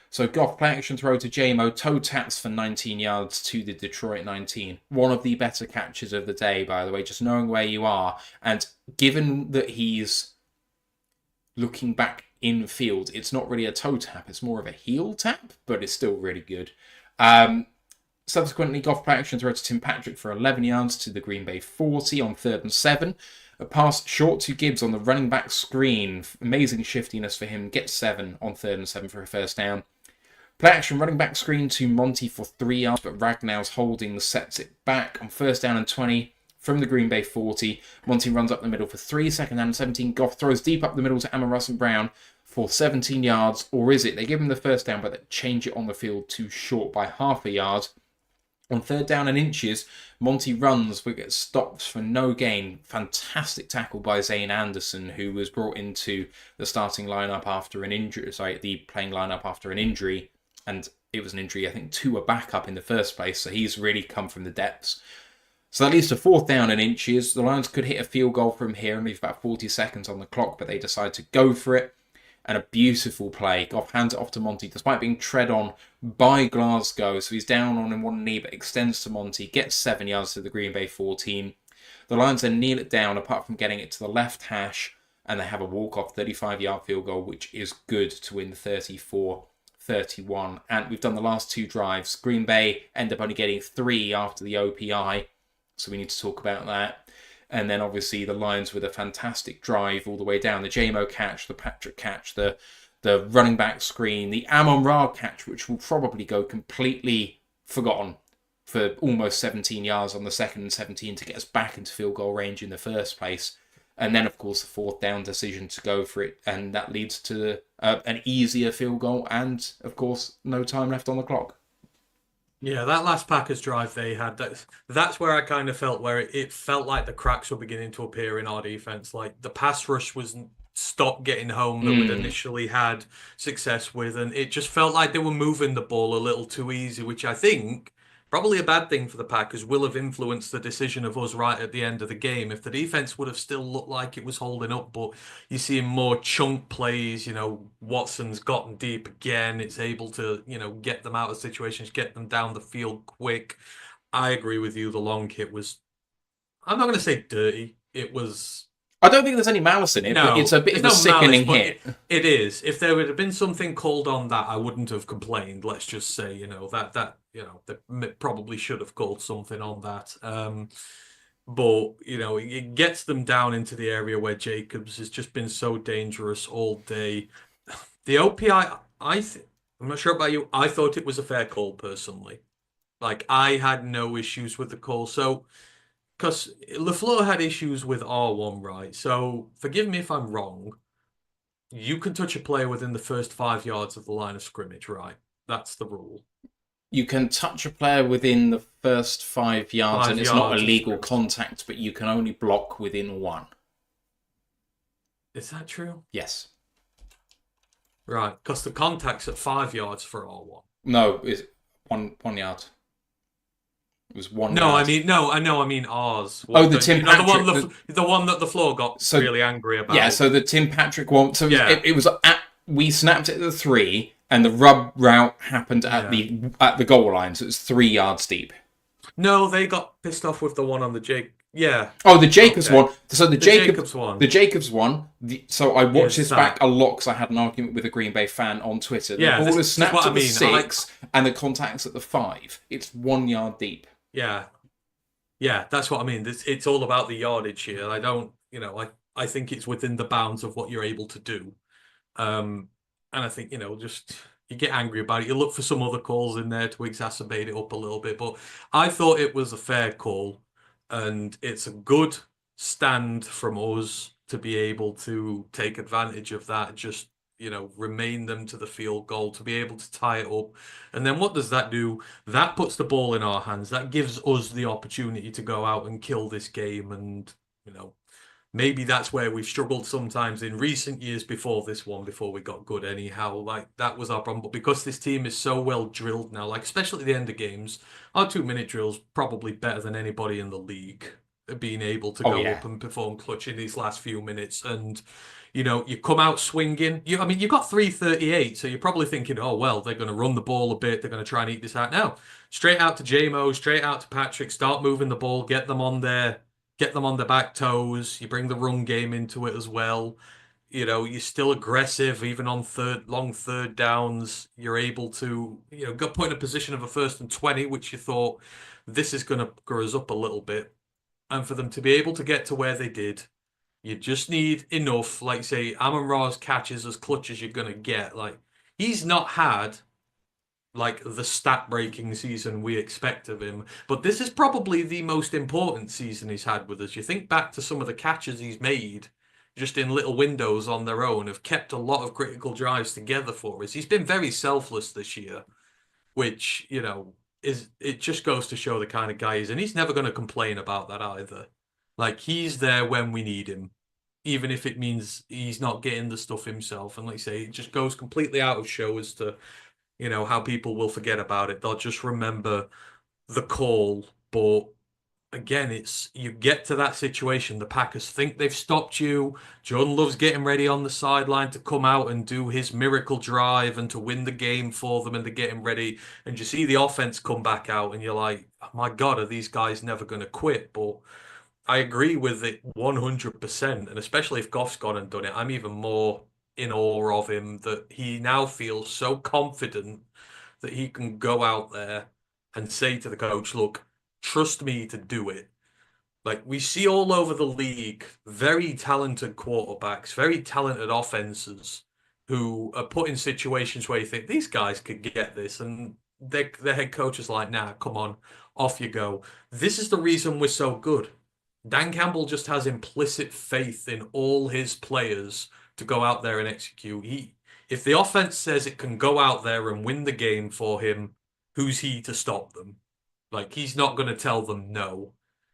[SPEAKER 1] So Goff play action throw to J-Mo. Toe taps for 19 yards to the Detroit 19. One of the better catches of the day, by the way, just knowing where you are. And given that he's looking back in field, it's not really a toe tap. It's more of a heel tap, but it's still really good. Subsequently, Goff play action throw to Tim Patrick for 11 yards to the Green Bay 40 on 3rd and 7. A pass short to Gibbs on the running back screen. Amazing shiftiness for him. Gets 7 on 3rd and 7 for a first down. Play action running back screen to Monty for 3 yards, but Ragnow's holding sets it back on 1st down and 20 from the Green Bay 40. Monty runs up the middle for 3, 2nd down and 17. Goff throws deep up the middle to Amon-Ra St. Brown for 17 yards. Or is it? They give him the first down, but they change it on the field too short by half a yard. On 3rd down and inches, Monty runs but gets stopped for no gain. Fantastic tackle by Zane Anderson, who was brought into the starting lineup after an injury. The playing lineup after an injury. And it was an injury, I think, to a backup in the first place. So he's really come from the depths. So that leads to 4th down and inches. The Lions could hit a field goal from here and leave about 40 seconds on the clock, but they decide to go for it. and a beautiful play. Goff hands it off to Monty, despite being tread on by Glasgow. So he's down on one knee, but extends to Monty, gets 7 yards to the Green Bay 14. The Lions then kneel it down, apart from getting it to the left hash, and they have a walk-off 35-yard field goal, which is good to win 34-31. And we've done the last 2 drives. Green Bay end up only getting 3 after the OPI, so we need to talk about that. And then obviously the Lions with a fantastic drive all the way down. The JMO catch, the Patrick catch, the running back screen, the Amon-Ra catch, which will probably go completely forgotten for almost 17 yards on the 2nd and 17 to get us back into field goal range in the first place. And then, of course, the 4th down decision to go for it. And that leads to an easier field goal and, of course, no time left on the clock.
[SPEAKER 2] Yeah, that last Packers drive they had, that's where I kind of felt where it felt like the cracks were beginning to appear in our defense. Like the pass rush was stopped getting home that we'd initially had success with, and it just felt like they were moving the ball a little too easy, which I think probably a bad thing for the Packers, will have influenced the decision of us right at the end of the game. If the defense would have still looked like it was holding up, but you're seeing more chunk plays, Watson's gotten deep again. It's able to, get them out of situations, get them down the field quick. I agree with you. The long hit was, I'm not going to say dirty. It was...
[SPEAKER 1] I don't think there's any malice in it, but it's a bit of a sickening hit.
[SPEAKER 2] It is. If there would have been something called on that, I wouldn't have complained. Let's just say, they probably should have called something on that. But, it gets them down into the area where Jacobs has just been so dangerous all day. The OPI, I'm not sure about you, I thought it was a fair call, personally. Like, I had no issues with the call. So... because LaFleur had issues with R1, right? So forgive me if I'm wrong. You can touch a player within the first 5 yards of the line of scrimmage, right? That's the rule.
[SPEAKER 1] You can touch a player within the first 5 yards, and it's not a legal contact, but you can only block within 1.
[SPEAKER 2] Is that true?
[SPEAKER 1] Yes.
[SPEAKER 2] Right, because the contact's at 5 yards for R1.
[SPEAKER 1] No, it's 1 yard. It was 1
[SPEAKER 2] No,
[SPEAKER 1] yard.
[SPEAKER 2] I mean ours.
[SPEAKER 1] The Tim Patrick.
[SPEAKER 2] The one that the floor got really angry about.
[SPEAKER 1] Yeah, so the Tim Patrick one. So it was we snapped it at the 3, and the rub route happened at the goal line, so it was 3 yards deep.
[SPEAKER 2] No, they got pissed off with the one on the Jake. Yeah.
[SPEAKER 1] Oh, the Jacobs one. So the
[SPEAKER 2] Jacobs one.
[SPEAKER 1] The Jacobs one. So I watched this back a lot because I had an argument with a Green Bay fan on Twitter. The ball is snapped at the 6, and the contact's at the 5. It's 1 yard deep.
[SPEAKER 2] Yeah. Yeah, that's what I mean. It's all about the yardage here. I don't, I think it's within the bounds of what you're able to do. And I think, just you get angry about it. You look for some other calls in there to exacerbate it up a little bit. But I thought it was a fair call. And it's a good stand from us to be able to take advantage of that. Just, remain them to the field goal, to be able to tie it up. And then what does that do? That puts the ball in our hands. That gives us the opportunity to go out and kill this game. And, maybe that's where we've struggled sometimes in recent years before this one, before we got good anyhow. Like, that was our problem. But because this team is so well drilled now, like, especially at the end of games, our 2-minute drill's probably better than anybody in the league, being able to go up and perform clutch in these last few minutes. And, you come out swinging. You've got 3:38, so you're probably thinking, oh, well, they're going to run the ball a bit. They're going to try and eat this out. Now, straight out to JMO, straight out to Patrick, start moving the ball, get them on their back toes. You bring the run game into it as well. You're still aggressive, even on long third downs. You're able to, got put in a position of a 1st and 20, which you thought this is going to grow us up a little bit. And for them to be able to get to where they did, you just need enough, like say, Amon-Ra's catches as clutch as you're going to get. Like, he's not had like the stat-breaking season we expect of him. But this is probably the most important season he's had with us. You think back to some of the catches he's made just in little windows on their own, have kept a lot of critical drives together for us. He's been very selfless this year, which, it just goes to show the kind of guy he is. And he's never going to complain about that either. Like, he's there when we need him, even if it means he's not getting the stuff himself. And like I say, it just goes completely out of show as to, how people will forget about it. They'll just remember the call, but again, it's you get to that situation. The Packers think they've stopped you. Jordan Love's getting ready on the sideline to come out and do his miracle drive and to win the game for them, and they're getting ready. And you see the offense come back out, and you're like, oh my God, are these guys never going to quit? But I agree with it 100%. And especially if Goff's gone and done it, I'm even more in awe of him that he now feels so confident that he can go out there and say to the coach, look, trust me to do it. Like we see all over the league, very talented quarterbacks, very talented offenses who are put in situations where you think these guys could get this, and their head coach is like, nah, come on, off you go. This is the reason we're so good. Dan Campbell just has implicit faith in all his players to go out there and execute. If the offense says it can go out there and win the game for him, who's he to stop them? Like, he's not going to tell them no.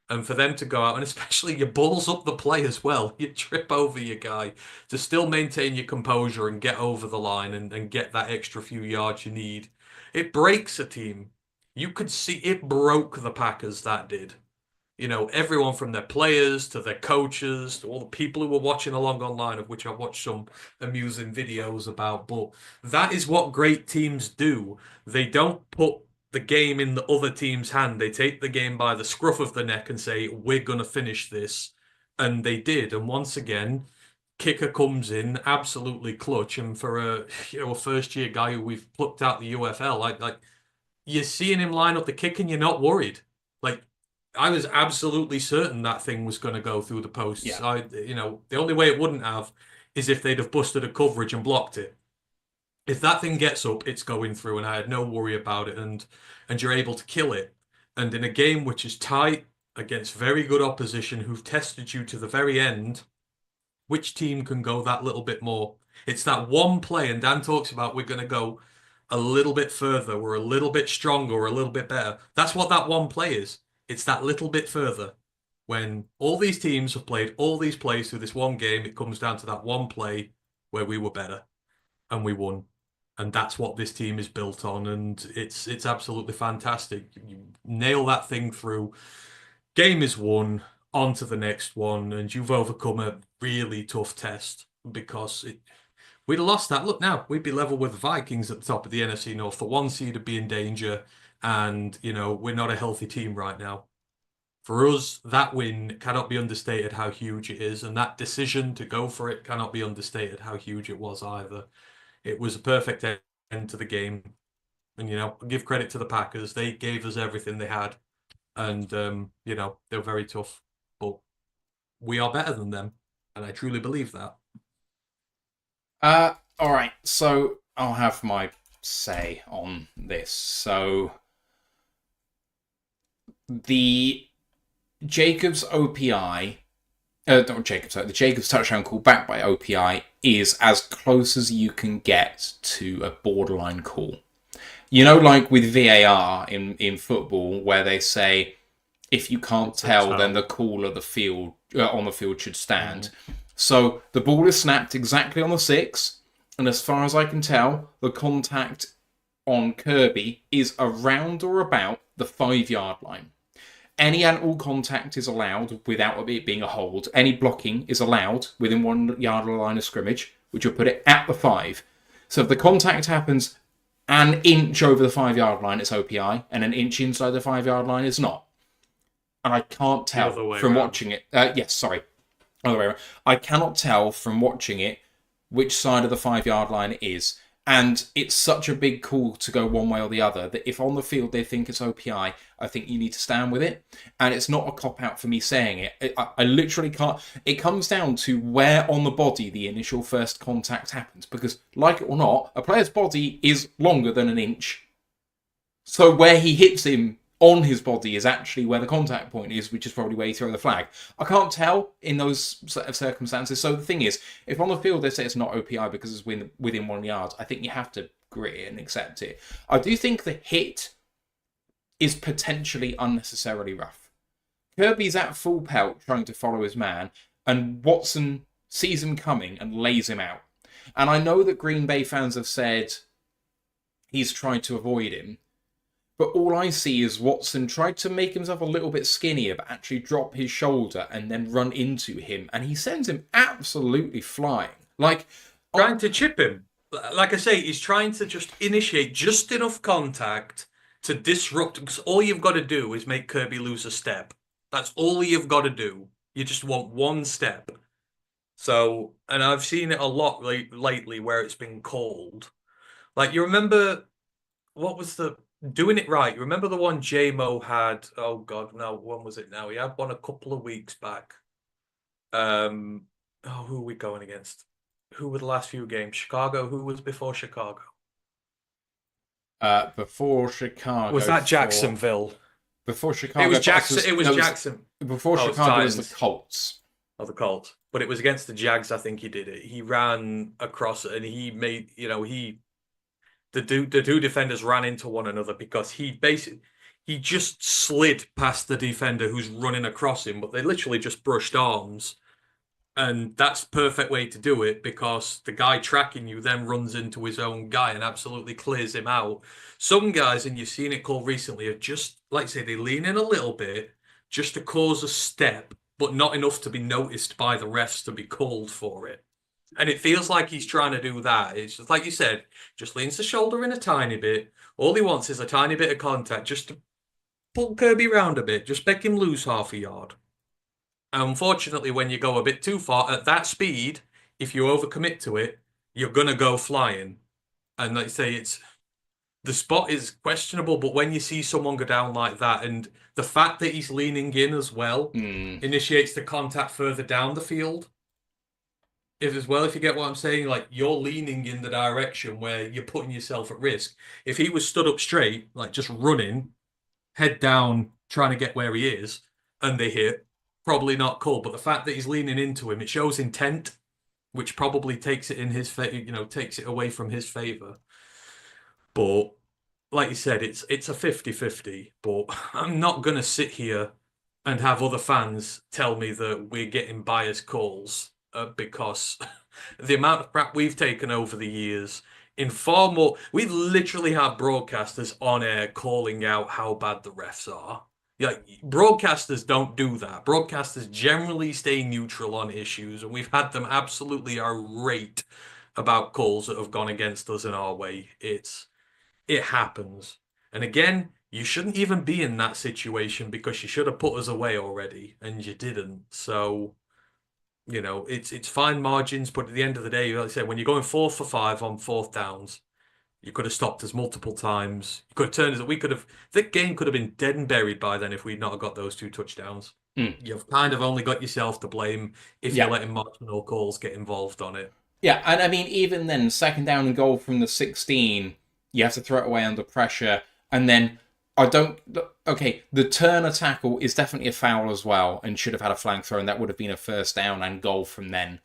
[SPEAKER 2] And for them to go out, and especially you balls up the play as well, you trip over your guy to still maintain your composure and get over the line and get that extra few yards you need. It breaks a team. You could see it broke the Packers, that did. You know, everyone from their players to their coaches to all the people who were watching along online, of which I watched some amusing videos about. But that is what great teams do. They don't put the game in the other team's hand. They take the game by the scruff of the neck and say, we're going to finish this. And they did. And once again, kicker comes in absolutely clutch. And for a first year guy who we've plucked out the UFL, like you're seeing him line up the kick and you're not worried. Like, I was absolutely certain that thing was going to go through the posts.
[SPEAKER 1] Yeah.
[SPEAKER 2] The only way it wouldn't have is if they'd have busted a coverage and blocked it. If that thing gets up, it's going through, and I had no worry about it. And you're able to kill it. And in a game which is tight against very good opposition who've tested you to the very end, which team can go that little bit more? It's that one play, and Dan talks about we're going to go a little bit further, we're a little bit stronger, we're a little bit better. That's what that one play is. It's that little bit further. When all these teams have played all these plays through this one game, it comes down to that one play where we were better and we won. And that's what this team is built on, and it's absolutely fantastic. You nail that thing through. Game is won, on to the next one, and you've overcome a really tough test because we'd have lost that. Look now, we'd be level with the Vikings at the top of the NFC North. The one seed would be in danger. And, we're not a healthy team right now. For us, that win cannot be understated how huge it is. And that decision to go for it cannot be understated how huge it was either. It was a perfect end to the game. And, give credit to the Packers. They gave us everything they had. And, they were very tough. But we are better than them. And I truly believe that.
[SPEAKER 1] All right. So I'll have my say on this. So the Jacobs OPI, not Jacobs, sorry, the Jacobs touchdown call back by OPI is as close as you can get to a borderline call. Like with VAR in football, where they say if you can't tell, then the call of the field on the field should stand. So the ball is snapped exactly on the 6, and as far as I can tell, the contact on Kirby is around or about the 5-yard line. Any and all contact is allowed without it being a hold. Any blocking is allowed within 1 yard of the line of scrimmage, which will put it at the 5. So if the contact happens an inch over the 5-yard line, it's OPI, and an inch inside the 5-yard line is not. And I can't tell from watching it. Other way around. I cannot tell from watching it which side of the 5-yard line it is. And it's such a big call to go one way or the other that if on the field they think it's OPI, I think you need to stand with it. And it's not a cop-out for me saying it. I literally can't. It comes down to where on the body the initial first contact happens. Because, like it or not, a player's body is longer than an inch. So where he hits him on his body is actually where the contact point is, which is probably where you throw the flag. I can't tell in those set of circumstances. So the thing is, if on the field they say it's not OPI because it's within 1 yard, I think you have to grit it and accept it. I do think the hit is potentially unnecessarily rough. Kirby's at full pelt trying to follow his man, and Watson sees him coming and lays him out. And I know that Green Bay fans have said he's tried to avoid him, But all I see is Watson tried to make himself a little bit skinnier, but actually drop his shoulder and then run into him, and he sends him absolutely flying. Like,
[SPEAKER 2] Trying to chip him. Like I say, he's trying to just initiate just enough contact to disrupt, because all you've got to do is make Kirby lose a step. That's all you've got to do. You just want one step. So, and I've seen it a lot lately where it's been called. Like, you remember, what was the, doing it right? You remember the one J-Mo had, oh God, no, when was it now? He had one a couple of weeks back. Who are we going against? Who were the last few games? Chicago. Who was before Chicago?
[SPEAKER 1] Before Chicago.
[SPEAKER 2] Was that Jacksonville?
[SPEAKER 1] Before Chicago.
[SPEAKER 2] It was Jackson. It was Jackson.
[SPEAKER 1] Before Chicago was the Colts.
[SPEAKER 2] Oh, the Colts. But it was against the Jags, I think he did it. He ran across it and he made, the two defenders ran into one another because he just slid past the defender who's running across him, but they literally just brushed arms. And that's perfect way to do it because the guy tracking you then runs into his own guy and absolutely clears him out. Some guys, and you've seen it called recently, are just, like I say, they lean in a little bit just to cause a step, but not enough to be noticed by the refs to be called for it. And it feels like he's trying to do that. It's just like you said, just leans the shoulder in a tiny bit. All he wants is a tiny bit of contact just to pull Kirby round a bit, just make him lose half a yard. Unfortunately, when you go a bit too far at that speed, if you overcommit to it, you're gonna go flying. And like I say, the spot is questionable, but when you see someone go down like that, and the fact that he's leaning in as well initiates the contact further down the field. If you get what I'm saying, like you're leaning in the direction where you're putting yourself at risk. If he was stood up straight, like just running, head down, trying to get where he is, and they hit, probably not cool. But the fact that he's leaning into him, it shows intent, which probably takes it in his takes it away from his favor. But like you said, it's a 50-50. But I'm not gonna sit here and have other fans tell me that we're getting biased calls because the amount of crap we've taken over the years. In far more, we literally have broadcasters on air calling out how bad the refs are. Like, broadcasters don't do that. Broadcasters generally stay neutral on issues, and we've had them absolutely irate about calls that have gone against us in our way. It happens. And again, you shouldn't even be in that situation because you should have put us away already, and you didn't. So, it's fine margins, but at the end of the day, like I said, when you're going 4 for 5 on 4th downs, you could have stopped us multiple times. You could have turned us. The game could have been dead and buried by then if we'd not have got those 2 touchdowns. You've kind of only got yourself to blame if you're letting marginal calls get involved on it.
[SPEAKER 1] Yeah, and I mean, even then, 2nd down and goal from the 16, you have to throw it away under pressure. And then, the Turner tackle is definitely a foul as well and should have had a flag throw, and that would have been a 1st down and goal from then.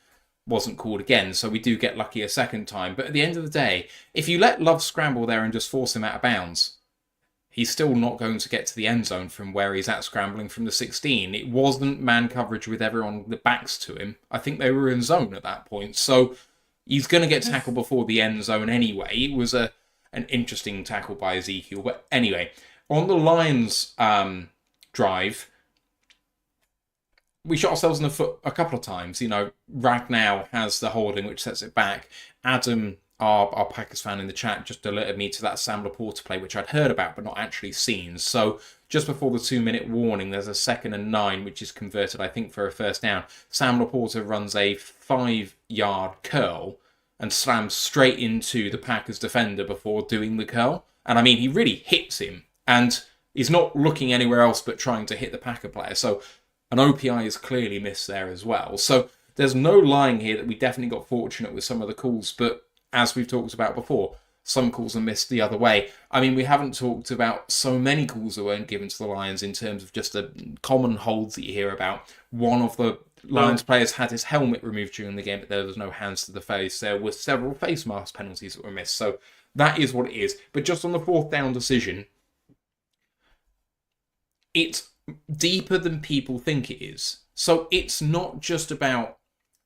[SPEAKER 1] Wasn't called again, so we do get lucky a 2nd time. But at the end of the day, if you let Love scramble there and just force him out of bounds, he's still not going to get to the end zone from where he's at scrambling from the 16. It wasn't man coverage with everyone the backs to him. I think they were in zone at that point. So he's going to get tackled before the end zone anyway. It was an interesting tackle by Ezekiel. But anyway, on the Lions drive, we shot ourselves in the foot a couple of times. Ragnow has the holding, which sets it back. Adam, our Packers fan in the chat, just alerted me to that Sam Laporta play, which I'd heard about but not actually seen. So just before the 2-minute warning, there's a 2nd and 9, which is converted, I think, for a 1st down. Sam Laporta runs a 5-yard curl and slams straight into the Packers defender before doing the curl. And I mean, he really hits him, and he's not looking anywhere else but trying to hit the Packer player. So an OPI is clearly missed there as well. So there's no lying here that we definitely got fortunate with some of the calls, but as we've talked about before, some calls are missed the other way. I mean, we haven't talked about so many calls that weren't given to the Lions in terms of just the common holds that you hear about. One of the Lions players had his helmet removed during the game, but there was no hands to the face. There were several face mask penalties that were missed. So that is what it is. But just on the 4th down decision, it's deeper than people think it is. So it's not just about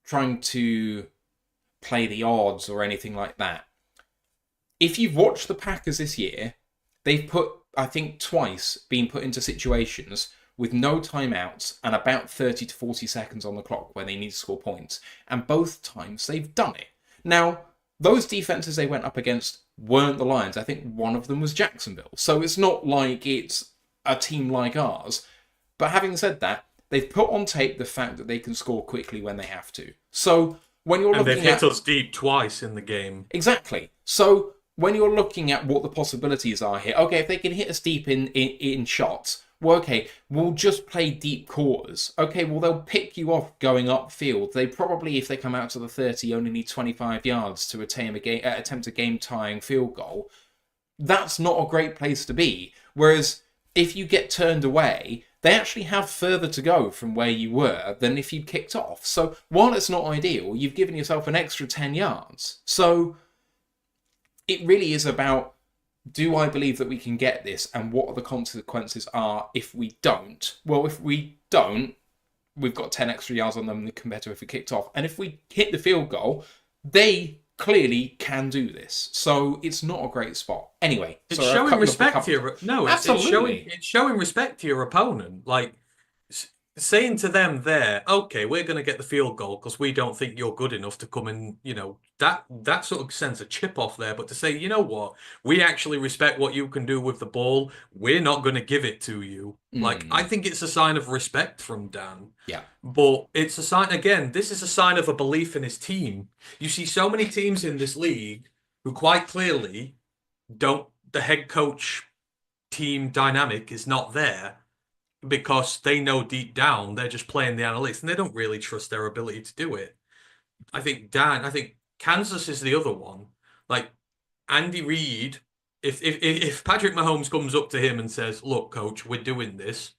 [SPEAKER 1] trying to play the odds or anything like that. If you've watched the Packers this year, they've put I think, twice been put into situations with no timeouts and about 30 to 40 seconds on the clock where they need to score points. And both times they've done it. Now, those defenses they went up against weren't the Lions. I think one of them was Jacksonville. So it's not like it's a team like ours. But having said that, they've put on tape the fact that they can score quickly when they have to. So when you're looking
[SPEAKER 2] they've hit us deep twice in the game.
[SPEAKER 1] Exactly. So when you're looking at what the possibilities are here, okay, if they can hit us deep in shots, well, okay, we'll just play deep quarters. Okay, well, they'll pick you off going upfield. They probably, if they come out to the 30, only need 25 yards to attempt a game-tying field goal. That's not a great place to be. Whereas if you get turned away, they actually have further to go from where you were than if you'd kicked off. So while it's not ideal, you've given yourself an extra 10 yards. So it really is about, do I believe that we can get this, and what are the consequences are if we don't? Well, if we don't, we've got 10 extra yards on them compared to if we kicked off. And if we hit the field goal, they clearly can do this. So it's not a great spot. Anyway,
[SPEAKER 2] it's showing respect to your
[SPEAKER 1] absolutely.
[SPEAKER 2] It's showing respect to your opponent. Like saying to them there, okay, we're going to get the field goal because we don't think you're good enough to come and, that sort of sends a chip off there. But to say, you know what, we actually respect what you can do with the ball. We're not going to give it to you. Like, I think it's a sign of respect from Dan.
[SPEAKER 1] Yeah.
[SPEAKER 2] But it's a sign, again, this is a sign of a belief in his team. You see so many teams in this league who quite clearly the head coach team dynamic is not there, because they know deep down they're just playing the analytics and they don't really trust their ability to do it. I think Kansas is the other one. Like Andy Reid, if Patrick Mahomes comes up to him and says, "Look, coach, we're doing this,"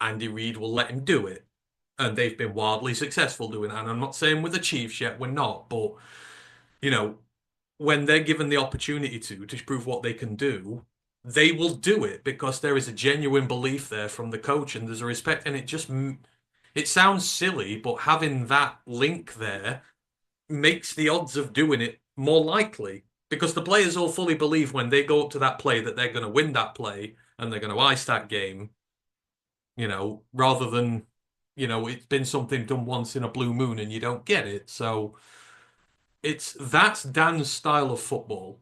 [SPEAKER 2] Andy Reid will let him do it. And they've been wildly successful doing that. And I'm not saying with the Chiefs yet, we're not, but when they're given the opportunity to prove what they can do, they will do it because there is a genuine belief there from the coach and there's a respect. And it sounds silly, but having that link there makes the odds of doing it more likely, because the players all fully believe when they go up to that play that they're going to win that play and they're going to ice that game, rather than, it's been something done once in a blue moon and you don't get it. So that's Dan's style of football.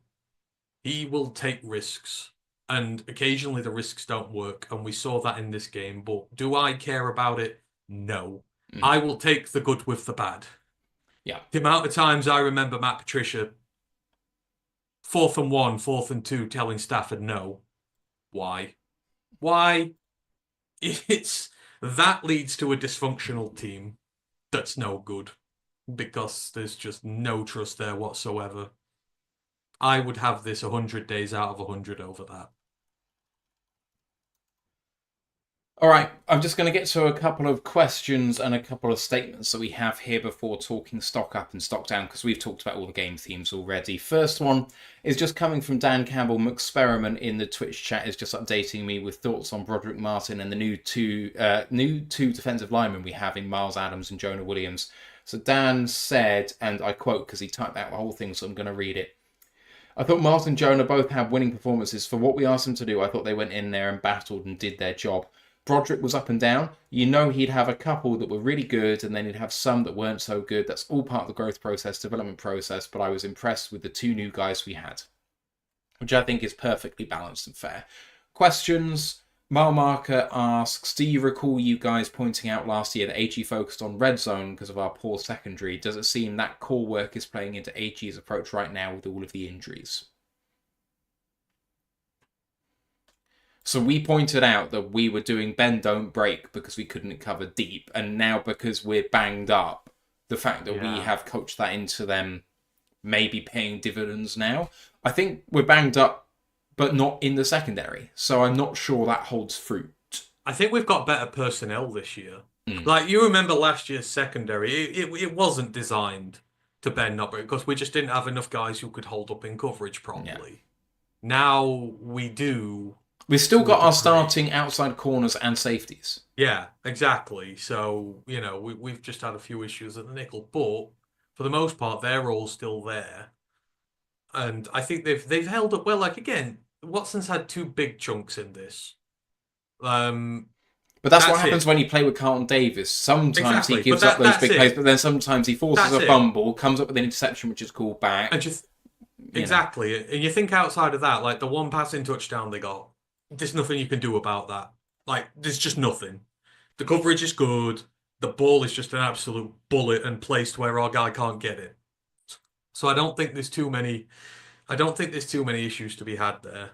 [SPEAKER 2] He will take risks. And occasionally the risks don't work, and we saw that in this game. But do I care about it? No. I will take the good with the bad.
[SPEAKER 1] Yeah.
[SPEAKER 2] The amount of times I remember Matt Patricia, 4th and 1, 4th and 2, telling Stafford no. Why? That leads to a dysfunctional team that's no good, because there's just no trust there whatsoever. I would have this 100 days out of 100 over that.
[SPEAKER 1] All right, I'm just going to get to a couple of questions and a couple of statements that we have here before talking stock up and stock down, because we've talked about all the game themes already. First one is just coming from Dan Campbell. McSperiment in the Twitch chat is just updating me with thoughts on Broderick Martin and the new two defensive linemen we have in Miles Adams and Jonah Williams. So Dan said, and I quote because he typed out the whole thing, so I'm going to read it. I thought Martin and Jonah both had winning performances. For what we asked them to do, I thought they went in there and battled and did their job. Broderick was up and down. He'd have a couple that were really good, and then he'd have some that weren't so good. That's all part of the growth process, development process, but I was impressed with the two new guys we had, which I think is perfectly balanced and fair. Questions? Mile Marker asks, do you recall you guys pointing out last year that AG focused on red zone because of our poor secondary? Does it seem that core work is playing into AG's approach right now with all of the injuries? So we pointed out that we were doing bend, don't break because we couldn't cover deep. And now because we're banged up, the fact that we have coached that into them maybe paying dividends now. I think we're banged up, but not in the secondary. So I'm not sure that holds fruit.
[SPEAKER 2] I think we've got better personnel this year. Like, you remember last year's secondary, it wasn't designed to bend, not break, because we just didn't have enough guys who could hold up in coverage properly. Yeah. Now we do.
[SPEAKER 1] We've still got our starting outside corners and safeties.
[SPEAKER 2] Yeah, exactly. So, we've just had a few issues at the nickel, but for the most part, they're all still there. And I think they've held up well. Like, again, Watson's had 2 big chunks in this.
[SPEAKER 1] But that's what
[SPEAKER 2] That's
[SPEAKER 1] happens
[SPEAKER 2] it.
[SPEAKER 1] when you play with Carlton Davis. Sometimes he
[SPEAKER 2] Exactly. But
[SPEAKER 1] gives up those
[SPEAKER 2] that's
[SPEAKER 1] big plays,
[SPEAKER 2] it.
[SPEAKER 1] but then sometimes he forces
[SPEAKER 2] That's
[SPEAKER 1] a
[SPEAKER 2] it.
[SPEAKER 1] fumble, comes up with an interception which is called back.
[SPEAKER 2] And just
[SPEAKER 1] You know,
[SPEAKER 2] exactly. And you think outside of that, like the one passing touchdown they got, there's nothing you can do about that. Like, there's just nothing. The coverage is good. The ball is just an absolute bullet and placed where our guy can't get it. So I don't think there's too many issues to be had there.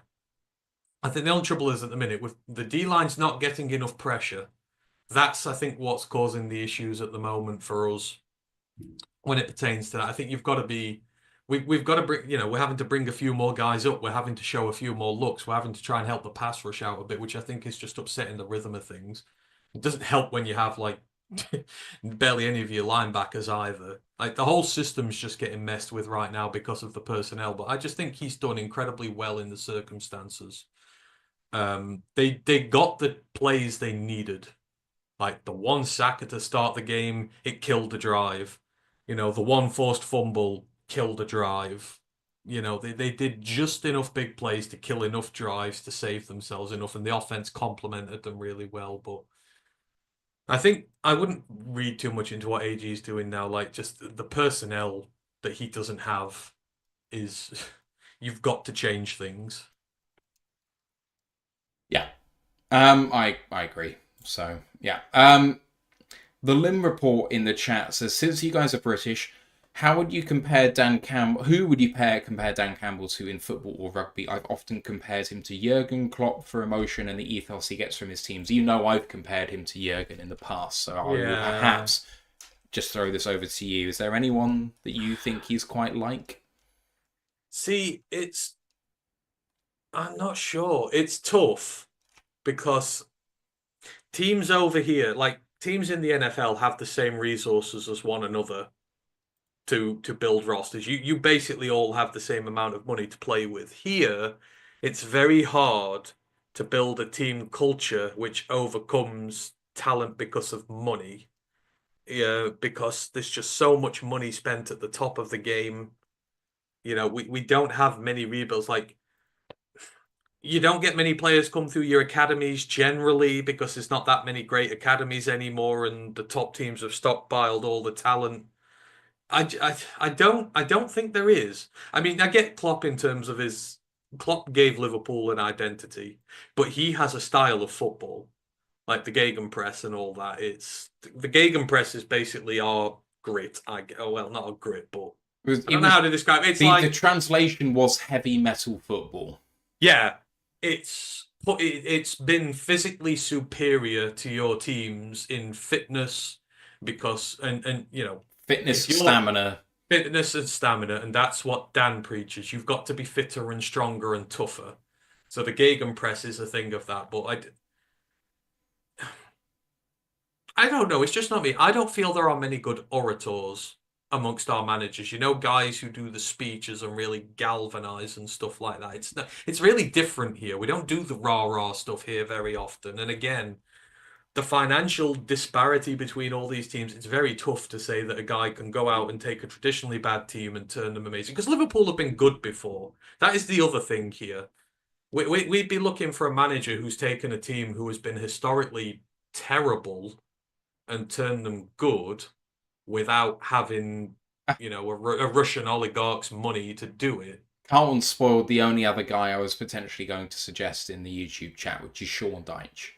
[SPEAKER 2] I think the only trouble is at the minute with the D line's not getting enough pressure. That's, I think, what's causing the issues at the moment for us when it pertains to that. I think you've got to be, we've got to bring, we're having to bring a few more guys up. We're having to show a few more looks. We're having to try and help the pass rush out a bit, which I think is just upsetting the rhythm of things. It doesn't help when you have like barely any of your linebackers either. Like the whole system's just getting messed with right now because of the personnel. But I just think he's done incredibly well in the circumstances. They got the plays they needed. Like the one sack at the start of the game, it killed the drive. The one forced fumble killed the drive. They did just enough big plays to kill enough drives to save themselves enough, and the offense complemented them really well. But I think I wouldn't read too much into what AG is doing now. Like just the personnel that he doesn't have is you've got to change things.
[SPEAKER 1] yeah. I agree. So yeah. The Lim report in the chat says, since you guys are British, how would you compare Dan Campbell? Who would you compare Dan Campbell to in football or rugby? I've often compared him to Jurgen Klopp for emotion and the ethos he gets from his teams. I've compared him to Jurgen in the past, so I will perhaps just throw this over to you. Is there anyone that you think he's quite like?
[SPEAKER 2] See, I'm not sure. It's tough because teams over here, like teams in the NFL, have the same resources as one another to build rosters. You basically all have the same amount of money to play with. Here, it's very hard to build a team culture which overcomes talent because of money. Yeah, because there's just so much money spent at the top of the game. We don't have many rebuilds. Like you don't get many players come through your academies generally because there's not that many great academies anymore, and the top teams have stockpiled all the talent. I don't think there is. I mean, I get Klopp in terms of his Klopp gave Liverpool an identity, but he has a style of football, like the gegenpress and all that. It's the gegenpress is basically our grit. Well, not a grit, but I don't know how to describe it. It's
[SPEAKER 1] the translation was heavy metal football.
[SPEAKER 2] Yeah, it's been physically superior to your teams in fitness because and
[SPEAKER 1] Fitness,
[SPEAKER 2] stamina, and that's what Dan preaches. You've got to be fitter and stronger and tougher. So the gegenpress is a thing of that, but I don't know. It's just not me. I don't feel there are many good orators amongst our managers. Guys who do the speeches and really galvanize and stuff like that. It's really different here. We don't do the rah-rah stuff here very often. And again, the financial disparity between all these teams, it's very tough to say that a guy can go out and take a traditionally bad team and turn them amazing. Because Liverpool have been good before. That is the other thing here. We'd be looking for a manager who's taken a team who has been historically terrible and turn them good without having, a Russian oligarch's money to do it.
[SPEAKER 1] Carlton spoiled the only other guy I was potentially going to suggest in the YouTube chat, which is Sean Dyche.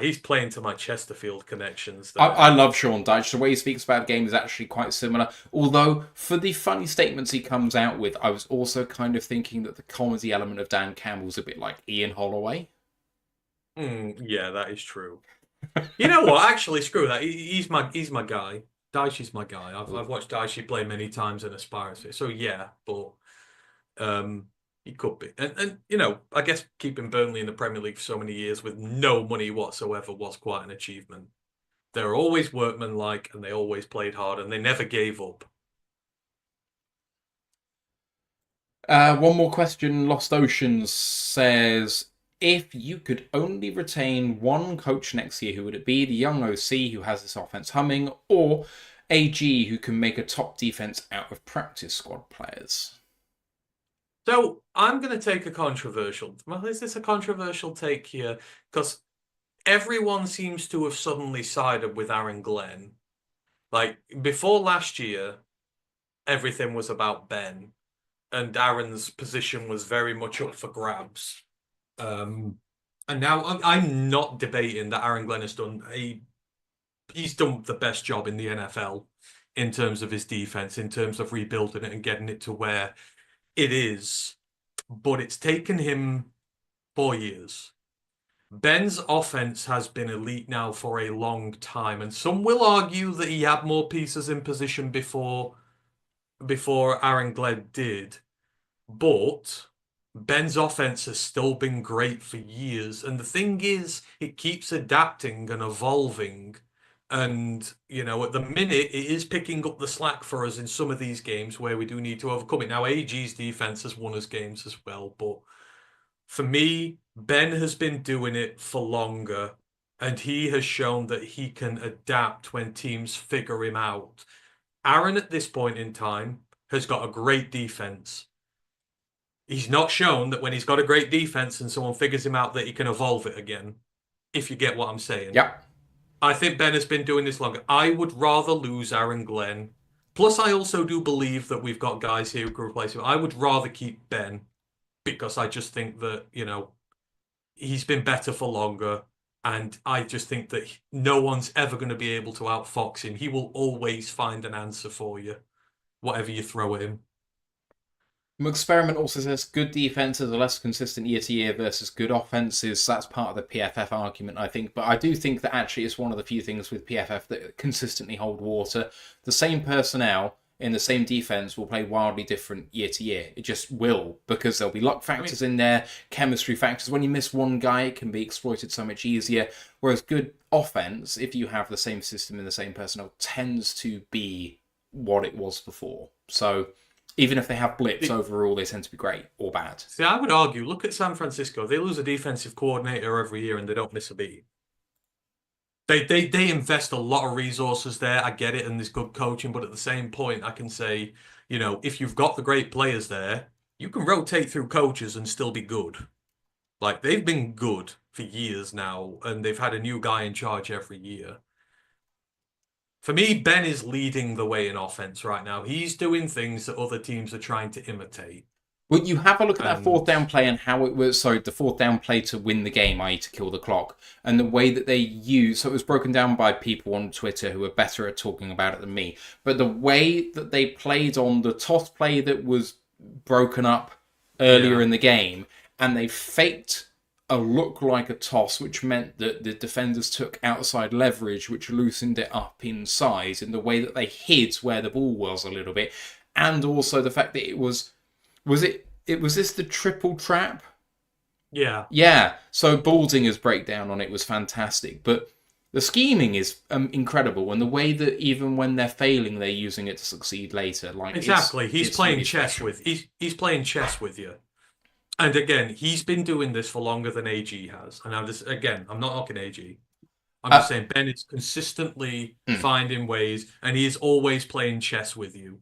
[SPEAKER 2] He's playing to my Chesterfield connections.
[SPEAKER 1] I love Sean Dyche. The way he speaks about the game is actually quite similar. Although, for the funny statements he comes out with, I was also kind of thinking that the comedy element of Dan Campbell's a bit like Ian Holloway.
[SPEAKER 2] Yeah, that is true. You know what? Actually, screw that. He's my guy. Dyche's my guy. I've watched Dyche play many times and aspire to. So yeah, but he could be. And I guess keeping Burnley in the Premier League for so many years with no money whatsoever was quite an achievement. They were always workmanlike and they always played hard and they never gave up.
[SPEAKER 1] One more question. Lost Oceans says, if you could only retain one coach next year, who would it be? The young OC who has this offense humming, or AG who can make a top defense out of practice squad players?
[SPEAKER 2] So I'm going to take a controversial. Well, is this a controversial take here? Because everyone seems to have suddenly sided with Aaron Glenn. Like before last year, everything was about Ben, and Aaron's position was very much up for grabs. And now I'm not debating that Aaron Glenn has done he's done the best job in the NFL in terms of his defense, in terms of rebuilding it and getting it to where it is. But it's taken him 4 years. Ben's offense has been elite now for a long time, and some will argue that he had more pieces in position before Aaron Glenn did. But Ben's offense has still been great for years. And the thing is, it keeps adapting and evolving. And, at the minute, it is picking up the slack for us in some of these games where we do need to overcome it. Now, AG's defense has won us games as well. But for me, Ben has been doing it for longer. And he has shown that he can adapt when teams figure him out. Aaron, at this point in time, has got a great defense. He's not shown that when he's got a great defense and someone figures him out that he can evolve it again, if you get what I'm saying.
[SPEAKER 1] Yep.
[SPEAKER 2] I think Ben has been doing this longer. I would rather lose Aaron Glenn. Plus, I also do believe that we've got guys here who can replace him. I would rather keep Ben because I just think that, he's been better for longer. And I just think that no one's ever going to be able to outfox him. He will always find an answer for you, whatever you throw at him.
[SPEAKER 1] Experiment also says good defenses are less consistent year to year versus good offenses. That's part of the PFF argument, I think. But I do think that actually it's one of the few things with PFF that consistently hold water. The same personnel in the same defense will play wildly different year to year. It just will, because there'll be luck factors in there, chemistry factors. When you miss one guy, it can be exploited so much easier. Whereas good offense, if you have the same system and the same personnel, tends to be what it was before. So even if they have blips overall, they tend to be great or bad.
[SPEAKER 2] See, I would argue, look at San Francisco. They lose a defensive coordinator every year and they don't miss a beat. They invest a lot of resources there. I get it, and there's good coaching, but at the same point, I can say, if you've got the great players there, you can rotate through coaches and still be good. Like, they've been good for years now, and they've had a new guy in charge every year. For me, Ben is leading the way in offense right now. He's doing things that other teams are trying to imitate.
[SPEAKER 1] Well, you have a look at that fourth down play and how it was. Sorry, the fourth down play to win the game, i.e., to kill the clock, and the way that they use. So it was broken down by people on Twitter who are better at talking about it than me. But the way that they played on the toss play that was broken up earlier in the game, and they faked a look like a toss, which meant that the defenders took outside leverage, which loosened it up inside, in the way that they hid where the ball was a little bit, and also the fact that it was this the triple trap?
[SPEAKER 2] Yeah.
[SPEAKER 1] Yeah. So Baldinger's breakdown on it was fantastic, but the scheming is incredible, and the way that even when they're failing, they're using it to succeed later. Like
[SPEAKER 2] exactly, he's playing
[SPEAKER 1] really
[SPEAKER 2] chess
[SPEAKER 1] special.
[SPEAKER 2] with he's playing chess with you. And again, he's been doing this for longer than AG has. And I'm not knocking AG. I'm just saying Ben is consistently finding ways, and he is always playing chess with you.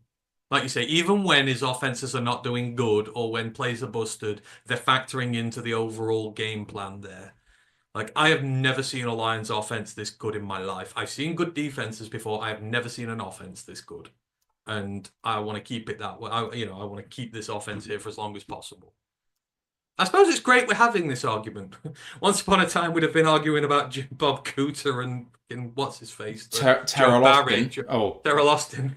[SPEAKER 2] Like you say, even when his offenses are not doing good or when plays are busted, they're factoring into the overall game plan there. Like, I have never seen a Lions offense this good in my life. I've seen good defenses before. I have never seen an offense this good. And I want to keep it that way. I want to keep this offense here for as long as possible. I suppose it's great we're having this argument. Once upon a time, we'd have been arguing about Bob Cooter and what's his face?
[SPEAKER 1] Terrell Austin.
[SPEAKER 2] Terrell Austin.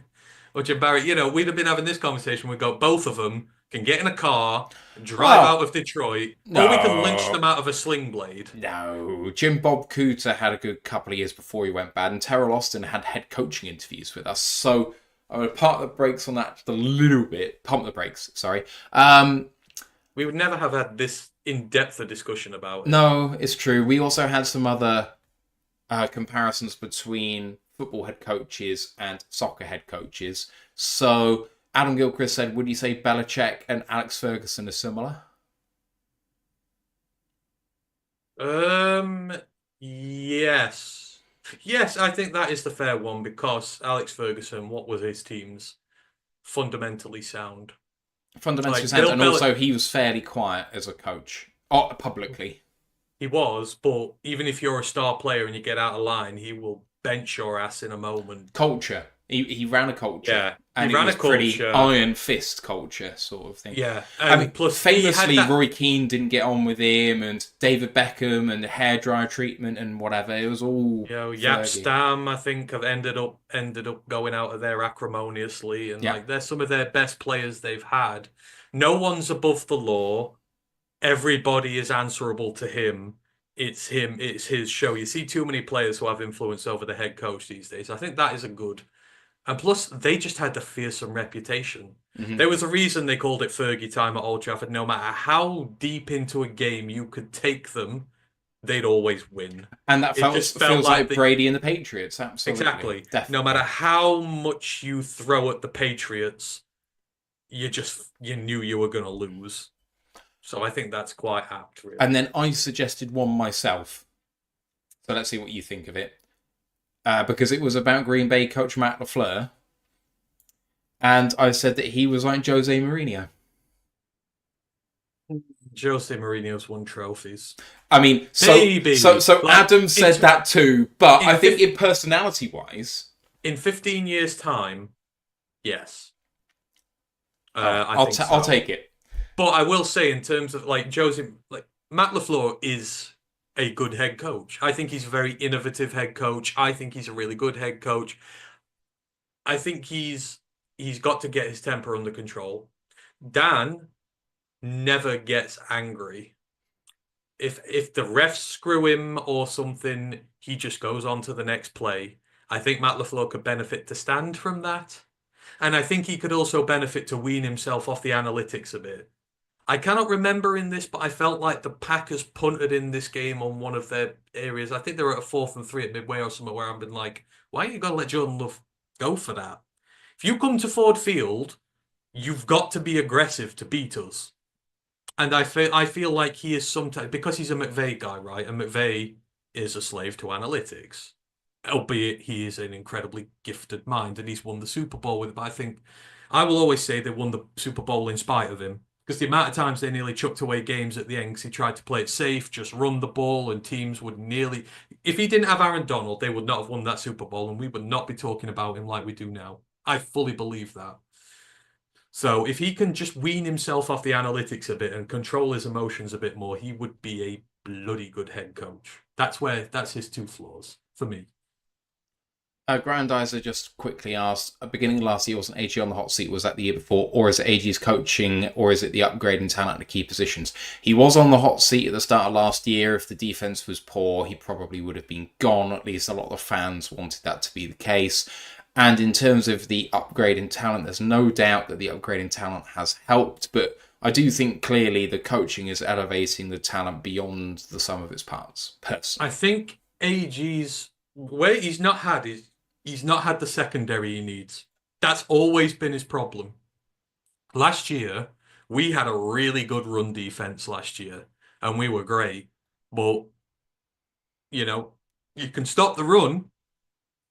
[SPEAKER 2] Or Jim Barry. We'd have been having this conversation. We've got both of them can get in a car and drive out of Detroit, or we can lynch them out of a sling blade.
[SPEAKER 1] No. Bob Cooter had a good couple of years before he went bad, and Terrell Austin had head coaching interviews with us. So I would park the brakes on that just a little bit. Pump the brakes, sorry.
[SPEAKER 2] We would never have had this in-depth a discussion about it.
[SPEAKER 1] No, it's true. We also had some other comparisons between football head coaches and soccer head coaches. So Adam Gilchrist said, would you say Belichick and Alex Ferguson are similar?
[SPEAKER 2] Yes. Yes, I think that is the fair one, because Alex Ferguson, what was his teams? Fundamentally sound.
[SPEAKER 1] Fundamentally
[SPEAKER 2] Like,
[SPEAKER 1] sound,
[SPEAKER 2] Bill
[SPEAKER 1] and also he was fairly quiet as a coach, publicly.
[SPEAKER 2] He was, but even if you're a star player and you get out of line, he will bench your ass in a moment.
[SPEAKER 1] Culture. He ran a culture.
[SPEAKER 2] Yeah, he
[SPEAKER 1] And
[SPEAKER 2] ran
[SPEAKER 1] it was
[SPEAKER 2] a
[SPEAKER 1] pretty
[SPEAKER 2] culture.
[SPEAKER 1] iron fist culture sort of thing.
[SPEAKER 2] Yeah,
[SPEAKER 1] I mean,
[SPEAKER 2] plus he had
[SPEAKER 1] famously,
[SPEAKER 2] that...
[SPEAKER 1] Roy Keane didn't get on with him, and David Beckham, and the hairdryer treatment, and whatever. It was all
[SPEAKER 2] Yap
[SPEAKER 1] Fergie.
[SPEAKER 2] Stam, I think, have ended up going out of there acrimoniously, and like they're some of their best players they've had. No one's above the law. Everybody is answerable to him. It's him. It's his show. You see too many players who have influence over the head coach these days. I think that is a good. And plus, they just had the fearsome reputation.
[SPEAKER 1] Mm-hmm.
[SPEAKER 2] There was a reason they called it Fergie time at Old Trafford. No matter how deep into a game you could take them, they'd always win.
[SPEAKER 1] And that feels like Brady and the Patriots. Absolutely.
[SPEAKER 2] Exactly.
[SPEAKER 1] Definitely.
[SPEAKER 2] No matter how much you throw at the Patriots, you knew you were going to lose. So I think that's quite apt, really.
[SPEAKER 1] And then I suggested one myself. So let's see what you think of it. Because it was about Green Bay coach Matt LaFleur. And I said that he was like Jose Mourinho.
[SPEAKER 2] Jose Mourinho's won trophies.
[SPEAKER 1] I mean, so like, Adam said that too, but I think in personality-wise...
[SPEAKER 2] In 15 years' time, yes.
[SPEAKER 1] I'll take it.
[SPEAKER 2] But I will say, in terms of like Matt LaFleur is a good head coach. I think he's a very innovative head coach. I think he's a really good head coach. I think he's got to get his temper under control. Dan never gets angry. If the refs screw him or something, he just goes on to the next play. I think Matt LaFleur could benefit to stand from that. And I think he could also benefit to wean himself off the analytics a bit. I cannot remember in this, but I felt like the Packers punted in this game on one of their areas. I think they were at a 4th and 3 at midway or somewhere where I've been like, why are you going to let Jordan Love go for that? If you come to Ford Field, you've got to be aggressive to beat us. And I feel like he is sometimes, because he's a McVay guy, right? And McVay is a slave to analytics. Albeit he is an incredibly gifted mind and he's won the Super Bowl with it. But I think I will always say they won the Super Bowl in spite of him. Because the amount of times they nearly chucked away games at the end because he tried to play it safe, just run the ball, and teams would nearly... If he didn't have Aaron Donald, they would not have won that Super Bowl, and we would not be talking about him like we do now. I fully believe that. So if he can just wean himself off the analytics a bit and control his emotions a bit more, he would be a bloody good head coach. That's his two flaws, for me.
[SPEAKER 1] Grandizer just quickly asked, at the beginning of last year, wasn't AG on the hot seat? Was that the year before? Or is it AG's coaching? Or is it the upgrade in talent in key positions? He was on the hot seat at the start of last year. If the defense was poor, he probably would have been gone. At least a lot of the fans wanted that to be the case. And in terms of the upgrade in talent, there's no doubt that the upgrade in talent has helped. But I do think clearly the coaching is elevating the talent beyond the sum of its parts, personally.
[SPEAKER 2] I think AG's... Where he's not had the secondary he needs. That's always been his problem. Last year, we had a really good run defense last year, and we were great. But, you can stop the run,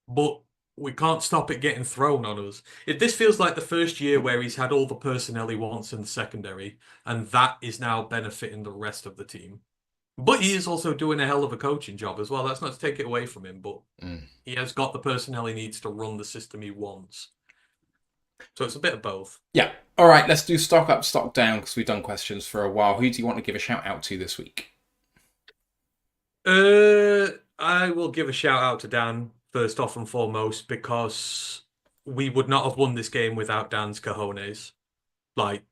[SPEAKER 2] but we can't stop it getting thrown on us. This feels like the first year where he's had all the personnel he wants in the secondary, and that is now benefiting the rest of the team. But he is also doing a hell of a coaching job as well. That's not to take it away from him, but he has got the personnel he needs to run the system he wants. So it's a bit of both.
[SPEAKER 1] Yeah. All right, let's do stock up, stock down, because we've done questions for a while. Who do you want to give a shout out to this week?
[SPEAKER 2] I will give a shout out to Dan, first off and foremost, because we would not have won this game without Dan's cojones. Like,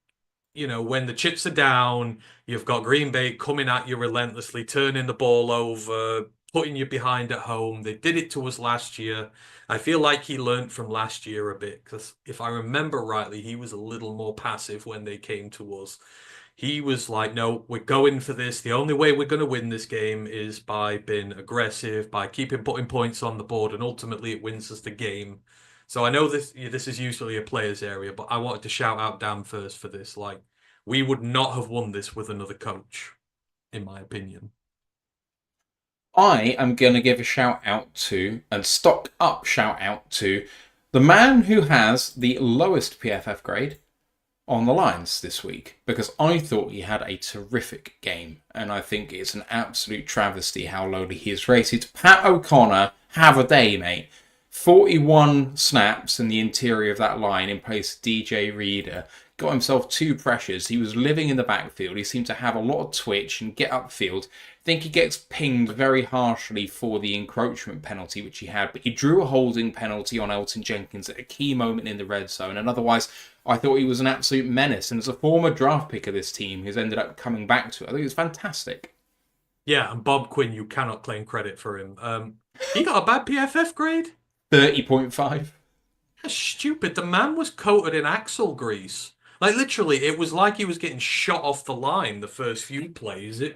[SPEAKER 2] when the chips are down, you've got Green Bay coming at you relentlessly, turning the ball over, putting you behind at home. They did it to us last year. I feel like he learned from last year a bit, because if I remember rightly, he was a little more passive when they came to us. He was like, no, we're going for this. The only way we're going to win this game is by being aggressive, by putting points on the board, and ultimately it wins us the game. So I know this is usually a player's area, but I wanted to shout out Dan first for this. Like, we would not have won this with another coach, in my opinion.
[SPEAKER 1] I am going to give a shout out to, and stock up shout out to, the man who has the lowest PFF grade on the lines this week, because I thought he had a terrific game, and I think it's an absolute travesty how lowly he is rated. Pat O'Connor, have a day, mate. 41 snaps in the interior of that line in place of DJ Reader. Got himself 2 pressures. He was living in the backfield. He seemed to have a lot of twitch and get upfield. I think he gets pinged very harshly for the encroachment penalty, which he had, but he drew a holding penalty on Elton Jenkins at a key moment in the red zone, and otherwise I thought he was an absolute menace. And as a former draft pick of this team who's ended up coming back to it, I think it's fantastic.
[SPEAKER 2] Yeah, and Bob Quinn, you cannot claim credit for him. He got a bad PFF grade?
[SPEAKER 1] 30.5.
[SPEAKER 2] That's stupid. The man was coated in axle grease. Like, literally, it was like he was getting shot off the line the first few plays. That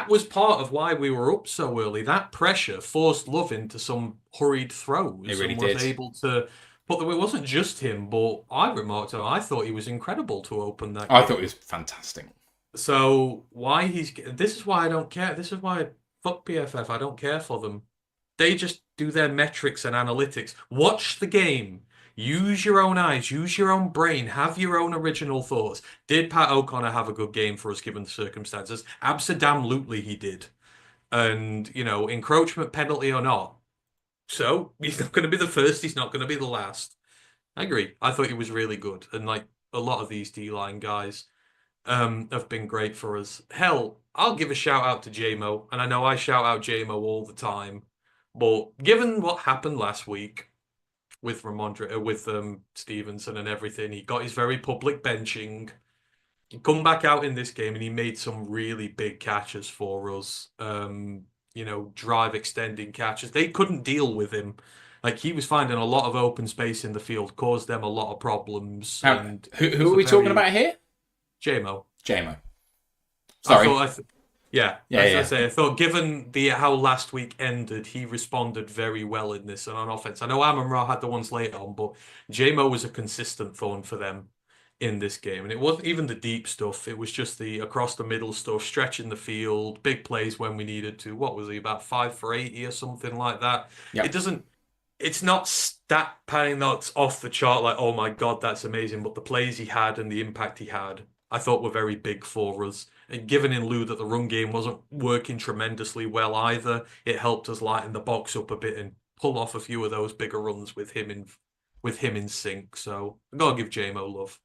[SPEAKER 2] was part of why we were up so early. That pressure forced Love into some hurried throws.
[SPEAKER 1] It really
[SPEAKER 2] and was
[SPEAKER 1] did.
[SPEAKER 2] able to... But it wasn't just him, but I remarked on, I thought he was incredible to open that
[SPEAKER 1] I
[SPEAKER 2] game.
[SPEAKER 1] thought it was fantastic.
[SPEAKER 2] So, this is why I don't care. This is why, fuck PFF, I don't care for them. They just do their metrics and analytics. Watch the game. Use your own eyes. Use your own brain. Have your own original thoughts. Did Pat O'Connor have a good game for us given the circumstances? Absolutely he did. And, encroachment penalty or not. So, he's not going to be the first. He's not going to be the last. I agree. I thought he was really good. And, like, a lot of these D-line guys have been great for us. Hell, I'll give a shout out to JMO. And I know I shout out JMO all the time. But given what happened last week with Stevenson and everything, he got his very public benching. He come back out in this game and he made some really big catches for us. Drive extending catches. They couldn't deal with him. Like, he was finding a lot of open space in the field, caused them a lot of problems. And
[SPEAKER 1] who are we talking about here?
[SPEAKER 2] JMO.
[SPEAKER 1] Sorry.
[SPEAKER 2] I thought given how last week ended, he responded very well in this and on offense. I know Amon-Ra had the ones later on, but JMO was a consistent thorn for them in this game. And it wasn't even the deep stuff. It was just the across the middle stuff, stretching the field, big plays when we needed to. What was he, about 5 for 80 or something like that?
[SPEAKER 1] Yeah.
[SPEAKER 2] It's not stat padding that's off the chart like, oh my God, that's amazing. But the plays he had and the impact he had, I thought were very big for us. And given in lieu that the run game wasn't working tremendously well either, it helped us lighten the box up a bit and pull off a few of those bigger runs with him in sync. So I've got to give JMO love.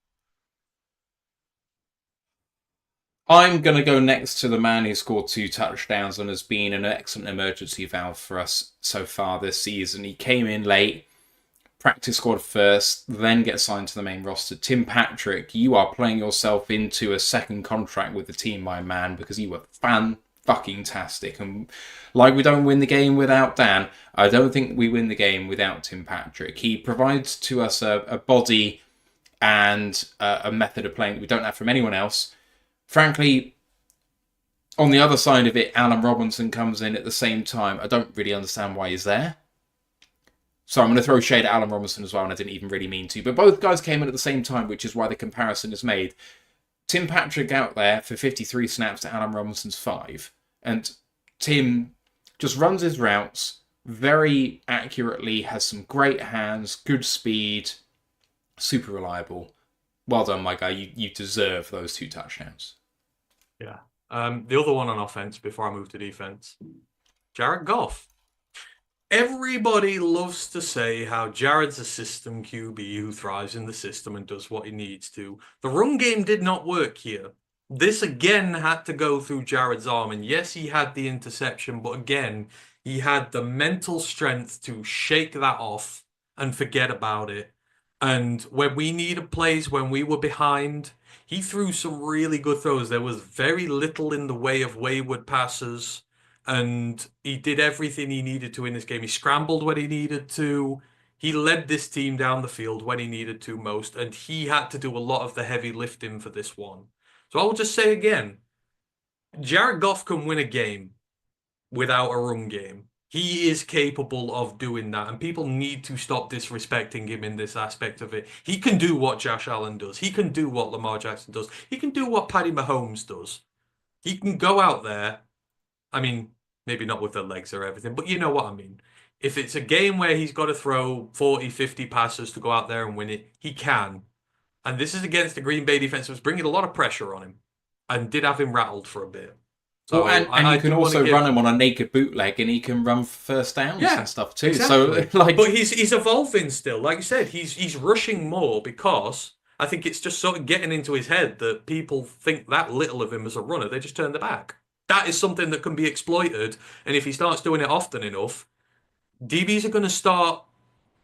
[SPEAKER 1] I'm going to go next to the man who scored 2 touchdowns and has been an excellent emergency valve for us so far this season. He came in late, practice squad first, then get signed to the main roster. Tim Patrick, you are playing yourself into a second contract with the team, my man, because you were fan-fucking-tastic. And like we don't win the game without Dan, I don't think we win the game without Tim Patrick. He provides to us a body and a method of playing that we don't have from anyone else. Frankly, on the other side of it, Alan Robinson comes in at the same time. I don't really understand why he's there. So I'm going to throw shade at Alan Robinson as well, and I didn't even really mean to. But both guys came in at the same time, which is why the comparison is made. Tim Patrick out there for 53 snaps to Alan Robinson's 5. And Tim just runs his routes very accurately, has some great hands, good speed, super reliable. Well done, my guy. You deserve those 2 touchdowns.
[SPEAKER 2] Yeah. The other one on offense before I move to defense, Jared Goff. Everybody loves to say how Jared's a system QB who thrives in the system and does what he needs to. The run game did not work here. This again had to go through Jared's arm. And yes, he had the interception, but again, he had the mental strength to shake that off and forget about it. And when we needed plays, when we were behind, he threw some really good throws. There was very little in the way of wayward passes, and he did everything he needed to in this game. He scrambled when he needed to. He led this team down the field when he needed to most, and he had to do a lot of the heavy lifting for this one. So I will just say again, Jared Goff can win a game without a run game. He is capable of doing that, and people need to stop disrespecting him in this aspect of it. He can do what Josh Allen does. He can do what Lamar Jackson does. He can do what Patty Mahomes does. He can go out there. I mean, maybe not with the legs or everything, but you know what I mean. If it's a game where he's got to throw 40, 50 passes to go out there and win it, he can. And this is against the Green Bay defense that was bringing a lot of pressure on him and did have him rattled for a bit. So
[SPEAKER 1] Well, and you
[SPEAKER 2] I
[SPEAKER 1] can
[SPEAKER 2] do want to
[SPEAKER 1] also
[SPEAKER 2] give...
[SPEAKER 1] run him on a naked bootleg, and he can run for first downs and stuff too.
[SPEAKER 2] Exactly.
[SPEAKER 1] So, like,
[SPEAKER 2] but he's evolving still. Like you said, he's rushing more because I think it's just sort of getting into his head that people think that little of him as a runner. They just turn their back. That is something that can be exploited, and if he starts doing it often enough, DBs are going to start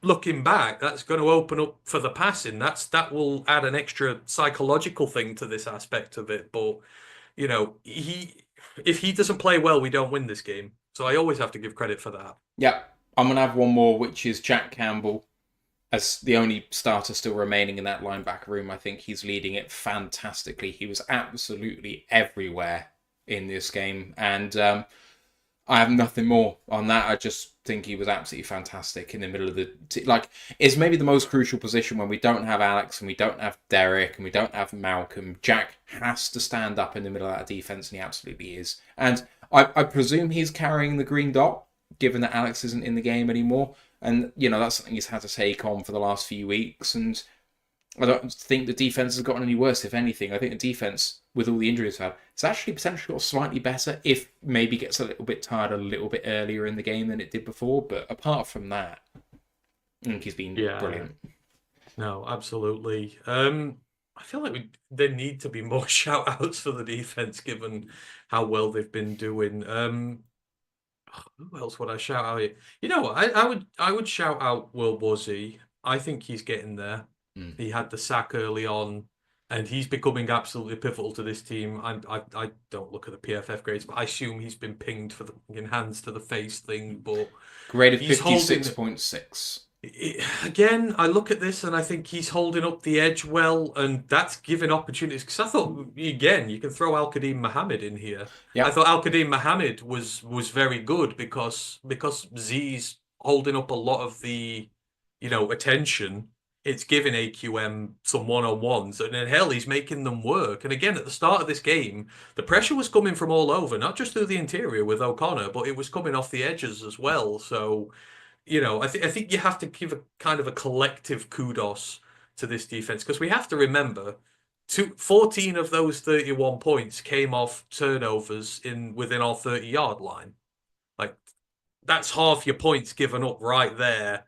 [SPEAKER 2] looking back. That's going to open up for the passing. That will add an extra psychological thing to this aspect of it. But you know, if he doesn't play well, we don't win this game. So I always have to give credit for that.
[SPEAKER 1] yeah, I'm going to have one more, which is Jack Campbell as the only starter still remaining in that linebacker room. I think he's leading it fantastically. He was absolutely everywhere in this game. And I have nothing more on that. I just think he was absolutely fantastic in the middle of the... Like, it's maybe the most crucial position when we don't have Alex and we don't have Derek and we don't have Malcolm. Jack has to stand up in the middle of that defense, and he absolutely is. And I presume he's carrying the green dot, given that Alex isn't in the game anymore. And, you know, that's something he's had to take on for the last few weeks. And I don't think the defense has gotten any worse, if anything. I think the defense, with all the injuries we've had, it's actually potentially got slightly better, if maybe gets a little bit tired a little bit earlier in the game than it did before. But apart from that, I think he's been brilliant.
[SPEAKER 2] No, absolutely. I feel like there need to be more shout outs for the defense given how well they've been doing. Who else would I shout out here? You know what? I would shout out World War Z. I think he's getting there. He had the sack early on, and he's becoming absolutely pivotal to this team. I don't look at the PFF grades, but I assume he's been pinged for the hands to the face thing. But
[SPEAKER 1] graded 56.6.
[SPEAKER 2] Again, I look at this and I think he's holding up the edge well, and that's giving opportunities. Because I thought, again, you can throw Al Qadim Mohammed in here.
[SPEAKER 1] Yeah.
[SPEAKER 2] I thought Al Qadim Mohammed was very good because Z's holding up a lot of the, attention. It's giving AQM some one-on-ones, and then hell, he's making them work. And again, at the start of this game, the pressure was coming from all over, not just through the interior with O'Connor, but it was coming off the edges as well. So, I think you have to give a kind of a collective kudos to this defense, because we have to remember 14 of those 31 points came off turnovers within our 30-yard line. Like, that's half your points given up right there.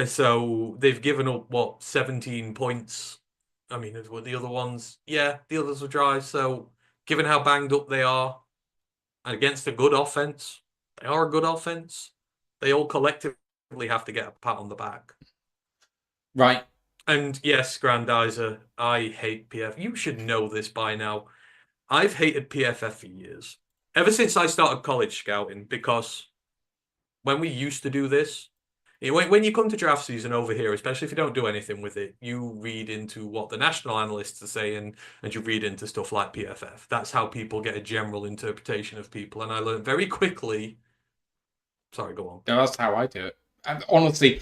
[SPEAKER 2] So they've given up, 17 points? I mean, were the other ones? Yeah, the others were dry. So given how banged up they are, and against a good offense, they are a good offense. They all collectively have to get a pat on the back.
[SPEAKER 1] Right.
[SPEAKER 2] And yes, Grandizer, I hate PFF. You should know this by now. I've hated PFF for years. Ever since I started college scouting, because when we used to do this, when you come to draft season over here, especially if you don't do anything with it, you read into what the national analysts are saying, and you read into stuff like PFF. That's how people get a general interpretation of people. And I learned very quickly... Sorry, go on.
[SPEAKER 1] No, that's how I do it. And honestly,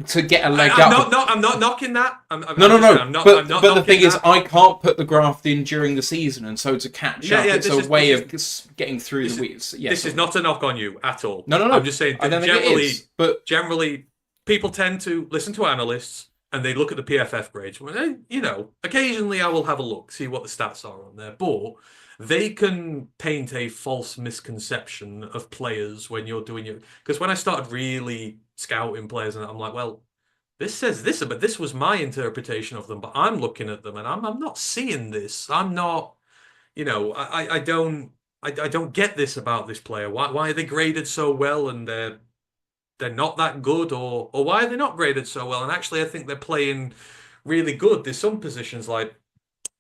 [SPEAKER 1] to get a leg
[SPEAKER 2] up... I'm not knocking that.
[SPEAKER 1] No. But the thing is, I can't put the graft in during the season, and so to catch up, it's a way of getting through the weeks. Yes,
[SPEAKER 2] this is not a knock on you at all.
[SPEAKER 1] No.
[SPEAKER 2] I'm just saying,
[SPEAKER 1] generally,
[SPEAKER 2] people tend to listen to analysts, and they look at the PFF grades. Occasionally I will have a look, see what the stats are on there, but they can paint a false misconception of players when you're doing your... Because when I started really scouting players, and I'm like, well, this says this, but this was my interpretation of them, but I'm looking at them and I'm not seeing this. I'm not, I don't get this about this player. Why are they graded so well and they're not that good, or why are they not graded so well? And actually, I think they're playing really good. There's some positions like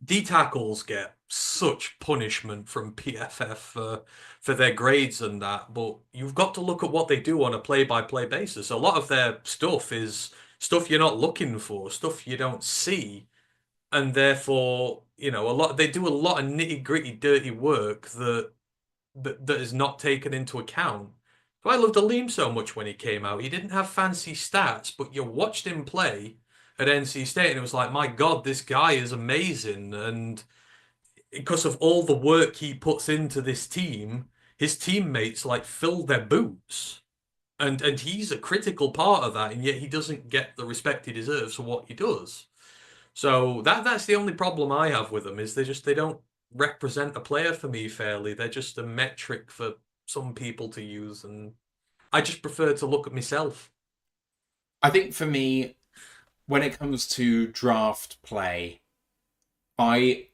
[SPEAKER 2] D tackles get such punishment from PFF for their grades and that, but you've got to look at what they do on a play-by-play basis. A lot of their stuff is stuff you're not looking for, stuff you don't see, and therefore, they do a lot of nitty-gritty, dirty work that is not taken into account. So I loved Aleem so much when he came out. He didn't have fancy stats, but you watched him play at NC State, and it was like, my God, this guy is amazing. And because of all the work he puts into this team, his teammates fill their boots. And he's a critical part of that, and yet he doesn't get the respect he deserves for what he does. So that's the only problem I have with them is they don't represent a player for me fairly. They're just a metric for some people to use, and I just prefer to look at myself.
[SPEAKER 1] I think for me, when it comes to draft play, I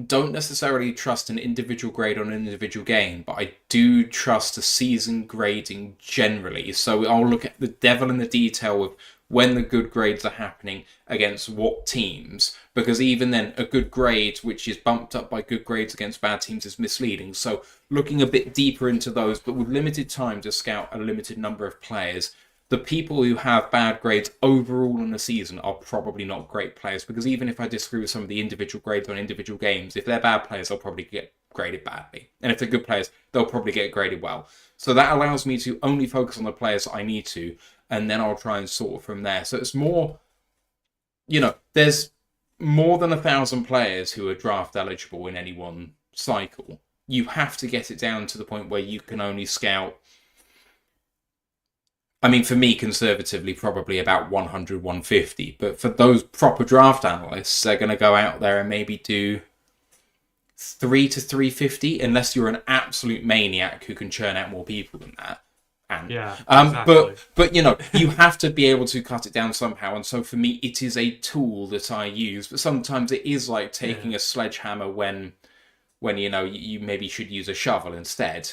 [SPEAKER 1] don't necessarily trust an individual grade on an individual game, but I do trust a season grading generally. So I'll look at the devil in the detail of when the good grades are happening against what teams, because even then, a good grade which is bumped up by good grades against bad teams is misleading. So looking a bit deeper into those, but with limited time to scout a limited number of players, the people who have bad grades overall in the season are probably not great players, because even if I disagree with some of the individual grades on individual games, if they're bad players, they'll probably get graded badly. And if they're good players, they'll probably get graded well. So that allows me to only focus on the players I need to, and then I'll try and sort from there. So it's more, there's more than 1,000 players who are draft eligible in any one cycle. You have to get it down to the point where you can only scout, I mean, for me, conservatively, probably about 100, 150. But for those proper draft analysts, they're going to go out there and maybe do 3 to 350, unless you're an absolute maniac who can churn out more people than that. And,
[SPEAKER 2] Yeah, exactly.
[SPEAKER 1] But you have to be able to cut it down somehow. And so for me, it is a tool that I use. But sometimes it is like taking a sledgehammer when you maybe should use a shovel instead.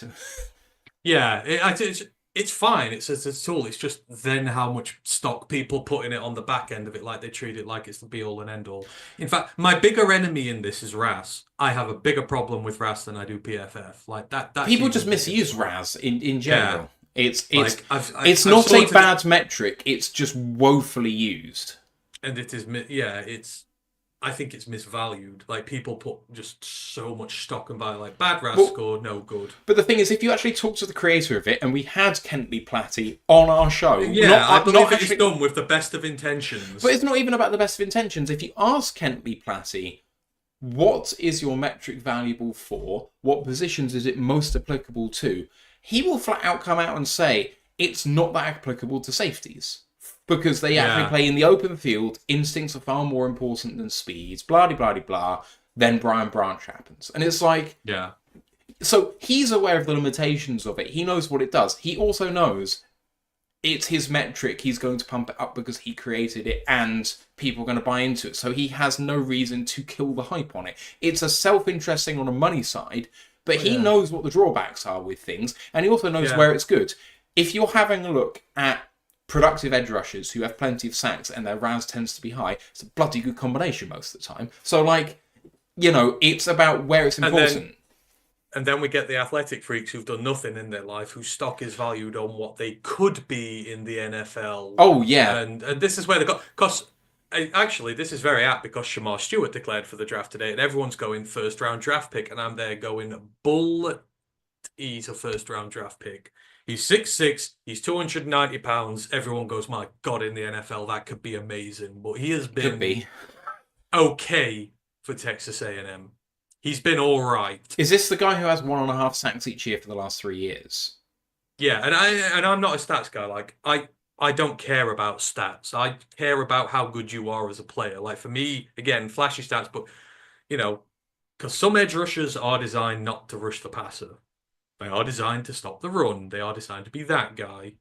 [SPEAKER 2] Yeah, it's fine. It's a tool. It's just then how much stock people put in it on the back end of it, like they treat it like it's the be all and end all. In fact, my bigger enemy in this is RAS. I have a bigger problem with RAS than I do PFF. Like that.
[SPEAKER 1] People just misuse RAS in general.
[SPEAKER 2] Yeah.
[SPEAKER 1] It's
[SPEAKER 2] I've
[SPEAKER 1] not a bad metric. It's just woefully used.
[SPEAKER 2] And it is, I think it's misvalued. Like people put just so much stock and buy like bad RAS score, no good.
[SPEAKER 1] But the thing is, if you actually talk to the creator of it, and we had Kentley Platty on our show,
[SPEAKER 2] I believe it's done with the best of intentions.
[SPEAKER 1] But it's not even about the best of intentions. If you ask Kentley Platty, what is your metric valuable for? What positions is it most applicable to? He will flat out come out and say it's not that applicable to safeties, because they actually play in the open field. Instincts are far more important than speeds, blah, blah, blah, blah. Then Brian Branch happens. And it's like...
[SPEAKER 2] Yeah.
[SPEAKER 1] So he's aware of the limitations of it. He knows what it does. He also knows it's his metric. He's going to pump it up because he created it and people are going to buy into it. So he has no reason to kill the hype on it. It's a self-interest thing on a money side, but he knows what the drawbacks are with things, and he also knows where it's good. If you're having a look at productive edge rushers who have plenty of sacks and their RAS tends to be high, it's a bloody good combination most of the time. So, it's about where it's important.
[SPEAKER 2] And then we get the athletic freaks who've done nothing in their life, whose stock is valued on what they could be in the NFL.
[SPEAKER 1] Oh, yeah.
[SPEAKER 2] And this is where they got... Because, actually, this is very apt because Shamar Stewart declared for the draft today, and everyone's going first-round draft pick, and I'm there going, bull, he's a first-round draft pick. He's 6'6", he's 290 pounds. Everyone goes, my God, in the NFL, that could be amazing. But he has been okay for Texas A&M. He's been all right.
[SPEAKER 1] Is this the guy who has 1.5 sacks each year for the last 3 years?
[SPEAKER 2] Yeah, and I'm not a stats guy. Like, I don't care about stats. I care about how good you are as a player. Like, for me, again, flashy stats, but, because some edge rushers are designed not to rush the passer. They are designed to stop the run. They are designed to be that guy.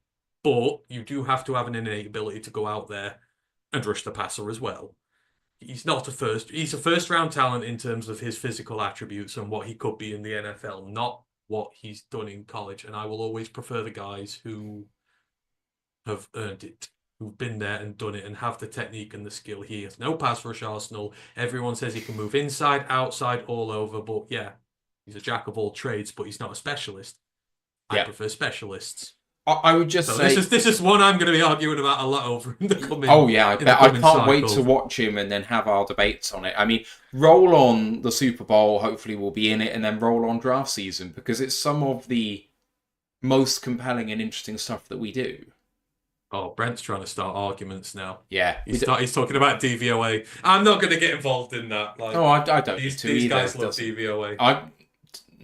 [SPEAKER 2] But you do have to have an innate ability to go out there and rush the passer as well. He's a first-round talent in terms of his physical attributes and what he could be in the NFL, not what he's done in college. And I will always prefer the guys who have earned it, who've been there and done it and have the technique and the skill. He has no pass rush arsenal. Everyone says he can move inside, outside, all over. But yeah, he's a jack of all trades, but he's not a specialist. I prefer specialists.
[SPEAKER 1] I would just say...
[SPEAKER 2] This is one I'm going to be arguing about a lot over in the coming...
[SPEAKER 1] Oh, yeah, I bet. I can't wait to watch him and then have our debates on it. I mean, roll on the Super Bowl, hopefully we'll be in it, and then roll on draft season, because it's some of the most compelling and interesting stuff that we do.
[SPEAKER 2] Oh, Brent's trying to start arguments now.
[SPEAKER 1] Yeah.
[SPEAKER 2] He's talking about DVOA. I'm not going to get involved in that. Like,
[SPEAKER 1] I don't need to
[SPEAKER 2] these
[SPEAKER 1] either.
[SPEAKER 2] guys love DVOA.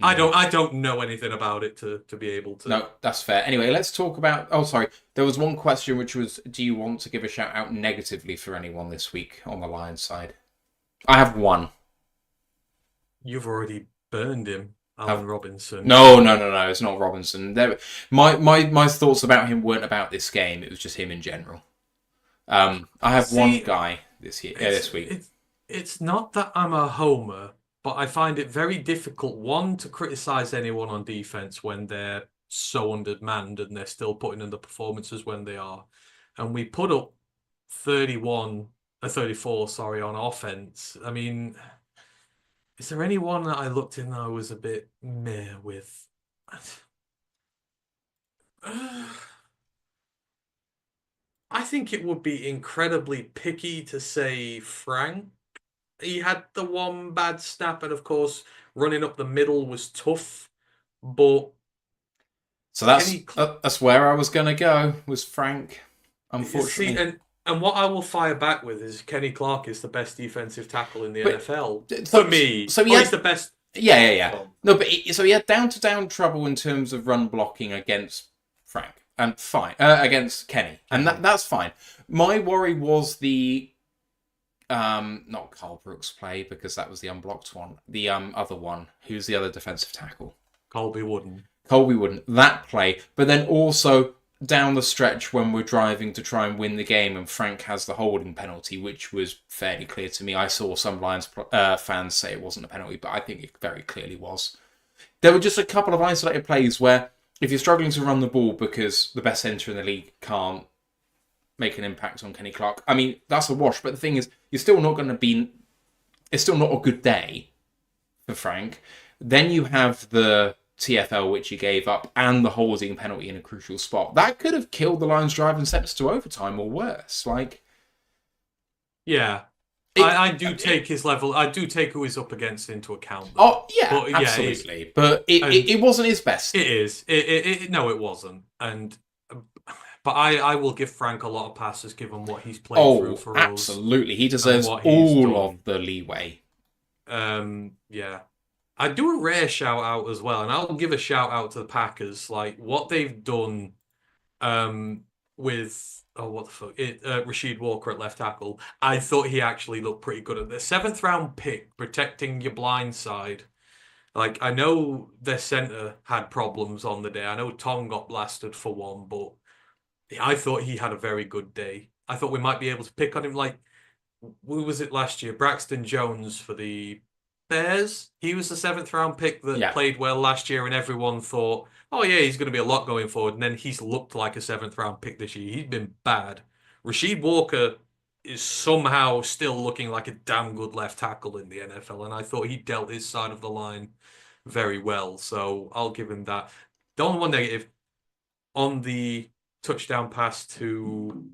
[SPEAKER 2] I don't know anything about it to be able to.
[SPEAKER 1] No, that's fair. Anyway, let's talk about. Oh, sorry. There was one question which was, do you want to give a shout out negatively for anyone this week on the Lions side? I have one.
[SPEAKER 2] You've already burned him, Alan Robinson.
[SPEAKER 1] No. It's not Robinson. My thoughts about him weren't about this game. It was just him in general. I have one guy this week.
[SPEAKER 2] It's not that I'm a homer, but I find it very difficult, one, to criticize anyone on defense when they're so undermanned and they're still putting in the performances when they are. And we put up 34, on offense. I mean, is there anyone that I looked in that I was a bit meh with? I think it would be incredibly picky to say Frank. He had the one bad snap, and of course, running up the middle was tough. But
[SPEAKER 1] so that's where I was going to go, was Frank. Unfortunately,
[SPEAKER 2] see, and what I will fire back with is Kenny Clark is the best defensive tackle in the NFL for me.
[SPEAKER 1] So
[SPEAKER 2] he's the best.
[SPEAKER 1] Yeah. No, but so he had down trouble in terms of run blocking against Frank, and fine against Kenny, and that's fine. My worry was the not Carl Brooks play, because that was the unblocked one. The other one, who's the other defensive tackle?
[SPEAKER 2] Colby Wooden.
[SPEAKER 1] That play, but then also down the stretch when we're driving to try and win the game, and Frank has the holding penalty, which was fairly clear to me. I saw some Lions fans say it wasn't a penalty, but I think it very clearly was. There were just a couple of isolated plays where, if you're struggling to run the ball because the best centre in the league can't make an impact on Kenny Clark, I mean, that's a wash. But the thing is, you're still not going to be... It's still not a good day for Frank. Then you have the TFL, which he gave up, and the holding penalty in a crucial spot. That could have killed the Lions' drive and sent us to overtime or worse.
[SPEAKER 2] Yeah. I do take his level. I do take who he's up against into account.
[SPEAKER 1] Oh, yeah, absolutely. But it wasn't his best.
[SPEAKER 2] It is. No, it wasn't. But I will give Frank a lot of passes given what he's played through for us.
[SPEAKER 1] Absolutely. He deserves all of the leeway.
[SPEAKER 2] Yeah. I do a rare shout out as well, and I'll give a shout out to the Packers. Like what they've done with Rashid Walker at left tackle. I thought he actually looked pretty good at the 7th round pick, protecting your blind side. Like, I know their centre had problems on the day. I know Tom got blasted for one, but I thought he had a very good day. I thought we might be able to pick on him. Like, who was it last year? Braxton Jones for the Bears. He was the 7th round pick that played well last year, and everyone thought, oh yeah, he's going to be a lot going forward. And then he's looked like a 7th round pick this year. He's been bad. Rashid Walker is somehow still looking like a damn good left tackle in the NFL, and I thought he dealt his side of the line very well. So I'll give him that. The only one negative on the touchdown pass to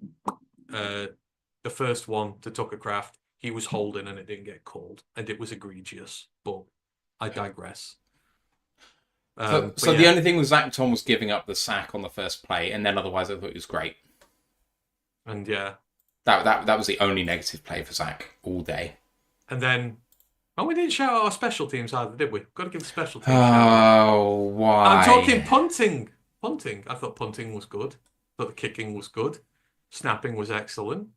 [SPEAKER 2] the first one to Tucker Kraft, he was holding and it didn't get called, and it was egregious. But I digress.
[SPEAKER 1] So the only thing was Zach Tom was giving up the sack on the first play, and then otherwise I thought it was great.
[SPEAKER 2] And yeah,
[SPEAKER 1] that was the only negative play for Zach all day.
[SPEAKER 2] And then, we didn't shout out our special teams either, did we? Got to give the special teams.
[SPEAKER 1] Why?
[SPEAKER 2] I'm talking punting. I thought punting was good. I thought the kicking was good. Snapping was excellent.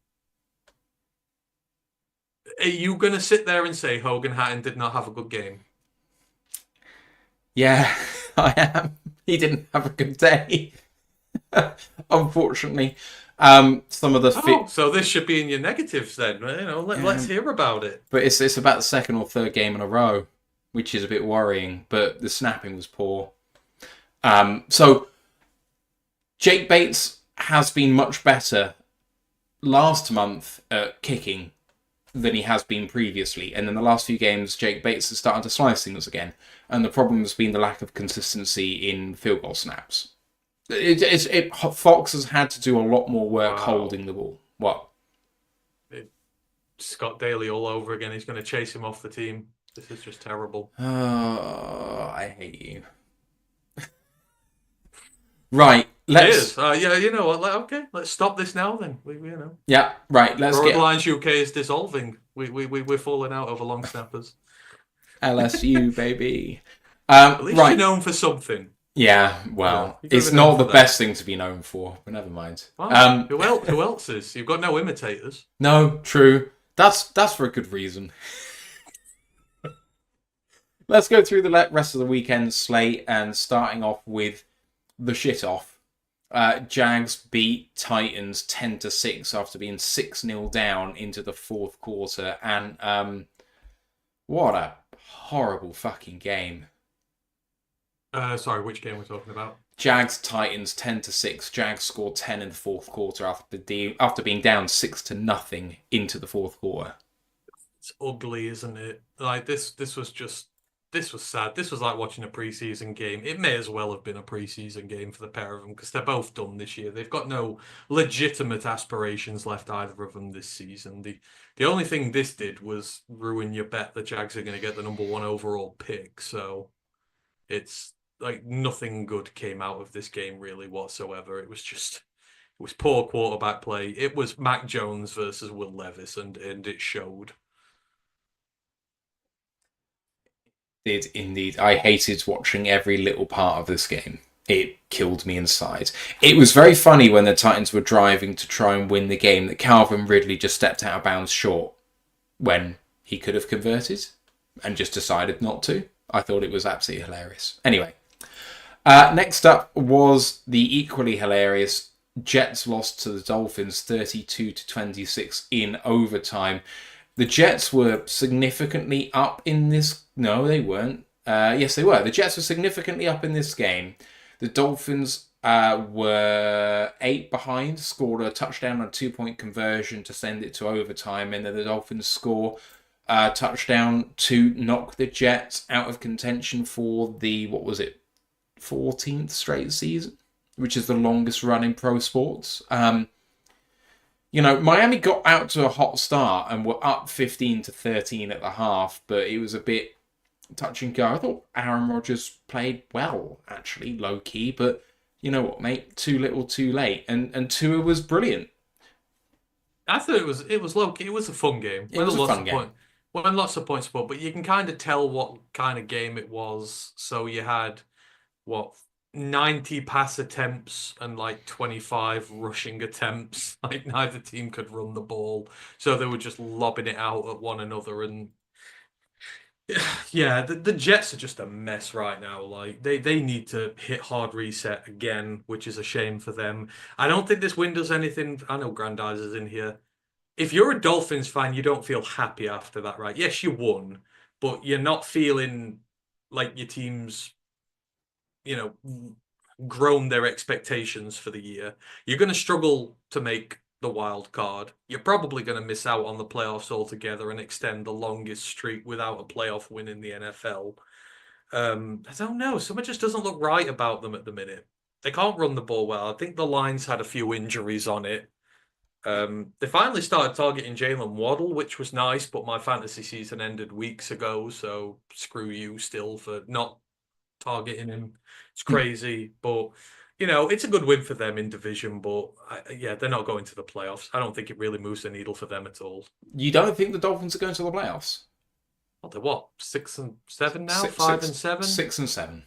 [SPEAKER 2] Are you going to sit there and say Hogan Hatton did not have a good game?
[SPEAKER 1] Yeah, I am. He didn't have a good day. Unfortunately. Some of the
[SPEAKER 2] so this should be in your negatives then. Let's hear about it.
[SPEAKER 1] But it's about the second or third game in a row, which is a bit worrying. But the snapping was poor. So Jake Bates has been much better last month at kicking than he has been previously. And in the last few games, Jake Bates has started to slice things again. And the problem has been the lack of consistency in field goal snaps. Fox has had to do a lot more work holding the ball. What?
[SPEAKER 2] Scott Daly all over again. He's going to chase him off the team. This is just terrible.
[SPEAKER 1] Oh, I hate you. Right. Let's.
[SPEAKER 2] Yeah, you know what? Okay, let's stop this now then.
[SPEAKER 1] Yeah, right. Let's get.
[SPEAKER 2] Lions UK is dissolving. We're falling out over long snappers.
[SPEAKER 1] LSU, baby.
[SPEAKER 2] At least
[SPEAKER 1] Right.
[SPEAKER 2] you're known for something.
[SPEAKER 1] Yeah, well,
[SPEAKER 2] you gotta
[SPEAKER 1] it's
[SPEAKER 2] be known
[SPEAKER 1] not the
[SPEAKER 2] for that.
[SPEAKER 1] best thing to be known for, but never mind.
[SPEAKER 2] Fine. Who else is? You've got no imitators.
[SPEAKER 1] No, true. That's for a good reason. Let's go through the rest of the weekend slate, and starting off with the shit off. Jags beat Titans 10-6 after being 6-0 down into the fourth quarter, and what a horrible fucking game.
[SPEAKER 2] Sorry, which game we're talking about?
[SPEAKER 1] Jags Titans 10-6. Jags scored 10 in the fourth quarter after being down 6-0 into the fourth quarter.
[SPEAKER 2] It's ugly, isn't it? Like this was sad. This was like watching a preseason game. It may as well have been a preseason game for the pair of them because they're both done this year. They've got no legitimate aspirations left, either of them, this season. The only thing this did was ruin your bet the Jags are going to get the #1 overall pick. So it's like nothing good came out of this game really whatsoever. It was poor quarterback play. It was Mac Jones versus Will Levis, and it showed.
[SPEAKER 1] Did indeed. I hated watching every little part of this game. It killed me inside. It was very funny when the Titans were driving to try and win the game that Calvin Ridley just stepped out of bounds short when he could have converted and just decided not to. I thought it was absolutely hilarious. Anyway, next up was the equally hilarious Jets lost to the Dolphins 32-26 in overtime. The Jets were significantly up in this. No, they weren't. Yes, they were. The Jets were significantly up in this game. The Dolphins were 8 behind, scored a touchdown on a 2-point conversion to send it to overtime, and then the Dolphins score a touchdown to knock the Jets out of contention for the, 14th straight season, which is the longest run in pro sports. Miami got out to a hot start and were up 15-13 at the half, but it was a bit touch and go. I thought Aaron Rodgers played well, actually, low key, but you know what, mate? Too little, too late. And Tua was brilliant.
[SPEAKER 2] I thought it was low key. It was a fun game.
[SPEAKER 1] It was a fun game.
[SPEAKER 2] When lots of points scored, but you can kind of tell what kind of game it was. So you had 90 pass attempts and like 25 rushing attempts. Like neither team could run the ball, so they were just lobbing it out at one another. And yeah, the Jets are just a mess right now. Like they need to hit hard reset again, which is a shame for them. I don't think this win does anything. I know Grandize is in here. If you're a Dolphins fan, you don't feel happy after that, right? Yes, you won, but you're not feeling like your team's grown their expectations for the year. You're going to struggle to make the wild card. You're probably going to miss out on the playoffs altogether and extend the longest streak without a playoff win in the NFL. I don't know. Something just doesn't look right about them at the minute. They can't run the ball well. I think the line's had a few injuries on it. They finally started targeting Jalen Waddle, which was nice, but my fantasy season ended weeks ago, so screw you still for not targeting him. It's crazy, but it's a good win for them in division, but they're not going to the playoffs. I don't think it really moves the needle for them at all.
[SPEAKER 1] You don't think the Dolphins are going to the playoffs?
[SPEAKER 2] Well, they're 6-7 now? 5-7?
[SPEAKER 1] 6-7.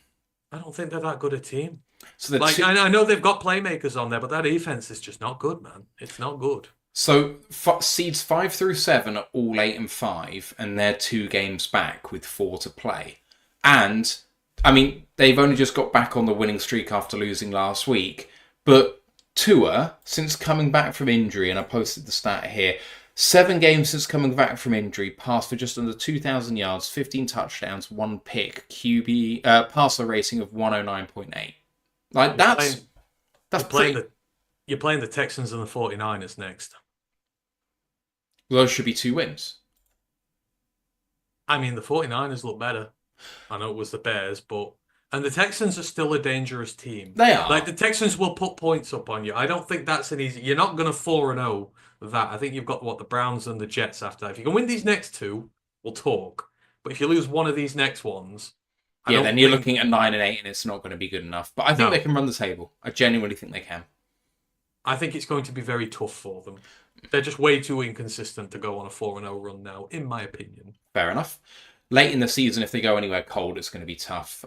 [SPEAKER 2] I don't think they're that good a team.
[SPEAKER 1] So
[SPEAKER 2] I know they've got playmakers on there, but that defense is just not good, man. It's not good.
[SPEAKER 1] So seeds 5 through 7 are all 8-5, and they're 2 games back with 4 to play. And I mean, they've only just got back on the winning streak after losing last week. But Tua, since coming back from injury, and I posted the stat here, 7 games since coming back from injury, passed for just under 2,000 yards, 15 touchdowns, 1 pick, passer rating of 109.8. Like that's
[SPEAKER 2] you're playing the Texans and the 49ers next.
[SPEAKER 1] Those should be 2 wins.
[SPEAKER 2] I mean, the 49ers look better. I know it was the Bears, and the Texans are still a dangerous team.
[SPEAKER 1] They are.
[SPEAKER 2] Like the Texans will put points up on you. I don't think that's an easy. You're not going to 4-0 with that. I think you've got the Browns and the Jets after that. If you can win these next 2, we'll talk. But if you lose one of these next ones,
[SPEAKER 1] then you're looking at 9-8, and it's not going to be good enough. But I think they can run the table. I genuinely think they can.
[SPEAKER 2] I think it's going to be very tough for them. They're just way too inconsistent to go on a 4-0 run now, in my opinion.
[SPEAKER 1] Fair enough. late in the season, if they go anywhere cold, it's going to be tough.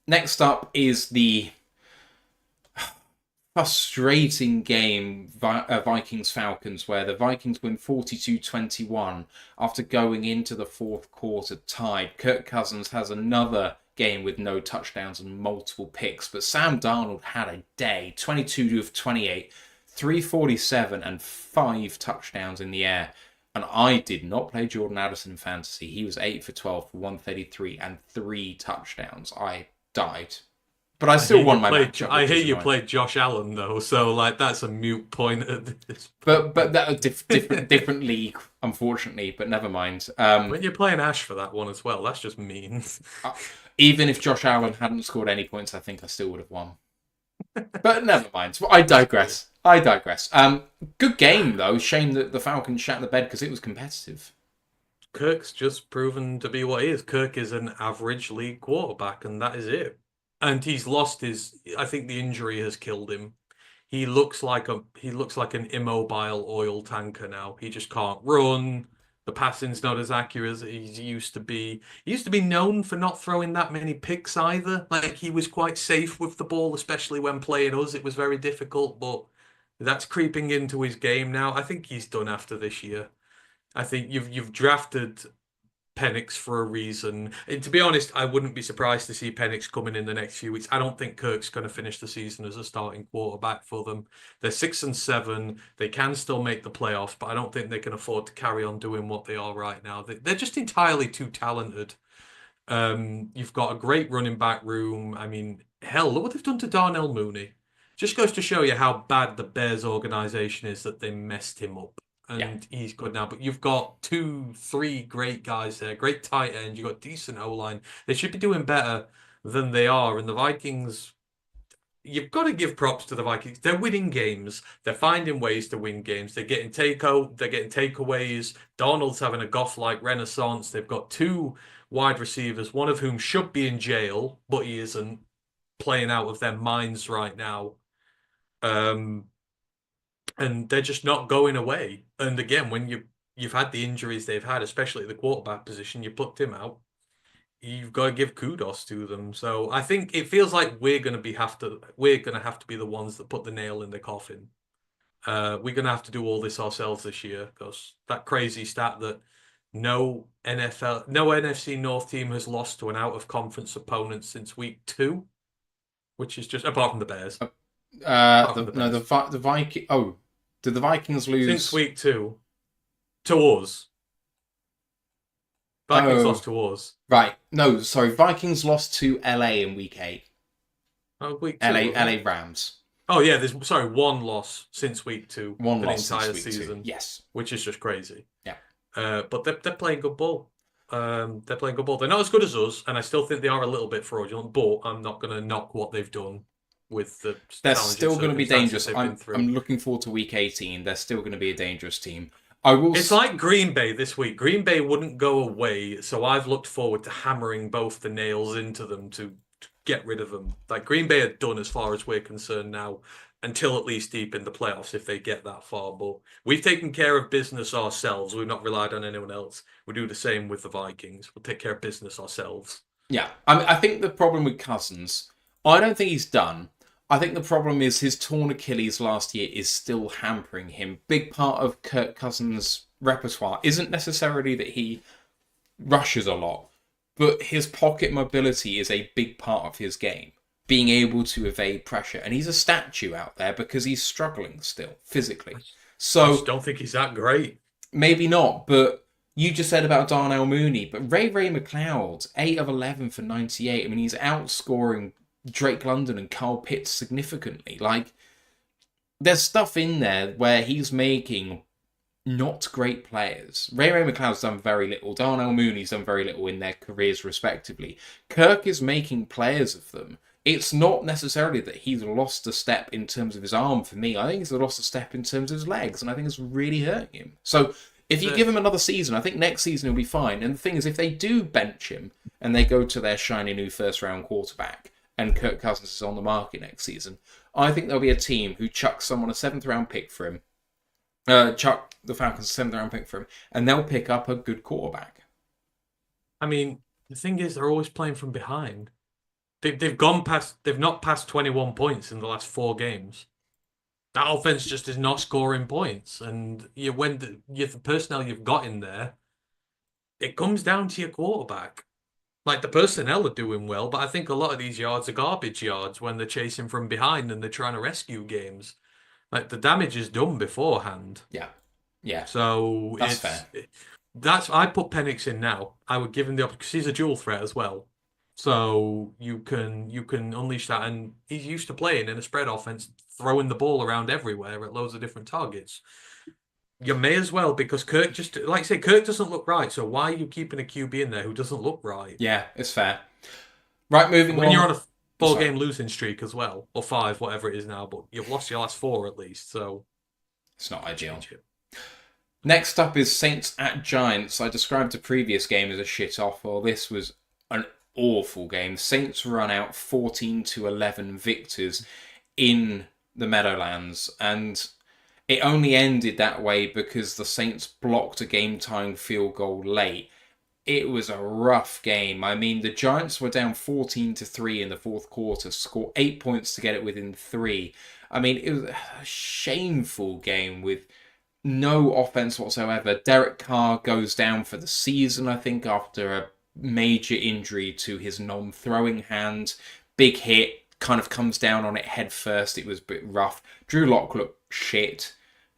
[SPEAKER 1] Next up is the frustrating game, Vikings-Falcons, where the Vikings win 42-21 after going into the fourth quarter tied. Kirk Cousins has another game with no touchdowns and multiple picks, but Sam Darnold had a day, 22 of 28, 347 and 5 touchdowns in the air. And I did not play Jordan Addison in fantasy. He was 8 for 12 for 133 and 3 touchdowns. I died. But I still won my matchup.
[SPEAKER 2] I hear you played Josh Allen though, so like that's a moot point at this
[SPEAKER 1] point. But that a different league, unfortunately. But never mind.
[SPEAKER 2] When you're playing Ash for that one as well, that's just mean.
[SPEAKER 1] Even if Josh Allen hadn't scored any points, I think I still would have won. But never mind. I digress. Good game though. Shame that the Falcons shat the bed because it was competitive.
[SPEAKER 2] Kirk's just proven to be what he is. Kirk is an average league quarterback, and that is it. And he's lost his. I think the injury has killed him. He looks like an immobile oil tanker now. He just can't run. The passing's not as accurate as he used to be. He used to be known for not throwing that many picks either. Like he was quite safe with the ball, especially when playing us. It was very difficult, but that's creeping into his game now. I think he's done after this year. I think you've drafted Penix for a reason. And to be honest, I wouldn't be surprised to see Penix coming in the next few weeks. I don't think Kirk's going to finish the season as a starting quarterback for them. They're 6-7. They can still make the playoffs, but I don't think they can afford to carry on doing what they are right now. They're just entirely too talented. You've got a great running back room. I mean, hell, look what they've done to Darnell Mooney. Just goes to show you how bad the Bears organization is that they messed him up. And he's good now. But you've got 2-3 great guys there. Great tight end. You've got decent O-line. They should be doing better than they are. And the Vikings, you've got to give props to the Vikings. They're winning games. They're finding ways to win games. They're getting takeaways. Donald's having a Goff-like renaissance. They've got 2 wide receivers, one of whom should be in jail, but he isn't, playing out of their minds right now. And they're just not going away. And again, when you've had the injuries they've had, especially at the quarterback position, you put him out. You've got to give kudos to them. So I think it feels like we're gonna have to be the ones that put the nail in the coffin. We're gonna have to do all this ourselves this year because that crazy stat that no NFC North team has lost to an out of conference opponent since week 2, which is just apart from the Bears.
[SPEAKER 1] The Viking. Oh, did the Vikings lose
[SPEAKER 2] since week 2 to us? Vikings lost to us.
[SPEAKER 1] Right. No, sorry. Vikings lost to LA in week 8.
[SPEAKER 2] Oh, week 2.
[SPEAKER 1] LA Rams.
[SPEAKER 2] Oh yeah, there's one loss since week 2.
[SPEAKER 1] One loss
[SPEAKER 2] entire
[SPEAKER 1] since week
[SPEAKER 2] season.
[SPEAKER 1] 2. Yes.
[SPEAKER 2] Which is just crazy.
[SPEAKER 1] Yeah.
[SPEAKER 2] But they're playing good ball. They're playing good ball. They're not as good as us, and I still think they are a little bit fraudulent. But I'm not going to knock what they've done. With
[SPEAKER 1] they're still going to be dangerous. I'm looking forward to week 18. They're still going to be a dangerous team. It's
[SPEAKER 2] like Green Bay this week. Green Bay wouldn't go away, so I've looked forward to hammering both the nails into them to get rid of them. Like Green Bay are done as far as we're concerned now, until at least deep in the playoffs if they get that far. But we've taken care of business ourselves. We've not relied on anyone else. We do the same with the Vikings. We'll take care of business ourselves.
[SPEAKER 1] Yeah, I think the problem with Cousins, I don't think he's done. I think the problem is his torn Achilles last year is still hampering him. Big part of Kirk Cousins' repertoire isn't necessarily that he rushes a lot, but his pocket mobility is a big part of his game. Being able to evade pressure. And he's a statue out there because he's struggling still, physically. So
[SPEAKER 2] I just don't think he's that great.
[SPEAKER 1] Maybe not, but you just said about Darnell Mooney. But Ray McLeod, 8 of 11 for 98. I mean, he's outscoring Drake London and Kyle Pitts significantly. Like, there's stuff in there where he's making not great players. Ray McLeod's done very little. Darnell Mooney's done very little in their careers, respectively. Kirk is making players of them. It's not necessarily that he's lost a step in terms of his arm for me. I think he's lost a step in terms of his legs, and I think it's really hurting him. So if you give him another season, I think next season he'll be fine. And the thing is, if they do bench him and they go to their shiny new first-round quarterback, and Kirk Cousins is on the market next season, I think there'll be a team who chucks someone a 7th-round pick for him, chuck the Falcons a 7th-round pick for him, and they'll pick up a good quarterback.
[SPEAKER 2] I mean, the thing is, they're always playing from behind. They've not passed 21 points in the last 4 games. That offense just is not scoring points, and the personnel you've got in there, it comes down to your quarterback. Like the personnel are doing well, but I think a lot of these yards are garbage yards when they're chasing from behind and they're trying to rescue games. Like the damage is done beforehand.
[SPEAKER 1] Yeah. Yeah.
[SPEAKER 2] So
[SPEAKER 1] That's fair.
[SPEAKER 2] that's I put Penix in now. I would give him the option because he's a dual threat as well. So you can unleash that, and he's used to playing in a spread offense, throwing the ball around everywhere at loads of different targets. You may as well, because Kirk, just like I say, Kirk doesn't look right. So why are you keeping a QB in there who doesn't look right?
[SPEAKER 1] Yeah, it's fair. Right, moving
[SPEAKER 2] When
[SPEAKER 1] on.
[SPEAKER 2] you're on a four
[SPEAKER 1] Sorry.
[SPEAKER 2] game losing streak as well, or 5, whatever it is now, but you've lost your last 4 at least. So
[SPEAKER 1] It's not ideal.
[SPEAKER 2] change it.
[SPEAKER 1] Next up is Saints at Giants. I described the previous game as a shit off. Well, this was an awful game. Saints run out 14-11 victors in the Meadowlands, and it only ended that way because the Saints blocked a game-tying field goal late. It was a rough game. I mean, the Giants were down 14-3 in the fourth quarter, scored 8 points to get it within 3. I mean, it was a shameful game with no offense whatsoever. Derek Carr goes down for the season, I think, after a major injury to his non-throwing hand. Big hit, kind of comes down on it head first. It was a bit rough. Drew Lock looked shit.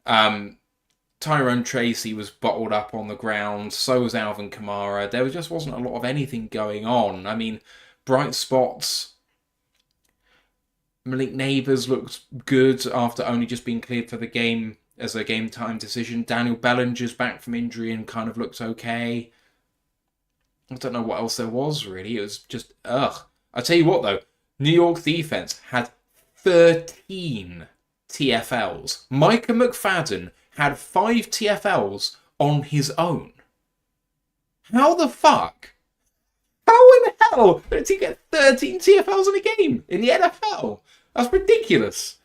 [SPEAKER 1] Tyrone Tracy was bottled up on the ground. So was Alvin Kamara. There just wasn't a lot of anything going on. I mean, bright spots. Malik Neighbours looked good after only just being cleared for the game as a game time decision. Daniel Bellinger's back from injury and kind of looked okay. I don't know what else there was, really. It was just, ugh. I tell you what, though. New York defense had 13 TFLs. Micah McFadden had 5 TFLs on his own. How the fuck? How in the hell did he get 13 TFLs in a game in the NFL? That's ridiculous.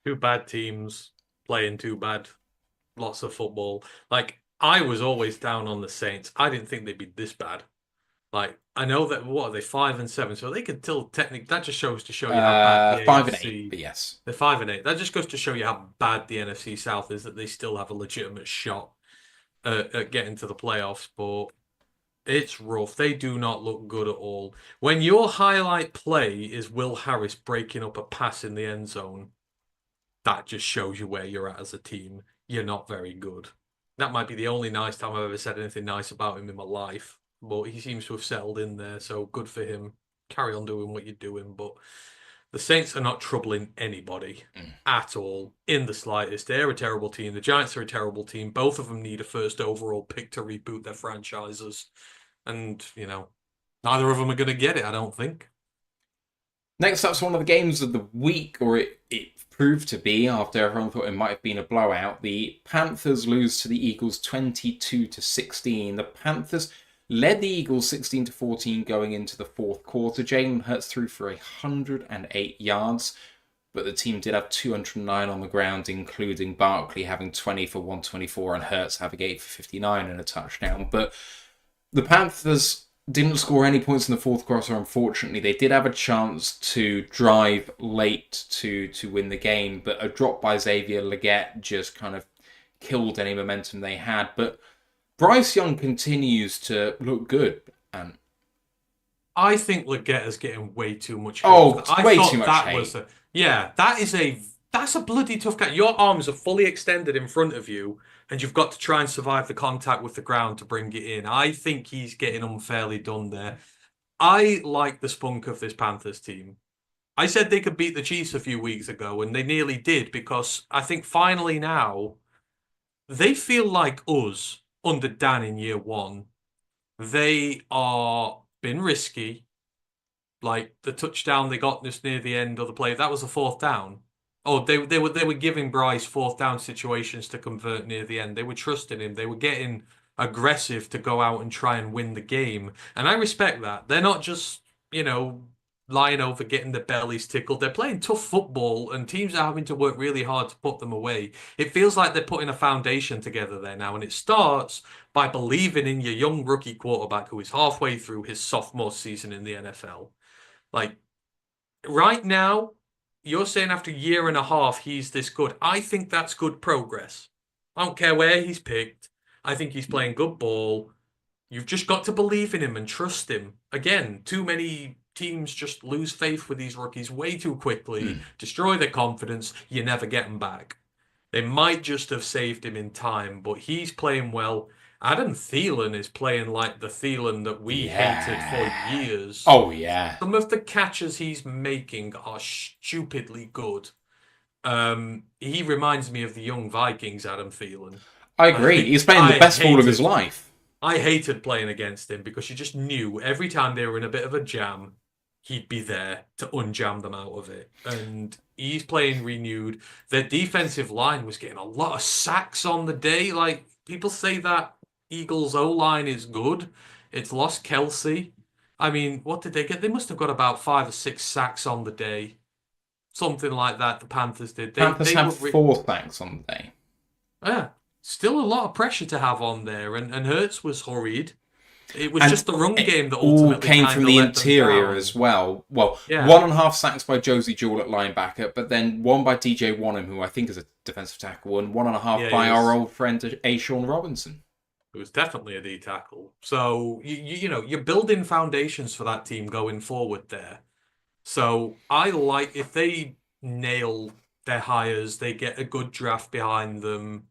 [SPEAKER 2] 2 bad teams playing 2 bad, lots of football. Like, I was always down on the Saints. I didn't think they'd be this bad. Like, I know that, what are they, 5-7, so they could still technically, that just shows to show you how bad the
[SPEAKER 1] 5 and
[SPEAKER 2] AFC
[SPEAKER 1] 8, but yes.
[SPEAKER 2] They're 5-8. That just goes to show you how bad the NFC South is, that they still have a legitimate shot at getting to the playoffs, but it's rough. They do not look good at all. When your highlight play is Will Harris breaking up a pass in the end zone, that just shows you where you're at as a team. You're not very good. That might be the only nice time I've ever said anything nice about him in my life, but he seems to have settled in there, so good for him. Carry on doing what you're doing, but the Saints are not troubling anybody at all, in the slightest. They're a terrible team. The Giants are a terrible team. Both of them need a first overall pick to reboot their franchises. And, neither of them are going to get it, I don't think.
[SPEAKER 1] Next up's one of the games of the week, or it proved to be after everyone thought it might have been a blowout. The Panthers lose to the Eagles 22-16. The Panthers led the Eagles 16-14 going into the fourth quarter. Jalen Hurts threw for 108 yards, but the team did have 209 on the ground, including Barkley having 20 for 124 and Hurts having 8 for 59 and a touchdown. But the Panthers didn't score any points in the fourth quarter, unfortunately. They did have a chance to drive late to win the game, but a drop by Xavier Legette just kind of killed any momentum they had. But Bryce Young continues to look good.
[SPEAKER 2] I think Legette is getting way too much hate.
[SPEAKER 1] Oh,
[SPEAKER 2] I
[SPEAKER 1] way
[SPEAKER 2] thought
[SPEAKER 1] too much
[SPEAKER 2] that
[SPEAKER 1] hate.
[SPEAKER 2] was that's a bloody tough guy. Your arms are fully extended in front of you, and you've got to try and survive the contact with the ground to bring it in. I think he's getting unfairly done there. I like the spunk of this Panthers team. I said they could beat the Chiefs a few weeks ago, and they nearly did, because I think finally now they feel like us under Dan in year 1. They are been risky. Like the touchdown they got just near the end of the play, that was a 4th down. Oh, they were giving Bryce 4th down situations to convert near the end. They were trusting him. They were getting aggressive to go out and try and win the game. And I respect that. They're not just, lying over, getting their bellies tickled. They're playing tough football, and teams are having to work really hard to put them away. It feels like they're putting a foundation together there now, and it starts by believing in your young rookie quarterback who is halfway through his sophomore season in the NFL. Like, right now, you're saying after a year and a half he's this good. I think that's good progress. I don't care where he's picked. I think he's playing good ball. You've just got to believe in him and trust him. Again, too many teams just lose faith with these rookies way too quickly, destroy their confidence, you never get them back. They might just have saved him in time, but he's playing well. Adam Thielen is playing like the Thielen that we hated for years.
[SPEAKER 1] Oh, yeah.
[SPEAKER 2] Some of the catches he's making are stupidly good. He reminds me of the young Vikings, Adam Thielen.
[SPEAKER 1] I agree. He's playing the best ball of his life.
[SPEAKER 2] I hated playing against him because you just knew every time they were in a bit of a jam, he'd be there to unjam them out of it. And he's playing renewed. Their defensive line was getting a lot of sacks on the day. Like, people say that Eagles O-line is good. It's lost Kelsey. I mean, what did they get? They must have got about 5 or 6 sacks on the day. Something like that the Panthers did.
[SPEAKER 1] Panthers had 4 sacks on the day.
[SPEAKER 2] Yeah. Still a lot of pressure to have on there, and Hurts was hurried. It was just the run game that ultimately
[SPEAKER 1] all came from the interior as well. Well, 1.5 sacks by Josie Jewell at linebacker, but then 1 by DJ Wanham, who I think is a defensive tackle, and 1.5 by our old friend Ashawn Robinson.
[SPEAKER 2] It was definitely a D tackle. So you know you're building foundations for that team going forward there. So I like if they nail their hires, they get a good draft behind them.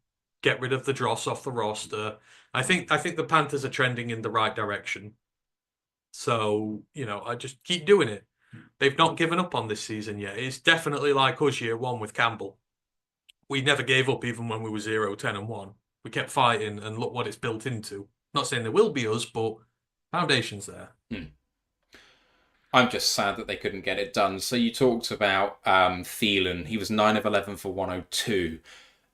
[SPEAKER 2] Get rid of the dross off the roster. I think the Panthers are trending in the right direction. So, you know, I just keep doing it. They've not given up on this season yet. It's definitely like us year 1 with Campbell. We never gave up even when we were 0-10-1. We kept fighting, and look what it's built into. Not saying there will be us, but foundation's there.
[SPEAKER 1] I'm just sad that they couldn't get it done. So you talked about Thielen. He was 9 of 11 for 102.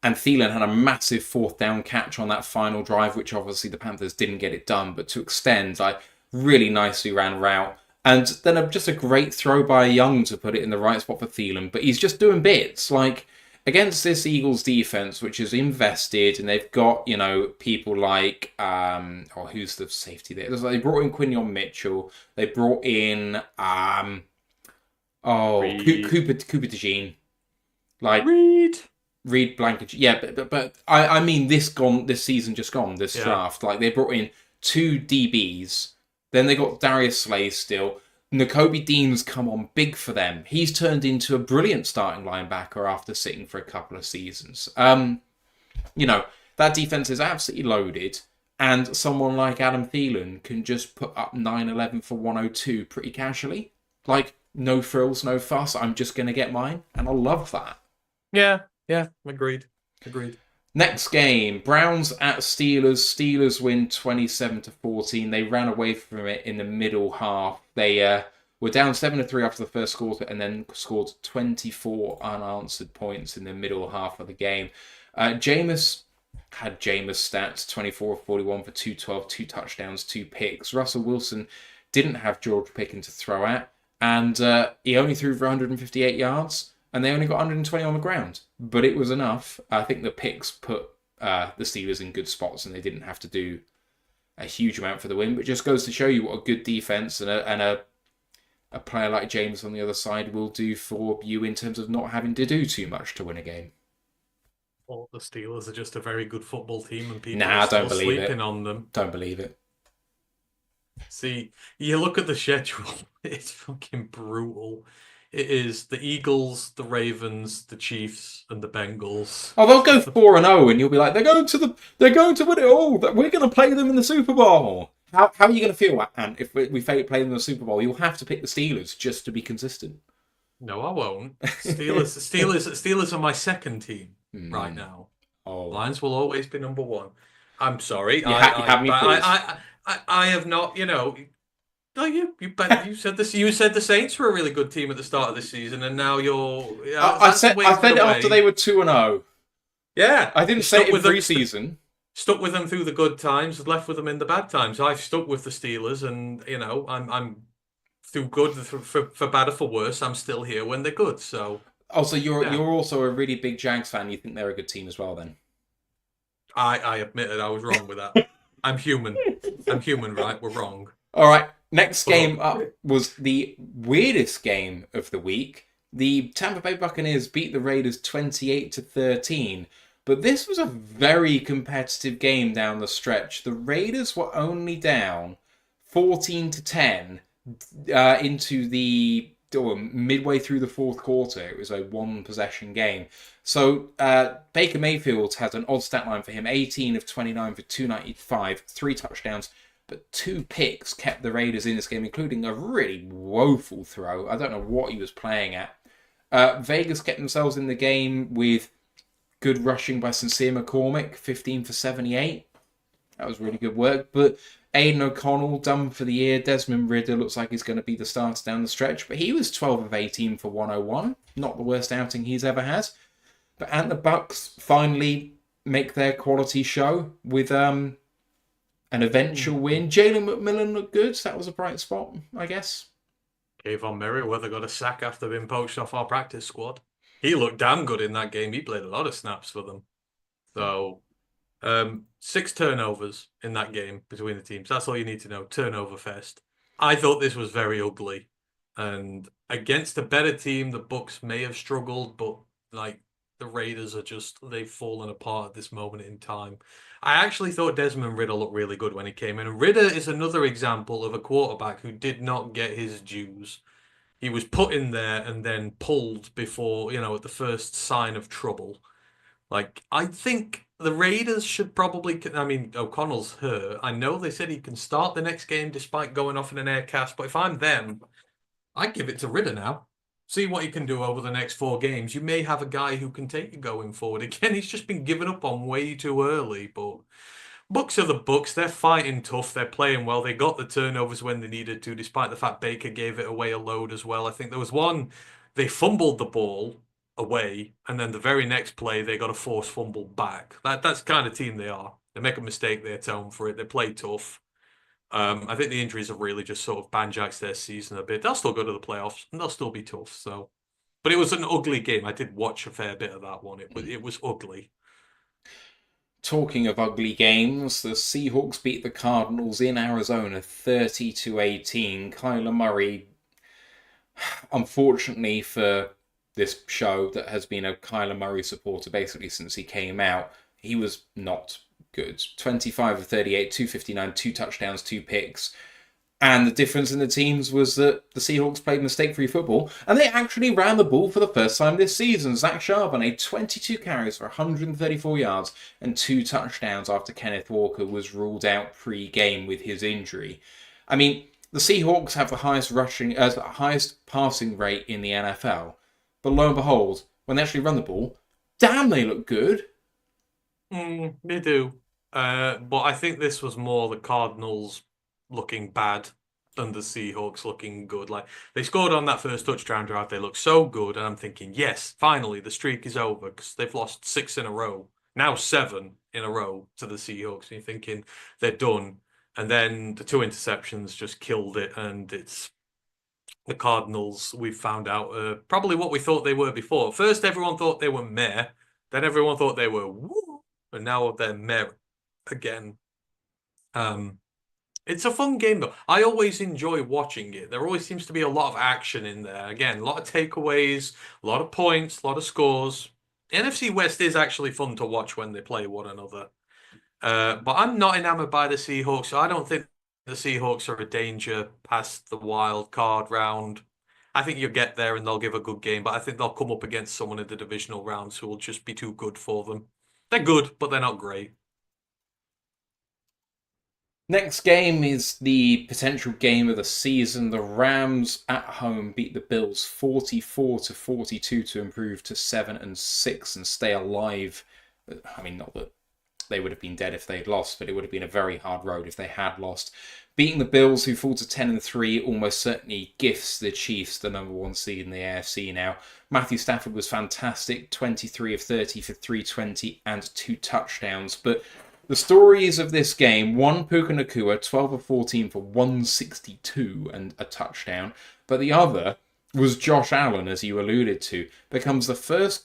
[SPEAKER 1] And Thielen had a massive 4th down catch on that final drive, which obviously the Panthers didn't get it done. But to extend, really nicely ran route. And then just a great throw by Young to put it in the right spot for Thielen. But he's just doing bits. Like, against this Eagles defense, which is invested, and they've got, you know, people like, who's the safety there? They brought in Quinion Mitchell. They brought in, Cooper DeJean. Like, Reed Blankenship. Yeah, but I mean this season just gone, this draft. Like, they brought in 2 DBs. Then they got Darius Slay still. Nakobe Dean's come on big for them. He's turned into a brilliant starting linebacker after sitting for a couple of seasons. You know, that defense is absolutely loaded. And someone like Adam Thielen can just put up 9-11 for 102 pretty casually. Like, no frills, no fuss. I'm just going to get mine. And I love that.
[SPEAKER 2] Yeah, agreed.
[SPEAKER 1] Next game, Browns at Steelers. Steelers win 27-14. They ran away from it in the middle half. They were down 7-3 after the first quarter and then scored 24 unanswered points in the middle half of the game. Jameis had Jameis stats, 24 of 41 for 212, 2 touchdowns, 2 picks. Russell Wilson didn't have George Pickens to throw at, and he only threw for 158 yards. And they only got 120 on the ground. But it was enough. I think the picks put the Steelers in good spots, and they didn't have to do a huge amount for the win. But it just goes to show you what a good defense and a player like James on the other side will do for you in terms of not having to do too much to win a game.
[SPEAKER 2] Well, the Steelers are just a very good football team, and people are still sleeping on them.
[SPEAKER 1] Don't believe it.
[SPEAKER 2] See, you look at the schedule, it's fucking brutal. It is the Eagles, the Ravens, the Chiefs, and the Bengals.
[SPEAKER 1] Oh, they'll go 4-0, and you'll be like, they're going to win it all. We're going to play them in the Super Bowl. How are you going to feel, Ant, if we play them in the Super Bowl? You'll have to pick the Steelers just to be consistent.
[SPEAKER 2] No, I won't. Steelers are my second team right now.
[SPEAKER 1] Oh,
[SPEAKER 2] Lions will always be number 1. I'm sorry.
[SPEAKER 1] I
[SPEAKER 2] have not. You know. No, you said this. You said the Saints were a really good team at the start of the season, and now you're.
[SPEAKER 1] I said it after they were 2-0.
[SPEAKER 2] Yeah,
[SPEAKER 1] I didn't say it in pre-season.
[SPEAKER 2] Stuck with them through the good times, left with them in the bad times. I've stuck with the Steelers, and you know, I'm through good, for bad or for worse, I'm still here when they're good. So
[SPEAKER 1] Oh, so you're
[SPEAKER 2] yeah,
[SPEAKER 1] also a really big Jags fan. You think they're a good team as well, then?
[SPEAKER 2] I admitted I was wrong with that. I'm human. I'm human, right? We're wrong.
[SPEAKER 1] All right. Next
[SPEAKER 2] But
[SPEAKER 1] game up was the weirdest game of the week. The Tampa Bay Buccaneers beat the Raiders 28-13. But this was a very competitive game down the stretch. The Raiders were only down 14-10 into the midway through the fourth quarter. It was a one possession game. So Baker Mayfield had an odd stat line for him: 18 of 29 for 295, 3 touchdowns. But 2 picks kept the Raiders in this game, including a really woeful throw. I don't know what he was playing at. Vegas kept themselves in the game with good rushing by Sincere McCormick, 15 for 78. That was really good work. But Aiden O'Connell, done for the year. Desmond Ridder looks like he's going to be the starter down the stretch. But he was 12 of 18 for 101. Not the worst outing he's ever had. And the Bucks finally make their quality show with an eventual win. Jalen McMillan looked good. That was a bright spot, I guess.
[SPEAKER 2] Kayvon Merriweather got a sack after being poached off our practice squad. He looked damn good in that game. He played a lot of snaps for them. So, 6 turnovers in that game between the teams. That's all you need to know. Turnover fest. I thought this was very ugly. And against a better team, the Bucks may have struggled, but like the Raiders are just, they've fallen apart at this moment in time. I actually thought Desmond Ridder looked really good when he came in. And Ridder is another example of a quarterback who did not get his dues. He was put in there and then pulled before, at the first sign of trouble. Like, I think the Raiders should probably, I mean, O'Connell's hurt. I know they said he can start the next game despite going off in an air cast, but if I'm them, I'd give it to Ridder now. See what he can do over the next 4 games. You may have a guy who can take you going forward. Again, he's just been given up on way too early, but Bucks are the Bucks. They're fighting tough. They're playing well. They got the turnovers when they needed to, despite the fact Baker gave it away a load as well. I think there was one, they fumbled the ball away, and then the very next play, they got a forced fumble back. That's the kind of team they are. They make a mistake, they atone for it. They play tough. I think the injuries have really just sort of banjaxed their season a bit. They'll still go to the playoffs, and they'll still be tough. So, but it was an ugly game. I did watch a fair bit of that one. It was ugly.
[SPEAKER 1] Talking of ugly games, the Seahawks beat the Cardinals in Arizona 30-18. Kyler Murray, unfortunately for this show that has been a Kyler Murray supporter basically since he came out, he was not good. 25 of 38, 259, 2 touchdowns, 2 picks. And the difference in the teams was that the Seahawks played mistake-free football, and they actually ran the ball for the first time this season. Zach Charbonnet, 22 carries for 134 yards and 2 touchdowns after Kenneth Walker was ruled out pre-game with his injury. I mean, the Seahawks have the highest passing rate in the NFL, but lo and behold, when they actually run the ball, damn, they look good.
[SPEAKER 2] They do. But I think this was more the Cardinals looking bad than the Seahawks looking good. Like, they scored on that first touchdown drive. They look so good. And I'm thinking, yes, finally, the streak is over because they've lost 6 in a row. Now 7 in a row to the Seahawks. And you're thinking they're done. And then the 2 interceptions just killed it. And it's the Cardinals, we've found out, probably what we thought they were before. First, everyone thought they were meh. Then everyone thought they were woo. And now they're meh again. It's a fun game, though. I always enjoy watching it. There always seems to be a lot of action in there. Again, a lot of takeaways, a lot of points, a lot of scores. NFC West is actually fun to watch when they play one another. But I'm not enamored by the Seahawks. So I don't think the Seahawks are a danger past the wild card round. I think you'll get there and they'll give a good game, but I think they'll come up against someone in the divisional rounds who will just be too good for them. They're good, but they're not great.
[SPEAKER 1] Next game is the potential game of the season. The Rams at home beat the Bills 44-42 to improve to 7-6 and stay alive. I mean, not that they would have been dead if they'd lost, but it would have been a very hard road if they had lost. Beating the Bills, who fall to 10-3, almost certainly gifts the Chiefs the number 1 seed in the AFC now. Matthew Stafford was fantastic, 23 of 30 for 320 and 2 touchdowns, but The stories of this game: one, Puka Nakua, 12 of 14 for 162 and a touchdown. But the other was Josh Allen, as you alluded to, becomes the first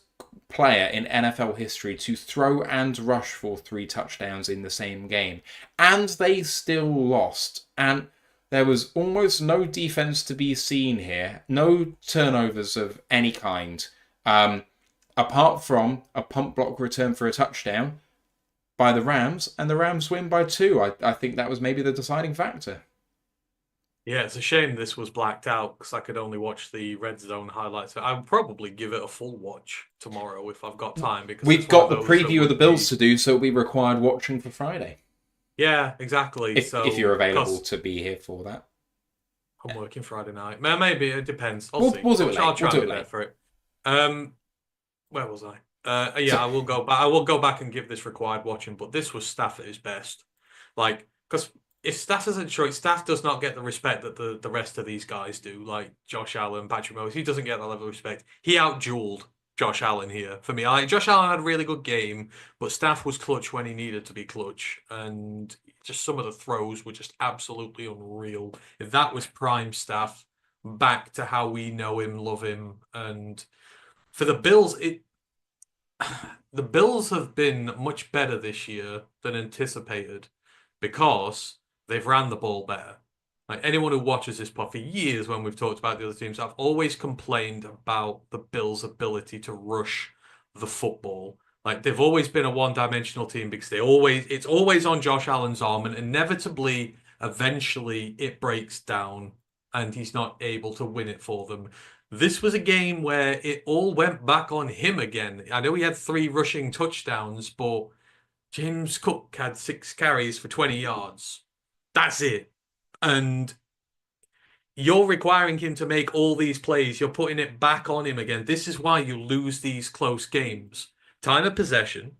[SPEAKER 1] player in NFL history to throw and rush for 3 touchdowns in the same game. And they still lost. And there was almost no defense to be seen here. No turnovers of any kind. Apart from a punt block return for a touchdown by the Rams, and the Rams win by 2. I think that was maybe the deciding factor.
[SPEAKER 2] Yeah, it's a shame this was blacked out because I could only watch the red zone highlights. I would probably give it a full watch tomorrow if I've got time. Because
[SPEAKER 1] we've got the preview of the Bills to do, so it'll be required watching for Friday.
[SPEAKER 2] Yeah, exactly.
[SPEAKER 1] If you're available to be here for that.
[SPEAKER 2] I'm working Friday night. Maybe it depends.
[SPEAKER 1] We'll do it later.
[SPEAKER 2] I'll try and be there for it. Where was I? I will go back. I will go back and give this required watching. But this was Staff at his best, because if Staff is at Detroit, Staff does not get the respect that the rest of these guys do. Like Josh Allen, Patrick Mahomes, he doesn't get that level of respect. He out-jeweled Josh Allen here for me. Josh Allen had a really good game, but Staff was clutch when he needed to be clutch, and just some of the throws were just absolutely unreal. If that was prime Staff, back to how we know him, love him, and for the Bills, the Bills have been much better this year than anticipated because they've ran the ball better. Like anyone who watches this pod for years, when we've talked about the other teams, I've always complained about the Bills' ability to rush the football. Like they've always been a one-dimensional team because it's always on Josh Allen's arm, and inevitably, eventually, it breaks down, and he's not able to win it for them. This was a game where it all went back on him again. I know he had 3 rushing touchdowns, but James Cook had 6 carries for 20 yards. That's it. And you're requiring him to make all these plays. You're putting it back on him again. This is why you lose these close games. Time of possession,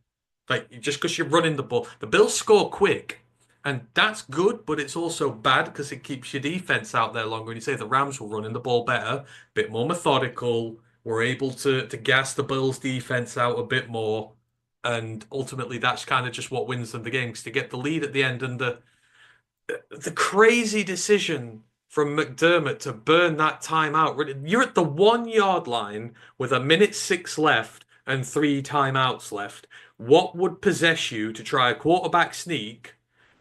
[SPEAKER 2] just because you're running the ball. The Bills score quick, and that's good, but it's also bad because it keeps your defense out there longer. And you say the Rams were running the ball better, a bit more methodical. We're able to gas the Bills' defense out a bit more. And ultimately, that's kind of just what wins them the game, because to get the lead at the end and the crazy decision from McDermott to burn that timeout. You're at the 1 yard line with 1:06 left and 3 timeouts left. What would possess you to try a quarterback sneak?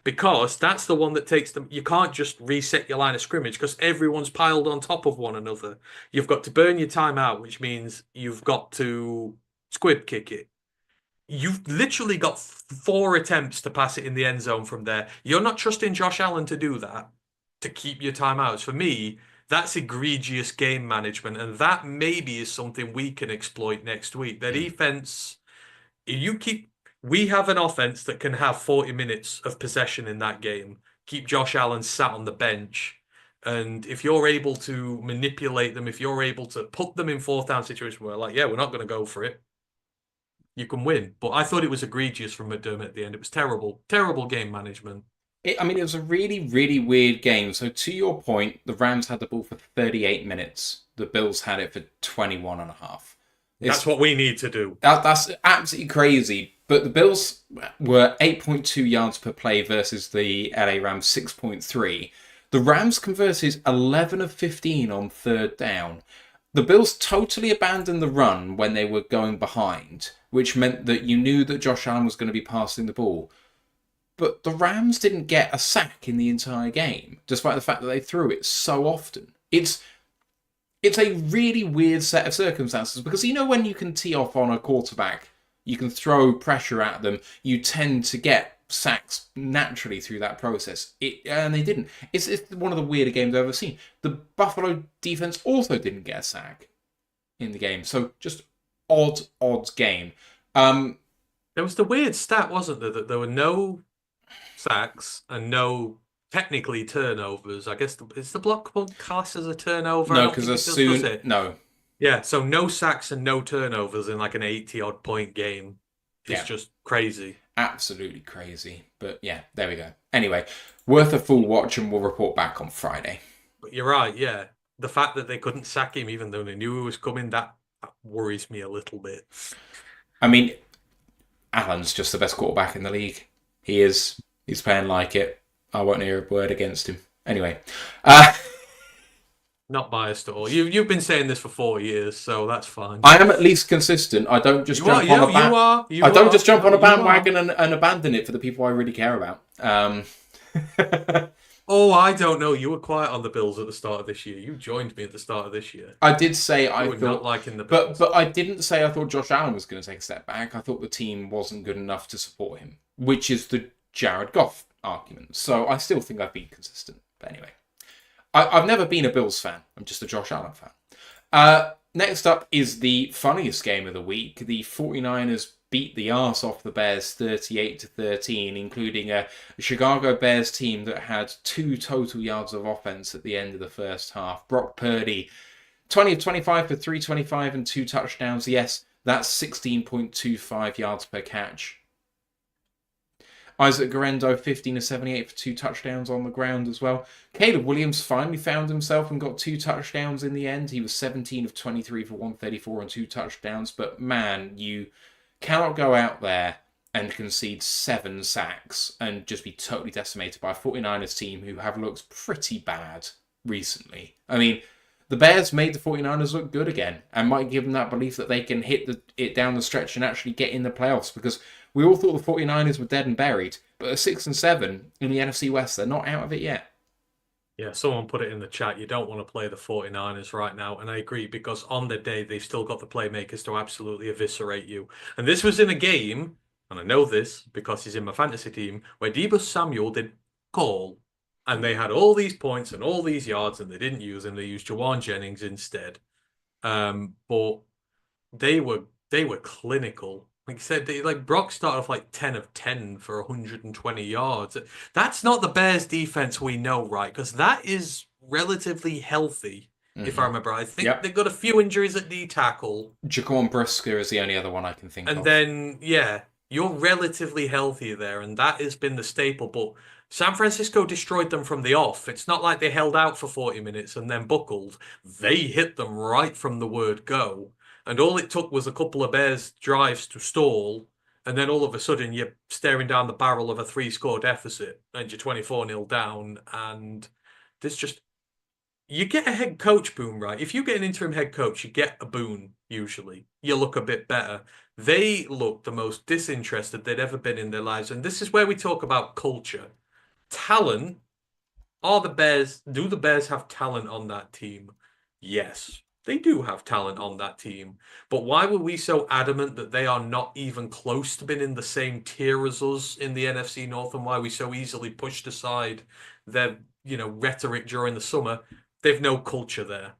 [SPEAKER 2] Because that's the one that takes them. You can't just reset your line of scrimmage because everyone's piled on top of one another. You've got to burn your timeout, which means you've got to squib kick it. You've literally got 4 attempts to pass it in the end zone from there. You're not trusting Josh Allen to do that, to keep your timeouts. For me, that's egregious game management, and that maybe is something we can exploit next week. Their defense, we have an offense that can have 40 minutes of possession in that game. Keep Josh Allen sat on the bench. And if you're able to manipulate them, if you're able to put them in 4th down situations where we're not going to go for it, you can win. But I thought it was egregious from McDermott at the end. It was terrible, terrible game management.
[SPEAKER 1] It was a really, really weird game. So to your point, the Rams had the ball for 38 minutes. The Bills had it for 21 and a half.
[SPEAKER 2] That's what we need to do.
[SPEAKER 1] That's absolutely crazy. But the Bills were 8.2 yards per play versus the LA Rams 6.3. The Rams converted 11 of 15 on 3rd down. The Bills totally abandoned the run when they were going behind, which meant that you knew that Josh Allen was going to be passing the ball. But the Rams didn't get a sack in the entire game, despite the fact that they threw it so often. It's a really weird set of circumstances, because when you can tee off on a quarterback, you can throw pressure at them, you tend to get sacks naturally through that process. And they didn't. It's one of the weirder games I've ever seen. The Buffalo defense also didn't get a sack in the game. So just odd game.
[SPEAKER 2] There was the weird stat, wasn't there, that there were no sacks and no technically turnovers. I guess is the block class as a turnover?
[SPEAKER 1] No, because as soon no.
[SPEAKER 2] Yeah, so no sacks and no turnovers in like an 80-odd point game. It's just crazy.
[SPEAKER 1] Absolutely crazy. But yeah, there we go. Anyway, worth a full watch, and we'll report back on Friday.
[SPEAKER 2] But you're right, yeah. The fact that they couldn't sack him even though they knew he was coming, that worries me a little bit.
[SPEAKER 1] Allen's just the best quarterback in the league. He is. He's playing like it. I won't hear a word against him. Anyway. Uh,
[SPEAKER 2] Not biased at all. You've been saying this for 4 years, so that's fine.
[SPEAKER 1] I am at least consistent. I don't just jump on a
[SPEAKER 2] I don't
[SPEAKER 1] just jump on a bandwagon and abandon it for the people I really care about.
[SPEAKER 2] Oh, I don't know. You were quiet on the Bills at the start of this year. You joined me at the start of this year.
[SPEAKER 1] I did say
[SPEAKER 2] I thought not liking the
[SPEAKER 1] Bills, but I didn't say I thought Josh Allen was going to take a step back. I thought the team wasn't good enough to support him, which is the Jared Goff argument. So I still think I've been consistent. But anyway, I've never been a Bills fan. I'm just a Josh Allen fan. Next up is the funniest game of the week. The 49ers beat the arse off the Bears 38-13, including a Chicago Bears team that had 2 total yards of offense at the end of the first half. Brock Purdy, 20 of 25 for 325 and 2 touchdowns. Yes, that's 16.25 yards per catch. Isaac Guerrero, 15 of 78 for 2 touchdowns on the ground as well. Caleb Williams finally found himself and got 2 touchdowns in the end. He was 17 of 23 for 134 and 2 touchdowns. But man, you cannot go out there and concede 7 sacks and just be totally decimated by a 49ers team who have looked pretty bad recently. I mean, the Bears made the 49ers look good again and might give them that belief that they can hit it down the stretch and actually get in the playoffs, because we all thought the 49ers were dead and buried, but at 6-7 in the NFC West, they're not out of it yet.
[SPEAKER 2] Yeah, someone put it in the chat. You don't want to play the 49ers right now. And I agree, because on the day, they've still got the playmakers to absolutely eviscerate you. And this was in a game, and I know this because he's in my fantasy team, where Deebo Samuel did call. And they had all these points and all these yards, and they didn't use him. They used Jawan Jennings instead. But they were clinical. Like I said, Brock started off like 10 of 10 for 120 yards. That's not the Bears defense we know, right? Because that is relatively healthy, if I remember. I think they've got a few injuries at D tackle.
[SPEAKER 1] Jaquan Brisker is the only other one I can think of.
[SPEAKER 2] And then, yeah, you're relatively healthy there, and that has been the staple. But San Francisco destroyed them from the off. It's not like they held out for 40 minutes and then buckled. They hit them right from the word go. And all it took was a couple of Bears drives to stall, and then all of a sudden you're staring down the barrel of a 3-score deficit, and you're 24-0 down, and there's just... You get a head coach boon, right? If you get an interim head coach, you get a boon, usually. You look a bit better. They look the most disinterested they'd ever been in their lives, and this is where we talk about culture. Talent. Do the Bears have talent on that team? Yes. They do have talent on that team. But why were we so adamant that they are not even close to being in the same tier as us in the NFC North, and why we so easily pushed aside their, rhetoric during the summer? They've no culture there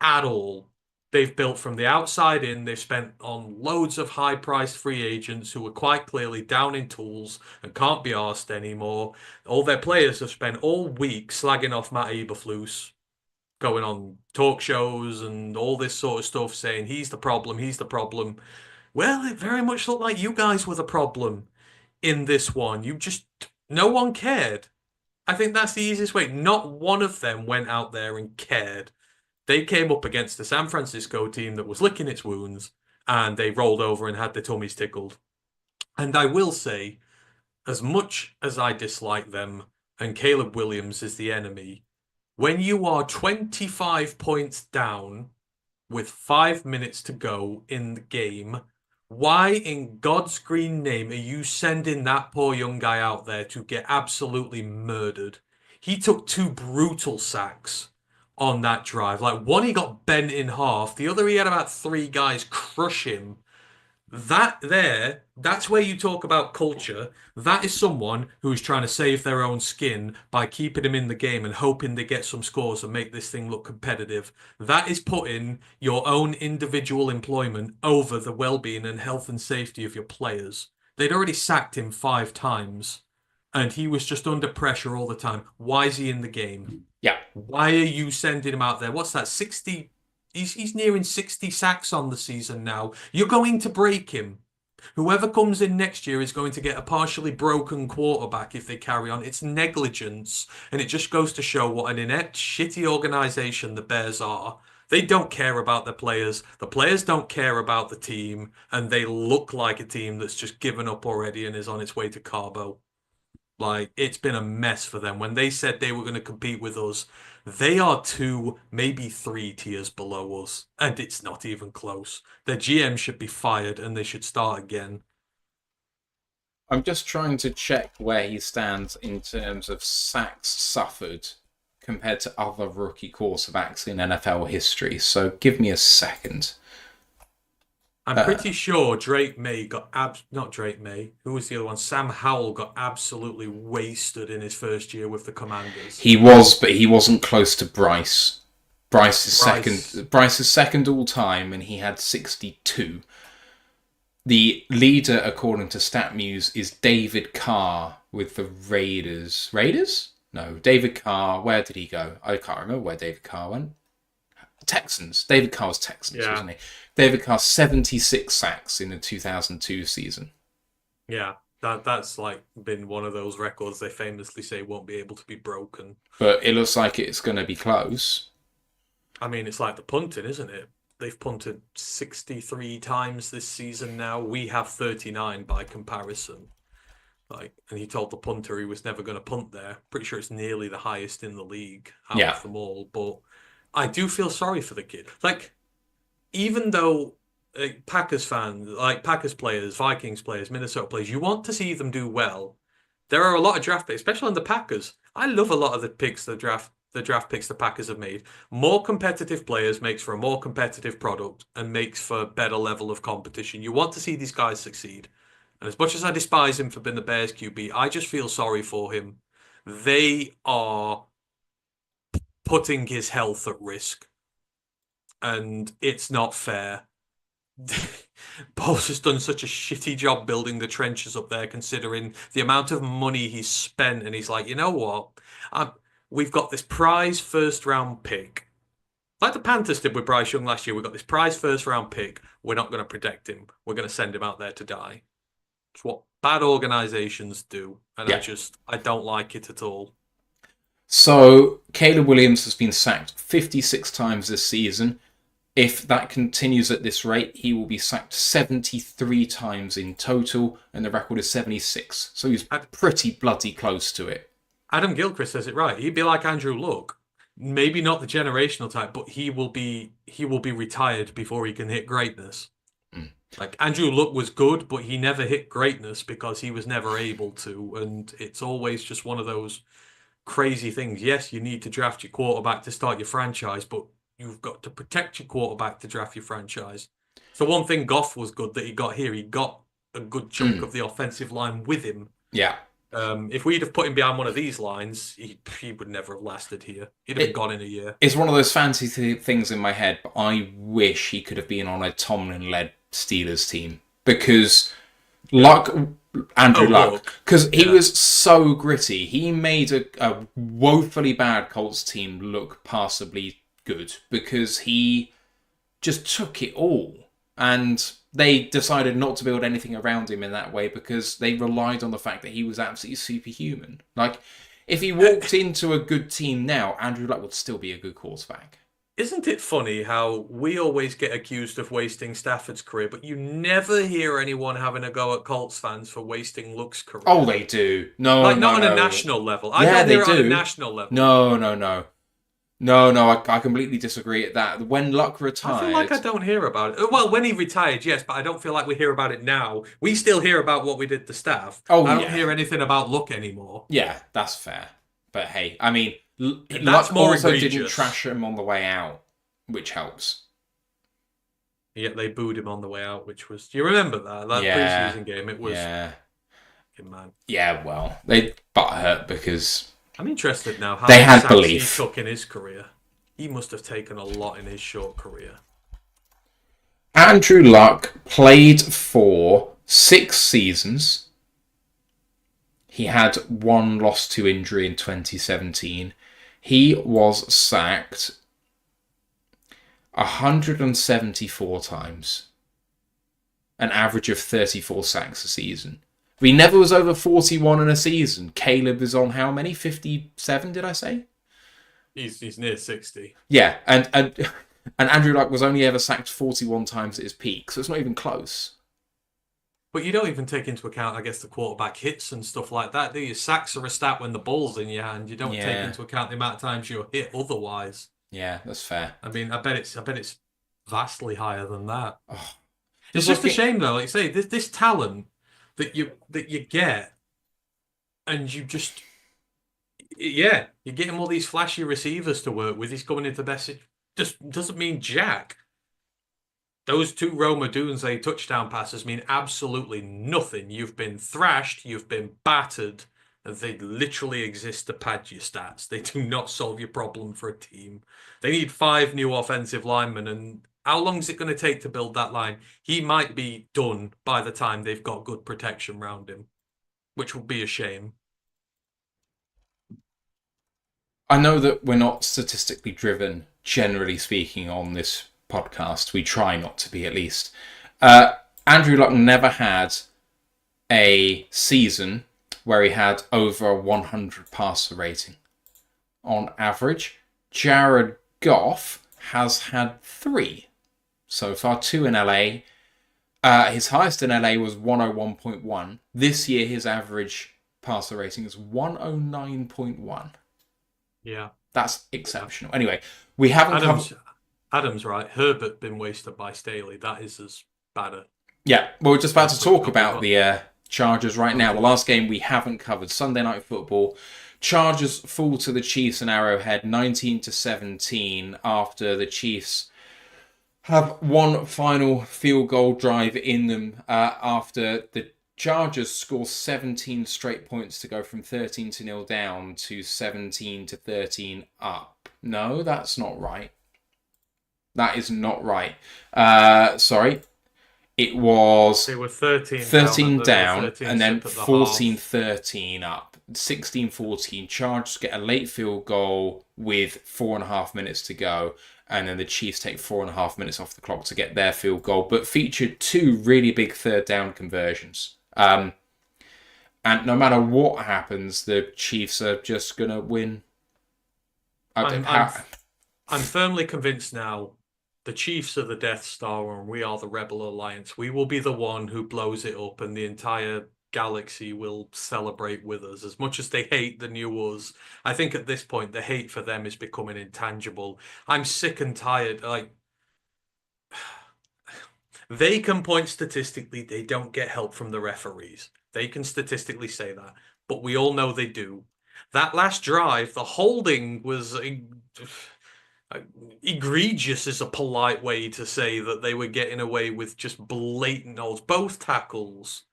[SPEAKER 2] at all. They've built from the outside in. They've spent on loads of high-priced free agents who are quite clearly down in tools and can't be arsed anymore. All their players have spent all week slagging off Matt Eberflus, going on talk shows and all this sort of stuff, saying he's the problem. Well, it very much looked like you guys were the problem in this one. No one cared. I think that's the easiest way. Not one of them went out there and cared. They came up against the San Francisco team that was licking its wounds, and they rolled over and had their tummies tickled. And I will say, as much as I dislike them, and Caleb Williams is the enemy, when you are 25 points down with 5 minutes to go in the game, why in God's green name are you sending that poor young guy out there to get absolutely murdered? He took 2 brutal sacks on that drive. One, he got bent in half. The other, he had about 3 guys crush him. That's where you talk about culture. That is someone who's trying to save their own skin by keeping him in the game and hoping they get some scores and make this thing look competitive. That is putting your own individual employment over the well-being and health and safety of your players. They'd already sacked him 5 times, and he was just under pressure all the time. Why is he in the game?
[SPEAKER 1] Yeah.
[SPEAKER 2] Why are you sending him out there? What's that, 60... He's nearing 60 sacks on the season now. You're going to break him. Whoever comes in next year is going to get a partially broken quarterback if they carry on. It's negligence, and it just goes to show what an inept, shitty organization the Bears are. They don't care about their players. The players don't care about the team, and they look like a team that's just given up already and is on its way to Carbo. Like, it's been a mess for them. When they said they were going to compete with us, they are 2, maybe 3 tiers below us, and it's not even close. Their GM should be fired and they should start again.
[SPEAKER 1] I'm just trying to check where he stands in terms of sacks suffered compared to other rookie quarterbacks in NFL history. So give me a second.
[SPEAKER 2] I'm pretty sure Drake May not Drake May. Who was the other one? Sam Howell got absolutely wasted in his first year with the Commanders.
[SPEAKER 1] He was, but he wasn't close to Bryce. Bryce is second all time, and he had 62. The leader, according to StatMuse, is David Carr with the Raiders. Raiders? No, David Carr. Where did he go? I can't remember where David Carr went. Texans. David Carr was Texans, wasn't he? David Carr 76 sacks in the 2002 season.
[SPEAKER 2] Yeah, that's like been one of those records they famously say won't be able to be broken.
[SPEAKER 1] But it looks like it's going to be close.
[SPEAKER 2] I mean, it's like the punting, isn't it? They've punted 63 times this season now. We have 39 by comparison. Like, and he told the punter he was never going to punt there. Pretty sure it's nearly the highest in the league out of them all. But I do feel sorry for the kid. Like, even though Packers fans, like Packers players, Vikings players, Minnesota players, you want to see them do well. There are a lot of draft picks, especially on the Packers. I love a lot of the picks the draft picks the Packers have made. More competitive players makes for a more competitive product and makes for a better level of competition. You want to see these guys succeed. And as much as I despise him for being the Bears QB, I just feel sorry for him. They are putting his health at risk. And it's not fair. Paul's just done such a shitty job building the trenches up there, considering the amount of money he's spent. And he's like, you know what? We've got this prize first round pick. Like the Panthers did with Bryce Young last year. We've got this prize first round pick. We're not going to protect him. We're going to send him out there to die. It's what bad organizations do. And I don't like it at all.
[SPEAKER 1] So Caleb Williams has been sacked 56 times this season. If that continues at this rate, he will be sacked 73 times in total, and the record is 76. So he's pretty bloody close to it.
[SPEAKER 2] Adam Gilchrist says it right. He'd be like Andrew Luck. Maybe not the generational type, but he will be retired before he can hit greatness. Like, Andrew Luck was good, but he never hit greatness because he was never able to. And it's always just one of those crazy things. Yes, you need to draft your quarterback to start your franchise, but you've got to protect your quarterback to draft your franchise. So one thing Goff was good that he got here, he got a good chunk of the offensive line with him.
[SPEAKER 1] Yeah.
[SPEAKER 2] If we'd have put him behind one of these lines, he would never have lasted here. He'd have been gone in a year.
[SPEAKER 1] It's one of those fancy things in my head, but I wish he could have been on a Tomlin-led Steelers team. Because Andrew Luck, because he was so gritty. He made a woefully bad Colts team look passably good because he just took it all. And they decided not to build anything around him in that way because they relied on the fact that he was absolutely superhuman. Like, if he walked into a good team now, Andrew Luck would still be a good quarterback.
[SPEAKER 2] Isn't it funny how we always get accused of wasting Stafford's career, but you never hear anyone having a go at Colts fans for wasting Luck's career?
[SPEAKER 1] Oh, they do.
[SPEAKER 2] Not on a national level. I don't hear it on a national level.
[SPEAKER 1] No, I completely disagree at that. When Luck retired...
[SPEAKER 2] I feel like I don't hear about it. Well, when he retired, yes, but I don't feel like we hear about it now. We still hear about what we did to Staff. I don't hear anything about Luck anymore.
[SPEAKER 1] Yeah, that's fair. But hey, I mean, Luck also didn't trash him on the way out, which helps.
[SPEAKER 2] Yeah, they booed him on the way out, which was... Do you remember that? That preseason game, it was... Man.
[SPEAKER 1] Yeah, well, they butthurt because...
[SPEAKER 2] I'm interested now how
[SPEAKER 1] they had
[SPEAKER 2] much
[SPEAKER 1] belief.
[SPEAKER 2] he took in his career. He must have taken a lot in his short career.
[SPEAKER 1] Andrew Luck played for 6 seasons. He had 1 loss to injury in 2017. He was sacked 174 times. An average of 34 sacks a season. He never was over 41 in a season. Caleb is on how many? 57, did I say?
[SPEAKER 2] He's near 60.
[SPEAKER 1] Yeah, and Andrew Luck was only ever sacked 41 times at his peak, so it's not even close.
[SPEAKER 2] But you don't even take into account, I guess, the quarterback hits and stuff like that, do you? Sacks are a stat when the ball's in your hand. You don't take
[SPEAKER 1] Yeah,
[SPEAKER 2] into account the amount of times you're hit otherwise.
[SPEAKER 1] yeah, that's fair.
[SPEAKER 2] I mean, I bet it's vastly higher than that.
[SPEAKER 1] Oh,
[SPEAKER 2] It's
[SPEAKER 1] just
[SPEAKER 2] just a
[SPEAKER 1] looking.
[SPEAKER 2] shame though, like you say, this talent that you get, and you just yeah, you're getting all these flashy receivers to work with. He's coming into the best. It just doesn't mean jack. Those two Roma Dunze touchdown passes mean absolutely nothing. You've been thrashed, you've been battered, and they literally exist to pad your stats. They do not solve your problem for a team. They need 5 new offensive linemen, and how long is it going to take to build that line? He might be done by the time they've got good protection around him, which would be a shame.
[SPEAKER 1] I know that we're not statistically driven, generally speaking, on this podcast. We try not to be, at least. Andrew Luck never had a season where he had over a 100 passer rating on average. Jared Goff has had 3 so far, 2 in LA. His highest in LA was 101.1. This year, his average passer rating is 109.1.
[SPEAKER 2] Yeah.
[SPEAKER 1] That's exceptional. Anyway, we haven't covered.
[SPEAKER 2] Adam's right. Herbert been wasted by Staley. That is as bad a.
[SPEAKER 1] Yeah, well, we're just about to
[SPEAKER 2] That's
[SPEAKER 1] talk
[SPEAKER 2] what
[SPEAKER 1] about
[SPEAKER 2] we've got.
[SPEAKER 1] the Chargers right now. The last game we haven't covered, Sunday Night Football. Chargers fall to the Chiefs in Arrowhead, 19-17, after the Chiefs have one final field goal drive in them after the Chargers score 17 straight points to go from 13-0 down to 17-13 up. No, that's not right. That is not right. Sorry. It was
[SPEAKER 2] They were 13
[SPEAKER 1] 13
[SPEAKER 2] down,
[SPEAKER 1] down and then 14-13 up. 16-14. Chargers get a late field goal with 4.5 minutes to go. And then the Chiefs take 4.5 minutes off the clock to get their field goal, but featured 2 really big third down conversions. And no matter what happens, the Chiefs are just going to win.
[SPEAKER 2] I'm firmly convinced now the Chiefs are the Death Star and we are the Rebel Alliance. We will be the one who blows it up and the entire galaxy will celebrate with us. As much as they hate the new us, I think at this point the hate for them is becoming intangible. I'm sick and tired. Like, they can point statistically they don't get help from the referees. They can statistically say that, but we all know they do. That last drive, the holding was egregious is a polite way to say that they were getting away with just blatant holds. Both tackles,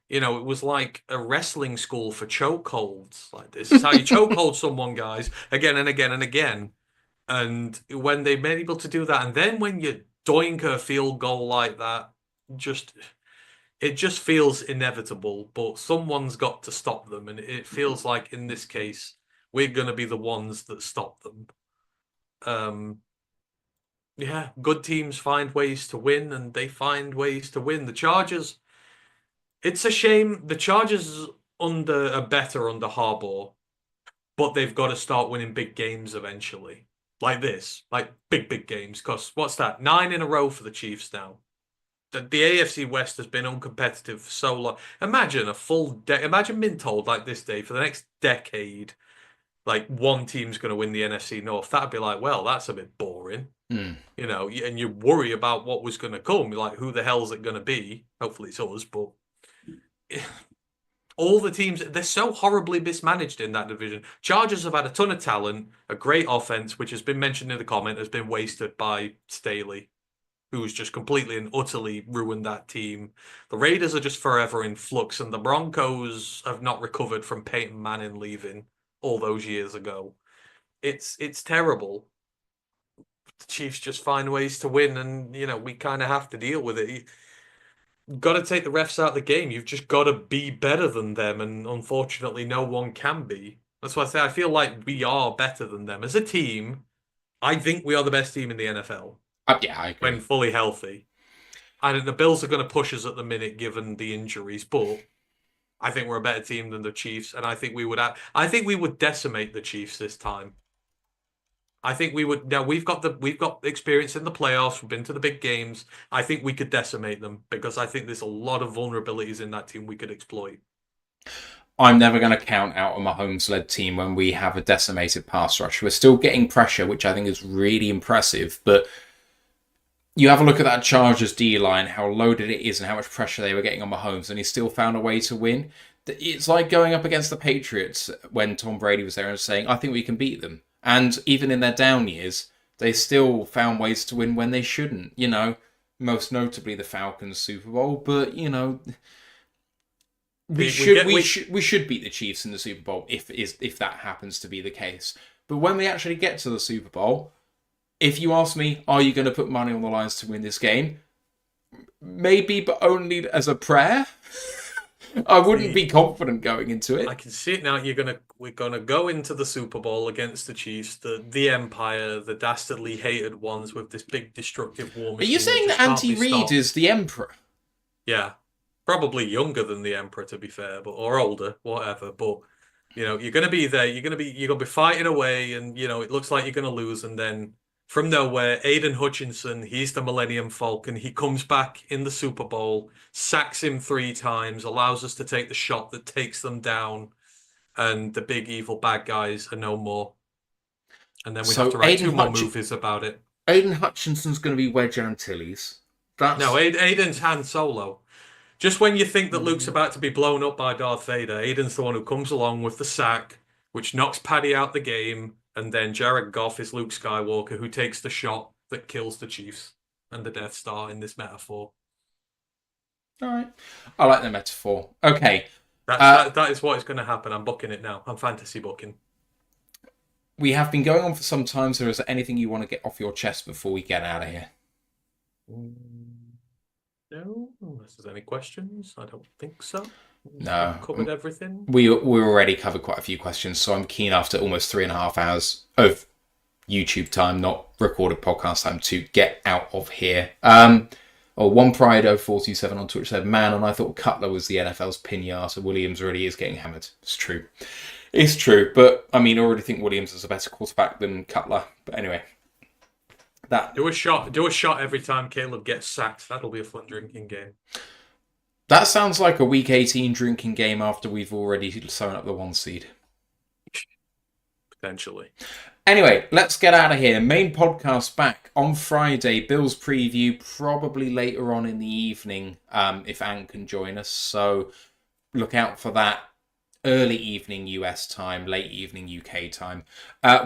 [SPEAKER 2] it was like a wrestling school for chokeholds. Like, this is how you chokehold someone, guys, again and again and again. And when they've been able to do that, and then when you doink a field goal like that, it just feels inevitable. But someone's got to stop them, and it feels like in this case we're going to be the ones that stop them. Yeah, good teams find ways to win, and they find ways to win. The Chargers, it's a shame. The Chargers are better under Harbaugh, but they've got to start winning big games eventually. Like this, like big games. Because what's that? 9 in a row for the Chiefs now. The AFC West has been uncompetitive for so long. Imagine imagine being told like this day for the next decade, like one team's going to win the NFC North. That'd be like, well, that's a bit boring. And you worry about what was going to come. Like, who the hell is it going to be? Hopefully it's us, but all the teams, they're so horribly mismanaged in that division. Chargers have had a ton of talent, a great offense, which has been mentioned in the comment, has been wasted by Staley, who's just completely and utterly ruined that team. The Raiders are just forever in flux, and the Broncos have not recovered from Peyton Manning leaving all those years ago. It's terrible. The Chiefs just find ways to win, and we kind of have to deal with it. You've got to take the refs out of the game. You've just got to be better than them, and unfortunately, no one can be. That's why I say I feel like we are better than them as a team. I think we are the best team in the NFL.
[SPEAKER 1] Yeah, I agree.
[SPEAKER 2] When fully healthy. I think the Bills are going to push us at the minute, given the injuries, but I think we're a better team than the Chiefs, and I think we would decimate the Chiefs this time. I think we would. Now we've got experience in the playoffs. We've been to the big games. I think we could decimate them because I think there's a lot of vulnerabilities in that team we could exploit.
[SPEAKER 1] I'm never going to count out a Mahomes-led team when we have a decimated pass rush. We're still getting pressure, which I think is really impressive. But you have a look at that Chargers D-line, how loaded it is and how much pressure they were getting on Mahomes, and he still found a way to win. It's like going up against the Patriots when Tom Brady was there and saying, I think we can beat them. And even in their down years, they still found ways to win when they shouldn't. You know, most notably the Falcons Super Bowl. But, you know, we should beat the Chiefs in the Super Bowl if that happens to be the case. But when we actually get to the Super Bowl, if you ask me, are you going to put money on the lines to win this game? Maybe, but only as a prayer. I wouldn't be confident going into it.
[SPEAKER 2] I can see it now. We're gonna go into the Super Bowl against the Chiefs, the Empire, the dastardly hated ones with this big destructive war machine.
[SPEAKER 1] Are you saying that Andy Reid is the Emperor?
[SPEAKER 2] Yeah, probably younger than the Emperor, to be fair, or older, whatever. But you know, you're gonna be there. You're gonna be fighting away, and you know it looks like you're gonna lose, and then from nowhere, Aiden Hutchinson, he's the Millennium Falcon. He comes back in the Super Bowl, sacks him 3 times, allows us to take the shot that takes them down, and the big evil bad guys are no more. And then we have to write 2 more movies about it.
[SPEAKER 1] Aiden Hutchinson's going to be Wedge Antilles.
[SPEAKER 2] No, Aiden's Han Solo. Just when you think that Luke's about to be blown up by Darth Vader, Aiden's the one who comes along with the sack, which knocks Paddy out the game. And then Jared Goff is Luke Skywalker, who takes the shot that kills the Chiefs and the Death Star in this metaphor.
[SPEAKER 1] All right. I like the metaphor. Okay.
[SPEAKER 2] That is what is going to happen. I'm booking it now. I'm fantasy booking.
[SPEAKER 1] We have been going on for some time, so is there anything you want to get off your chest before we get out of here?
[SPEAKER 2] No, unless there's any questions. I don't think so.
[SPEAKER 1] No.
[SPEAKER 2] We've covered everything.
[SPEAKER 1] We already covered quite a few questions, so I'm keen after almost 3.5 hours of YouTube time, not recorded podcast time, to get out of here. One Pride 0427 on Twitch said, man, and I thought Cutler was the NFL's pinata. Williams really is getting hammered. It's true. It's true, but I mean, I already think Williams is a better quarterback than Cutler. But anyway.
[SPEAKER 2] Do a shot every time Caleb gets sacked. That'll be a fun drinking game.
[SPEAKER 1] That sounds like a Week 18 drinking game after we've already sewn up the 1 seed.
[SPEAKER 2] Potentially.
[SPEAKER 1] Anyway, let's get out of here. Main podcast back on Friday. Bills preview probably later on in the evening if Anne can join us. So look out for that. Early evening US time, late evening UK time.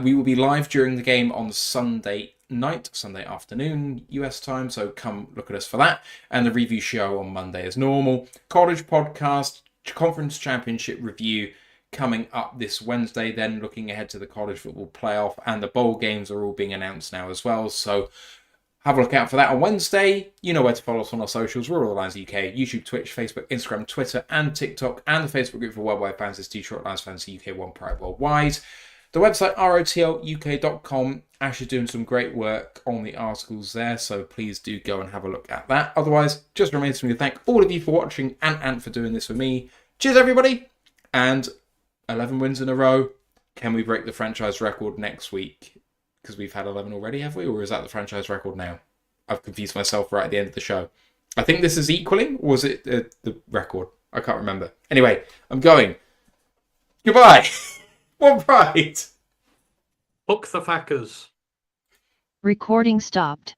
[SPEAKER 1] We will be live during the game on Sunday night, Sunday afternoon US time, so come look at us for that, and the review show on Monday as normal. College podcast, conference championship review coming up this Wednesday, then looking ahead to the college football playoff, and the bowl games are all being announced now as well, so have a look out for that on Wednesday. You know where to follow us on our socials. We're all Lions UK, YouTube, Twitch, Facebook, Instagram, Twitter, and TikTok, and the Facebook group for Worldwide Fans is T-Short Lions Fans UK, One Pride Worldwide. The website, rotluk.com. Ash is doing some great work on the articles there, so please do go and have a look at that. Otherwise, just remains for me to thank all of you for watching and for doing this with me. Cheers, everybody! And 11 wins in a row. Can we break the franchise record next week? Because we've had 11 already, have we? Or is that the franchise record now? I've confused myself right at the end of the show. I think this is equaling, or was it the record? I can't remember. Anyway, I'm going. Goodbye! One Pride!
[SPEAKER 2] Book the Packers.
[SPEAKER 3] Recording stopped.